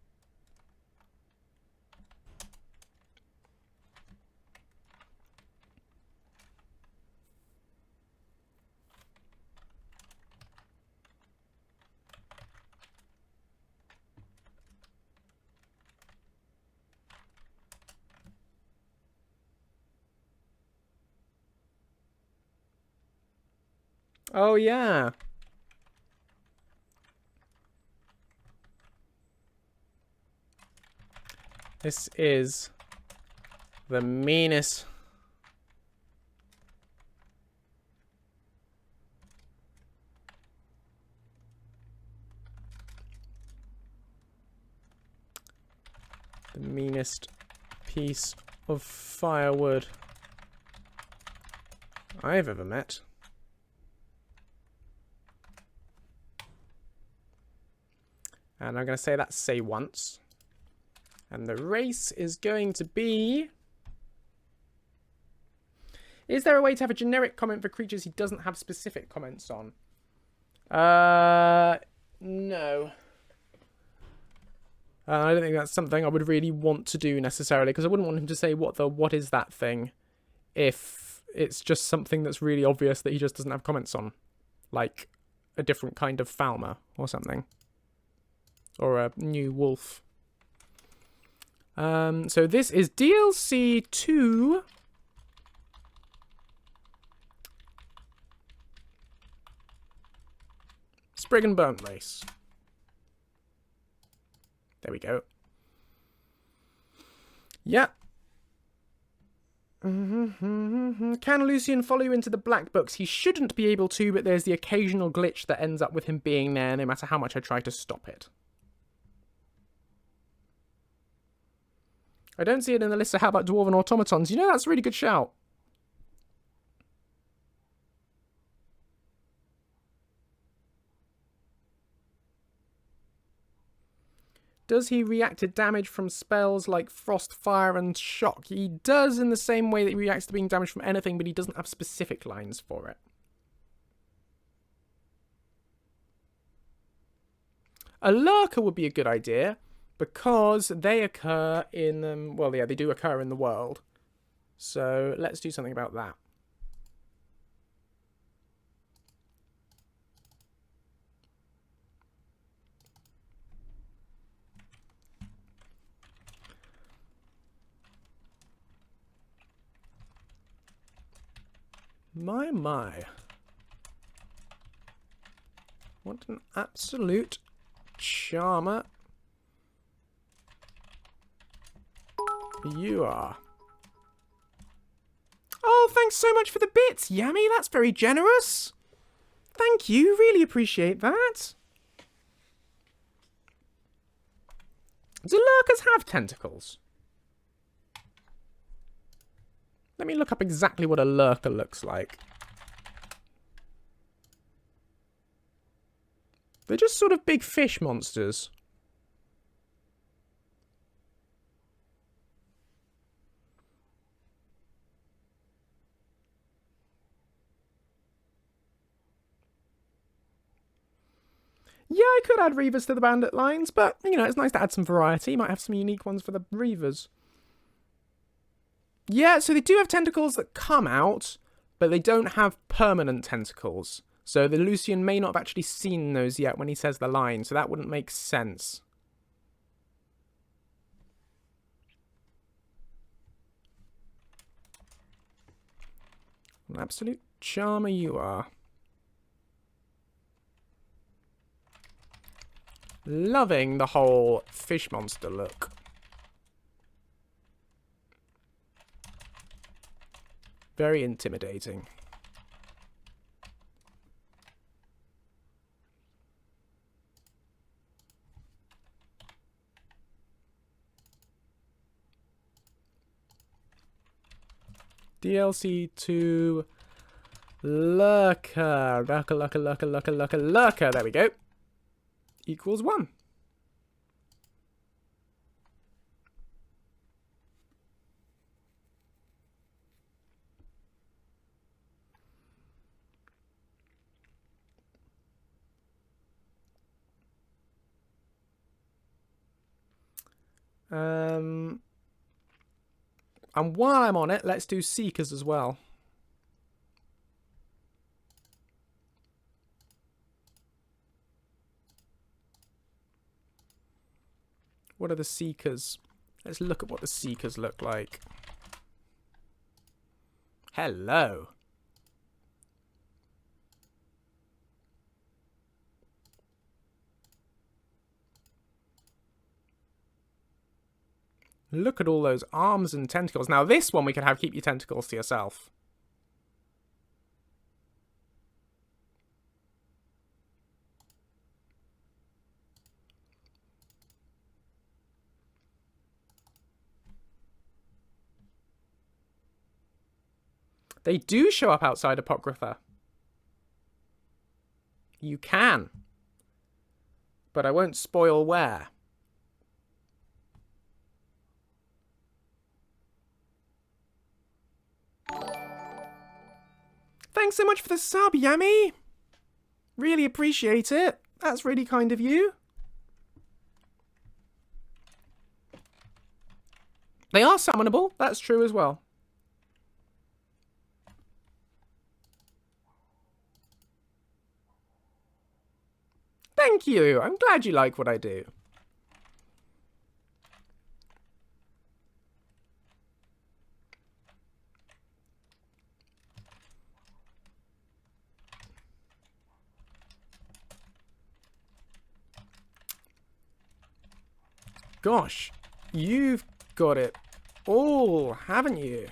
Oh, yeah. This is the meanest. The meanest piece of firewood I've ever met. And I'm going to say that say once. And the race is going to be Is there a way to have a generic comment for creatures he doesn't have specific comments on? No. I don't think that's something I would really want to do necessarily, because I wouldn't want him to say what is that thing if it's just something that's really obvious that he just doesn't have comments on. Like a different kind of Falmer or something. Or a new wolf. So this is DLC 2. Spriggan Burnt Race. There we go. Yeah. Can Lucien follow you into the black books? He shouldn't be able to, but there's the occasional glitch that ends up with him being there, no matter how much I try to stop it. I don't see it in the list, so how about Dwarven Automatons? You know, that's a really good shout. Does he react to damage from spells like Frost, Fire, and Shock? He does in the same way that he reacts to being damaged from anything, but he doesn't have specific lines for it. A Lurker would be a good idea, because they occur in, well, yeah, they do occur in the world. So let's do something about that. My. What an absolute charmer you are. Oh, thanks so much for the bits, Yummy. That's very generous. Thank you. Really appreciate that. Do Lurkers have tentacles? Let me look up exactly what a Lurker looks like. They're just sort of big fish monsters. Yeah, I could add Reavers to the bandit lines, but, you know, it's nice to add some variety. Might have some unique ones for the Reavers. Yeah, so they do have tentacles that come out, but they don't have permanent tentacles. So the Lucien may not have actually seen those yet when he says the line, so that wouldn't make sense. An absolute charmer you are. Loving the whole fish monster look. Very intimidating. DLC 2 Lurker. Lurker. There we go. Equals 1. And while I'm on it, let's do Seekers as well. What are the Seekers? Let's look at what the Seekers look like. Hello. Look at all those arms and tentacles. Now this one we could have keep your tentacles to yourself. They do show up outside Apocrypha. You can. But I won't spoil where. Thanks so much for the sub, Yami. Really appreciate it. That's really kind of you. They are summonable. That's true as well. Thank you. I'm glad you like what I do. Gosh, you've got it all, haven't you?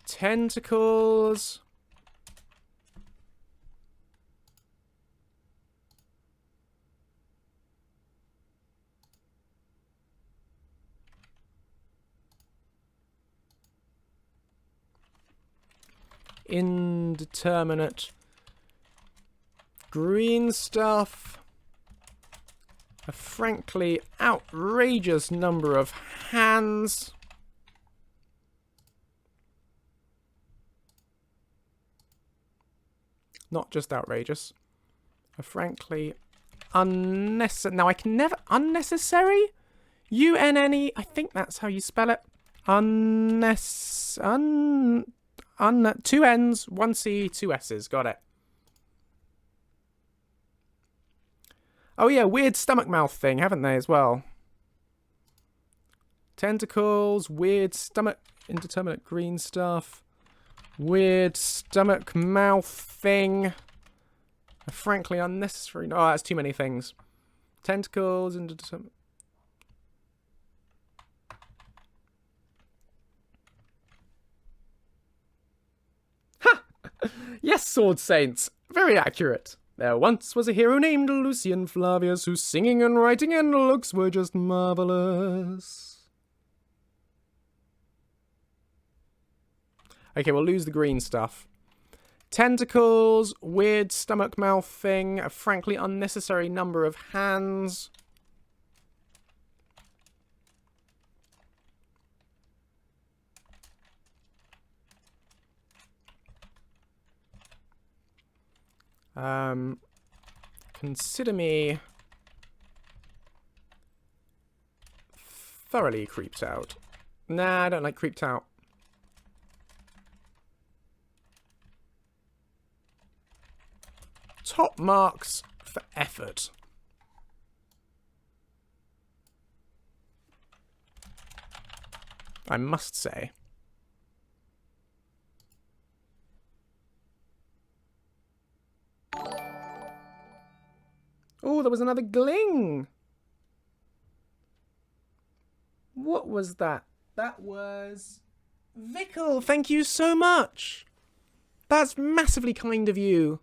Tentacles. Indeterminate. Green stuff. A frankly outrageous number of hands. Not just outrageous. A frankly unnecessary. Now I can never. Unnecessary? UNNE. I think that's how you spell it. Two N's, one C, two S's. Got it. Oh yeah, weird stomach mouth thing, haven't they, as well? Tentacles, weird stomach, indeterminate green stuff. Weird stomach mouth thing. A frankly unnecessary... Oh, that's too many things. Tentacles, indeterminate... Ha! Yes, Sword Saints. Very accurate. There once was a hero named Lucien Flavius whose singing and writing and looks were just marvellous. Okay, we'll lose the green stuff. Tentacles, weird stomach mouth thing, a frankly unnecessary number of hands. Consider me thoroughly creeped out. Nah, I don't like creeped out. Top marks for effort. I must say. Oh, there was another gling. What was that? That was... Vickle, thank you so much. That's massively kind of you.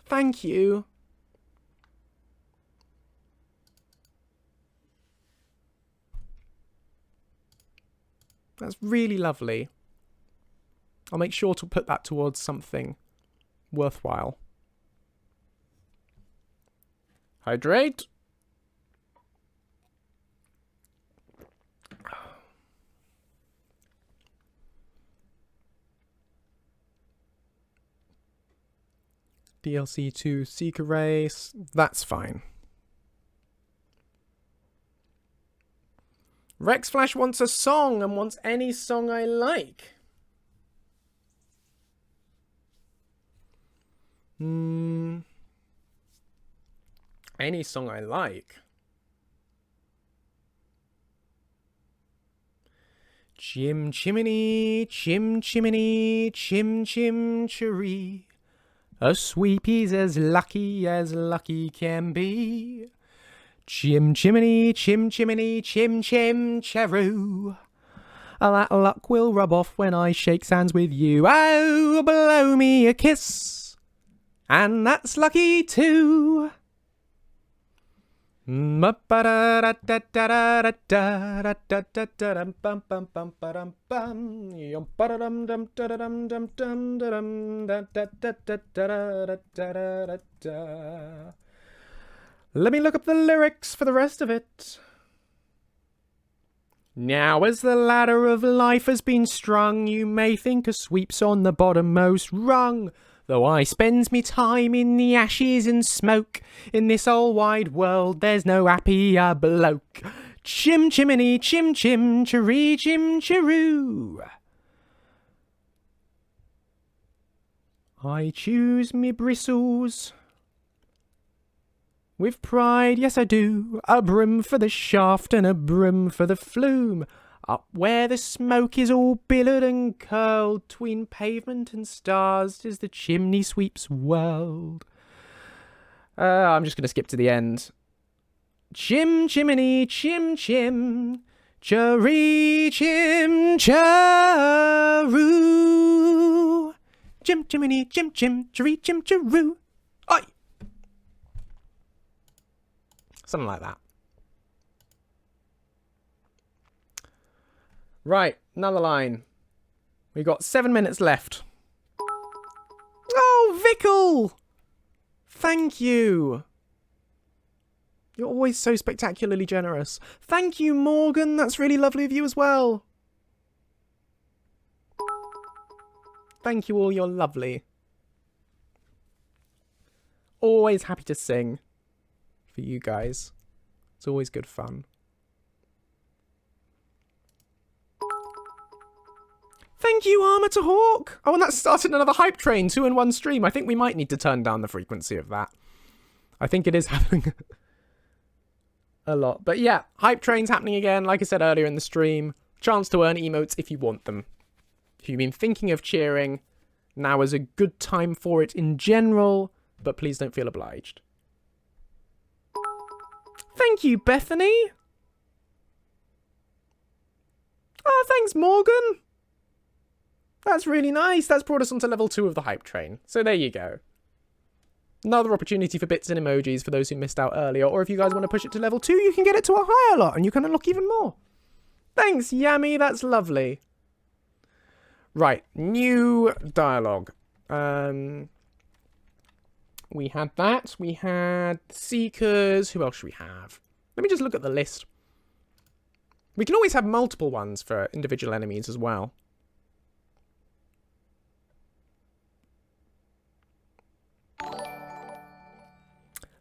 Thank you. That's really lovely. I'll make sure to put that towards something worthwhile. Hydrate. DLC 2 Seeker Race. That's fine. Rex Flash wants a song and wants any song I like. Any song I like. Chim chimney, chim chimney, chim chim cheree. A sweepie's as lucky can be. Chim chimney, chim chimney, chim chim cheroo. That luck will rub off when I shake hands with you. Oh, blow me a kiss. And that's lucky too. Let's me look up the lyrics for the rest of it. Now as the ladder of life has been strung, you may think a sweep's on the bottommost rung. Though I spends me time in the ashes and smoke, in this all wide world there's no happier bloke. Chim chimney, chim chim, chiree chim chiroo. I choose me bristles with pride, yes I do. A brim for the shaft and a brim for the flume. Up where the smoke is all billowed and curled, 'tween pavement and stars is the chimney sweep's world. I'm just going to skip to the end. Chim chimney, chim chim, chiree chim charoo. Chim chimney, chim chim, chiree chim charoo. Oi! Something like that. Right, another line. We got 7 minutes left. Oh, Vickle! Thank you. You're always so spectacularly generous. Thank you, Morgan. That's really lovely of you as well. Thank you all. You're lovely. Always happy to sing for you guys. It's always good fun. Thank you, Armour to Hawk. Oh, and that started another hype train, 2-in-1 stream. I think we might need to turn down the frequency of that. I think it is happening a lot. But yeah, hype train's happening again. Like I said earlier in the stream, chance to earn emotes if you want them. If you've been thinking of cheering, now is a good time for it in general, but please don't feel obliged. Thank you, Bethany. Oh, thanks, Morgan. That's really nice. That's brought us onto level 2 of the hype train. So there you go. Another opportunity for bits and emojis for those who missed out earlier. Or if you guys want to push it to level 2, you can get it to a higher lot and you can unlock even more. Thanks, Yami. That's lovely. Right. New dialogue. We had that. We had Seekers. Who else should we have? Let me just look at the list. We can always have multiple ones for individual enemies as well.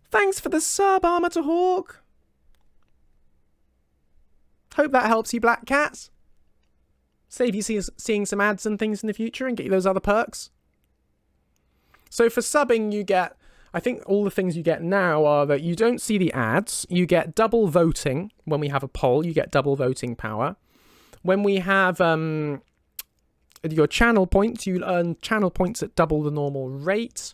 Thanks for the sub, Armour to Hawk. Hope that helps you, Black Cat. Save you seeing some ads and things in the future and get you those other perks. So for subbing, you get... I think all the things you get now are that you don't see the ads. You get double voting. When we have a poll, you get double voting power. When we have your channel points, you earn channel points at double the normal rate.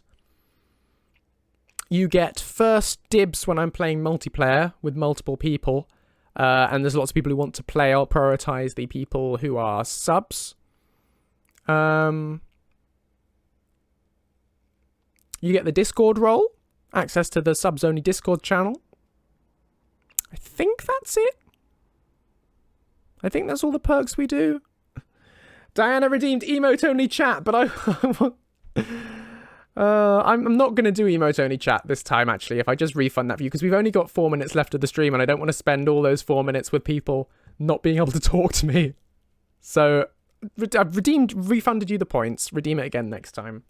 You get first dibs when I'm playing multiplayer with multiple people. And there's lots of people who want to play. I'll prioritize the people who are subs. You get the Discord role. Access to the subs-only Discord channel. I think that's it. I think that's all the perks we do. Diana redeemed emote-only chat, but I'm not going to do emote-only chat this time, actually, if I just refund that for you, because we've only got 4 minutes left of the stream, and I don't want to spend all those 4 minutes with people not being able to talk to me. So, I've refunded you the points. Redeem it again next time.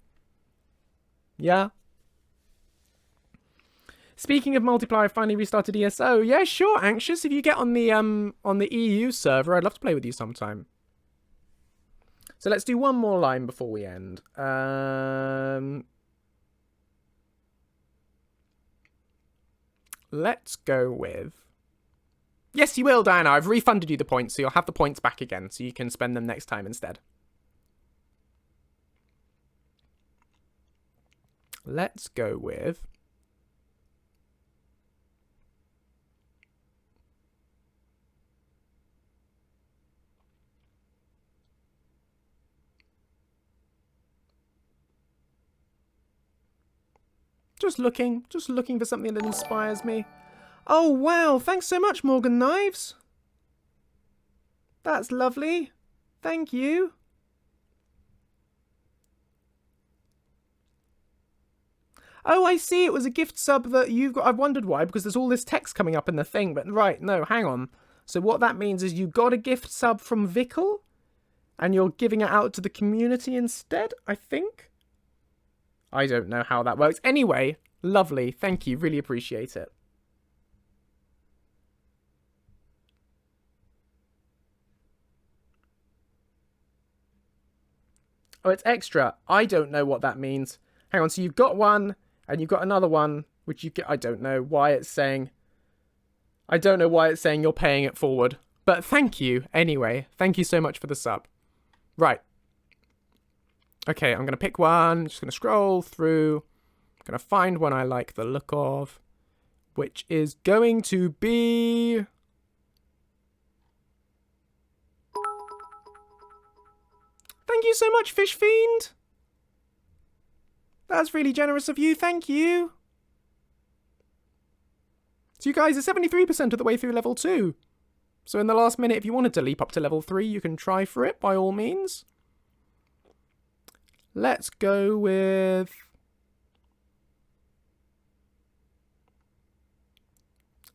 Yeah? Speaking of multiplayer, I finally restarted ESO. Yeah, sure, Anxious. If you get on the EU server, I'd love to play with you sometime. So let's do one more line before we end. Let's go with... Yes, you will, Diana. I've refunded you the points, so you'll have the points back again, so you can spend them next time instead. Let's go with... Just looking for something that inspires me. Oh, wow. Thanks so much, Morgan Knives. That's lovely. Thank you. Oh, I see. It was a gift sub that you've got. I've wondered why, because there's all this text coming up in the thing. But right, no, hang on. So what that means is you got a gift sub from Vickle, and you're giving it out to the community instead, I think? I don't know how that works. Anyway, lovely. Thank you. Really appreciate it. Oh, it's extra. I don't know what that means. Hang on. So you've got one, and you've got another one, which you get. I don't know why it's saying. I don't know why it's saying you're paying it forward. But thank you anyway. Thank you so much for the sub. Right. Okay, I'm going to pick one. Just going to scroll through. I'm going to find one I like the look of. Which is going to be... Thank you so much, Fish Fiend. That's really generous of you. Thank you. So you guys are 73% of the way through level 2. So in the last minute, if you wanted to leap up to level 3, you can try for it, by all means. Let's go with...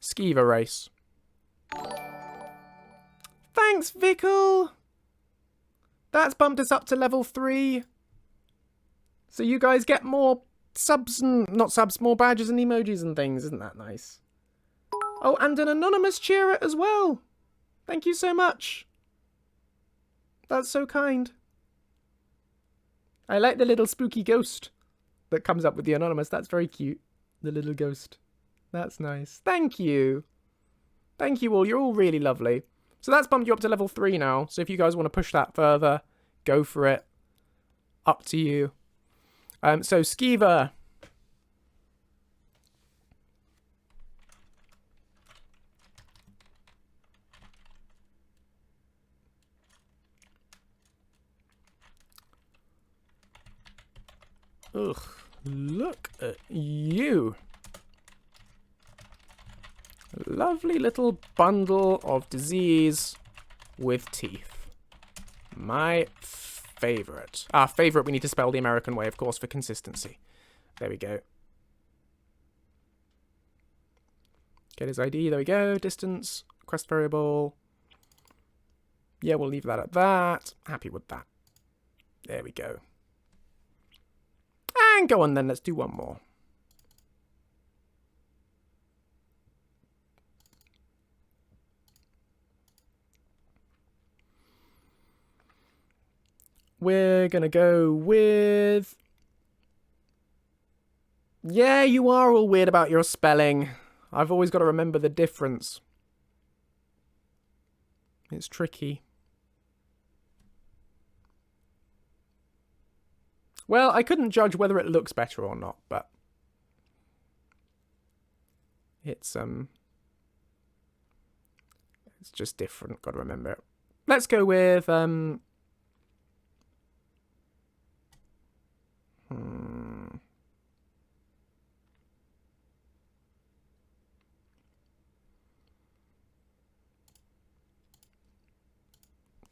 Skeever Race. Thanks, Vickle! That's bumped us up to level 3. So you guys get more subs and... Not subs, more badges and emojis and things. Isn't that nice? Oh, and an anonymous cheerer as well. Thank you so much. That's so kind. I like the little spooky ghost that comes up with the anonymous. That's very cute. The little ghost. That's nice. Thank you. Thank you all. You're all really lovely. So that's bumped you up to level 3 now. So if you guys want to push that further, go for it. Up to you. So Skeever. Ugh, look at you. Lovely little bundle of disease with teeth. My favourite. Favourite, we need to spell the American way, of course, for consistency. There we go. Get his ID, there we go. Distance, quest variable. Yeah, we'll leave that at that. Happy with that. There we go. And go on then, let's do one more. We're gonna go with... Yeah, you are all weird about your spelling. I've always got to remember the difference. It's tricky. Well, I couldn't judge whether it looks better or not, but it's just different. Got to remember it. Let's go with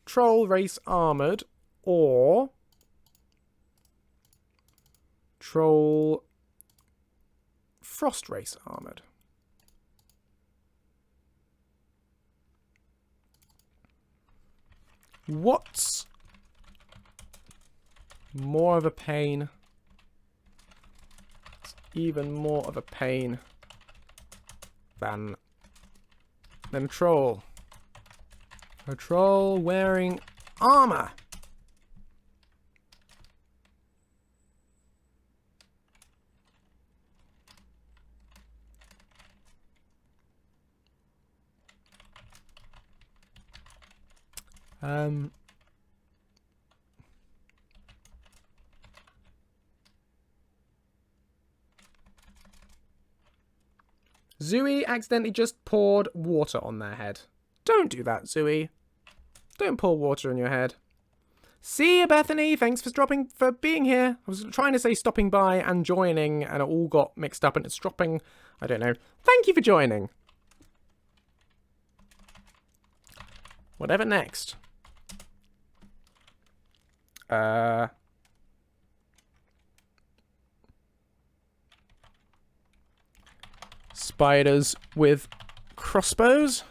Troll Race Armoured or Troll Frost Race Armoured. What's more of a pain? It's even more of a pain than Troll. A troll wearing armor. Zooey accidentally just poured water on their head. Don't do that, Zooey. Don't pour water on your head. See you, Bethany. Thanks for being here. I was trying to say stopping by and joining, and it all got mixed up and it's dropping. I don't know. Thank you for joining. Whatever next. Spiders with crossbows.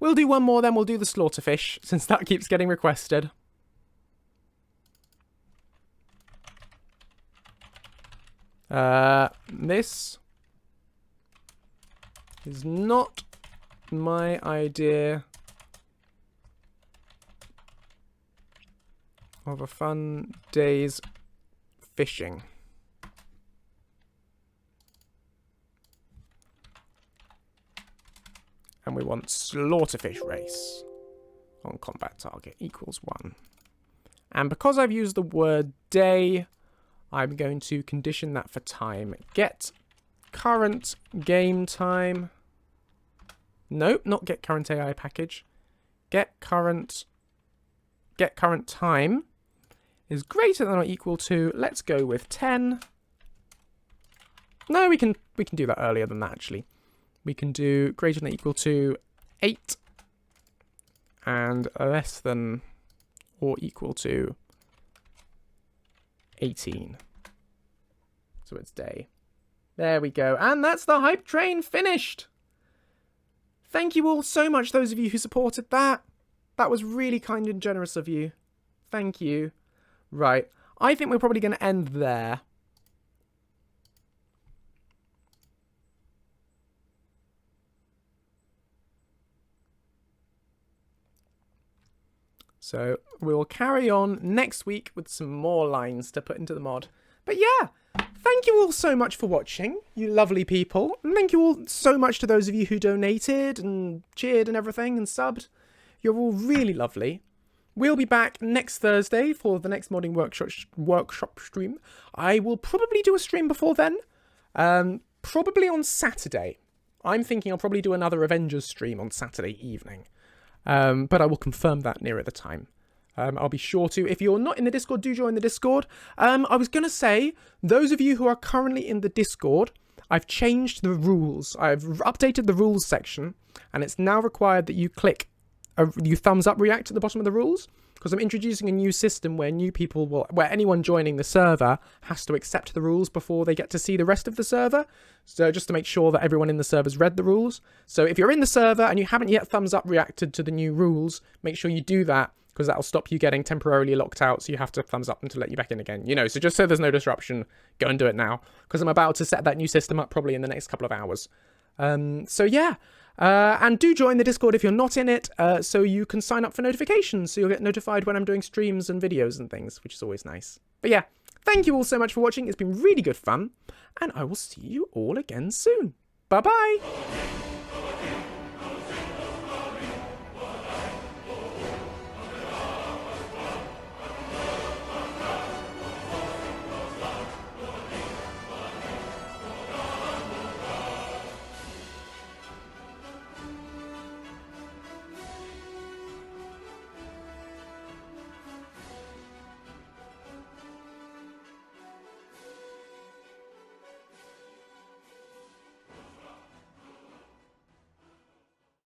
We'll do one more, then we'll do the slaughterfish, since that keeps getting requested. This is not my idea of a fun day's fishing. And we want slaughterfish race on combat target equals 1. And because I've used the word day, I'm going to condition that for time. Get current game time. Nope, not get current AI package. Get current time is greater than or equal to, let's go with 10. No, we can do that earlier than that actually. We can do greater than or equal to 8 and less than or equal to 18. So it's day. There we go. And that's the hype train finished. Thank you all so much, those of you who supported that. That was really kind and generous of you. Thank you. Right. I think we're probably going to end there. So we'll carry on next week with some more lines to put into the mod. But yeah, thank you all so much for watching, you lovely people. And thank you all so much to those of you who donated and cheered and everything and subbed. You're all really lovely. We'll be back next Thursday for the next modding workshop stream. I will probably do a stream before then. Probably on Saturday. I'm thinking I'll probably do another Avengers stream on Saturday evening. But I will confirm that nearer the time. I'll be sure to. If you're not in the Discord, do join the Discord. I was going to say, those of you who are currently in the Discord, I've changed the rules. I've updated the rules section, and it's now required that you click, you thumbs up react at the bottom of the rules, because I'm introducing a new system where new people will, where anyone joining the server has to accept the rules before they get to see the rest of the server. So just to make sure that everyone in the server's read the rules. So if you're in the server and you haven't yet thumbs up reacted to the new rules, make sure you do that, because that'll stop you getting temporarily locked out. So you have to thumbs up them to let you back in again. You know, so just so there's no disruption, go and do it now, because I'm about to set that new system up probably in the next couple of hours. So yeah. And do join the Discord if you're not in it, so you can sign up for notifications, so you'll get notified when I'm doing streams and videos and things, which is always nice. But yeah, thank you all so much for watching. It's been really good fun, and I will see you all again soon. Bye-bye!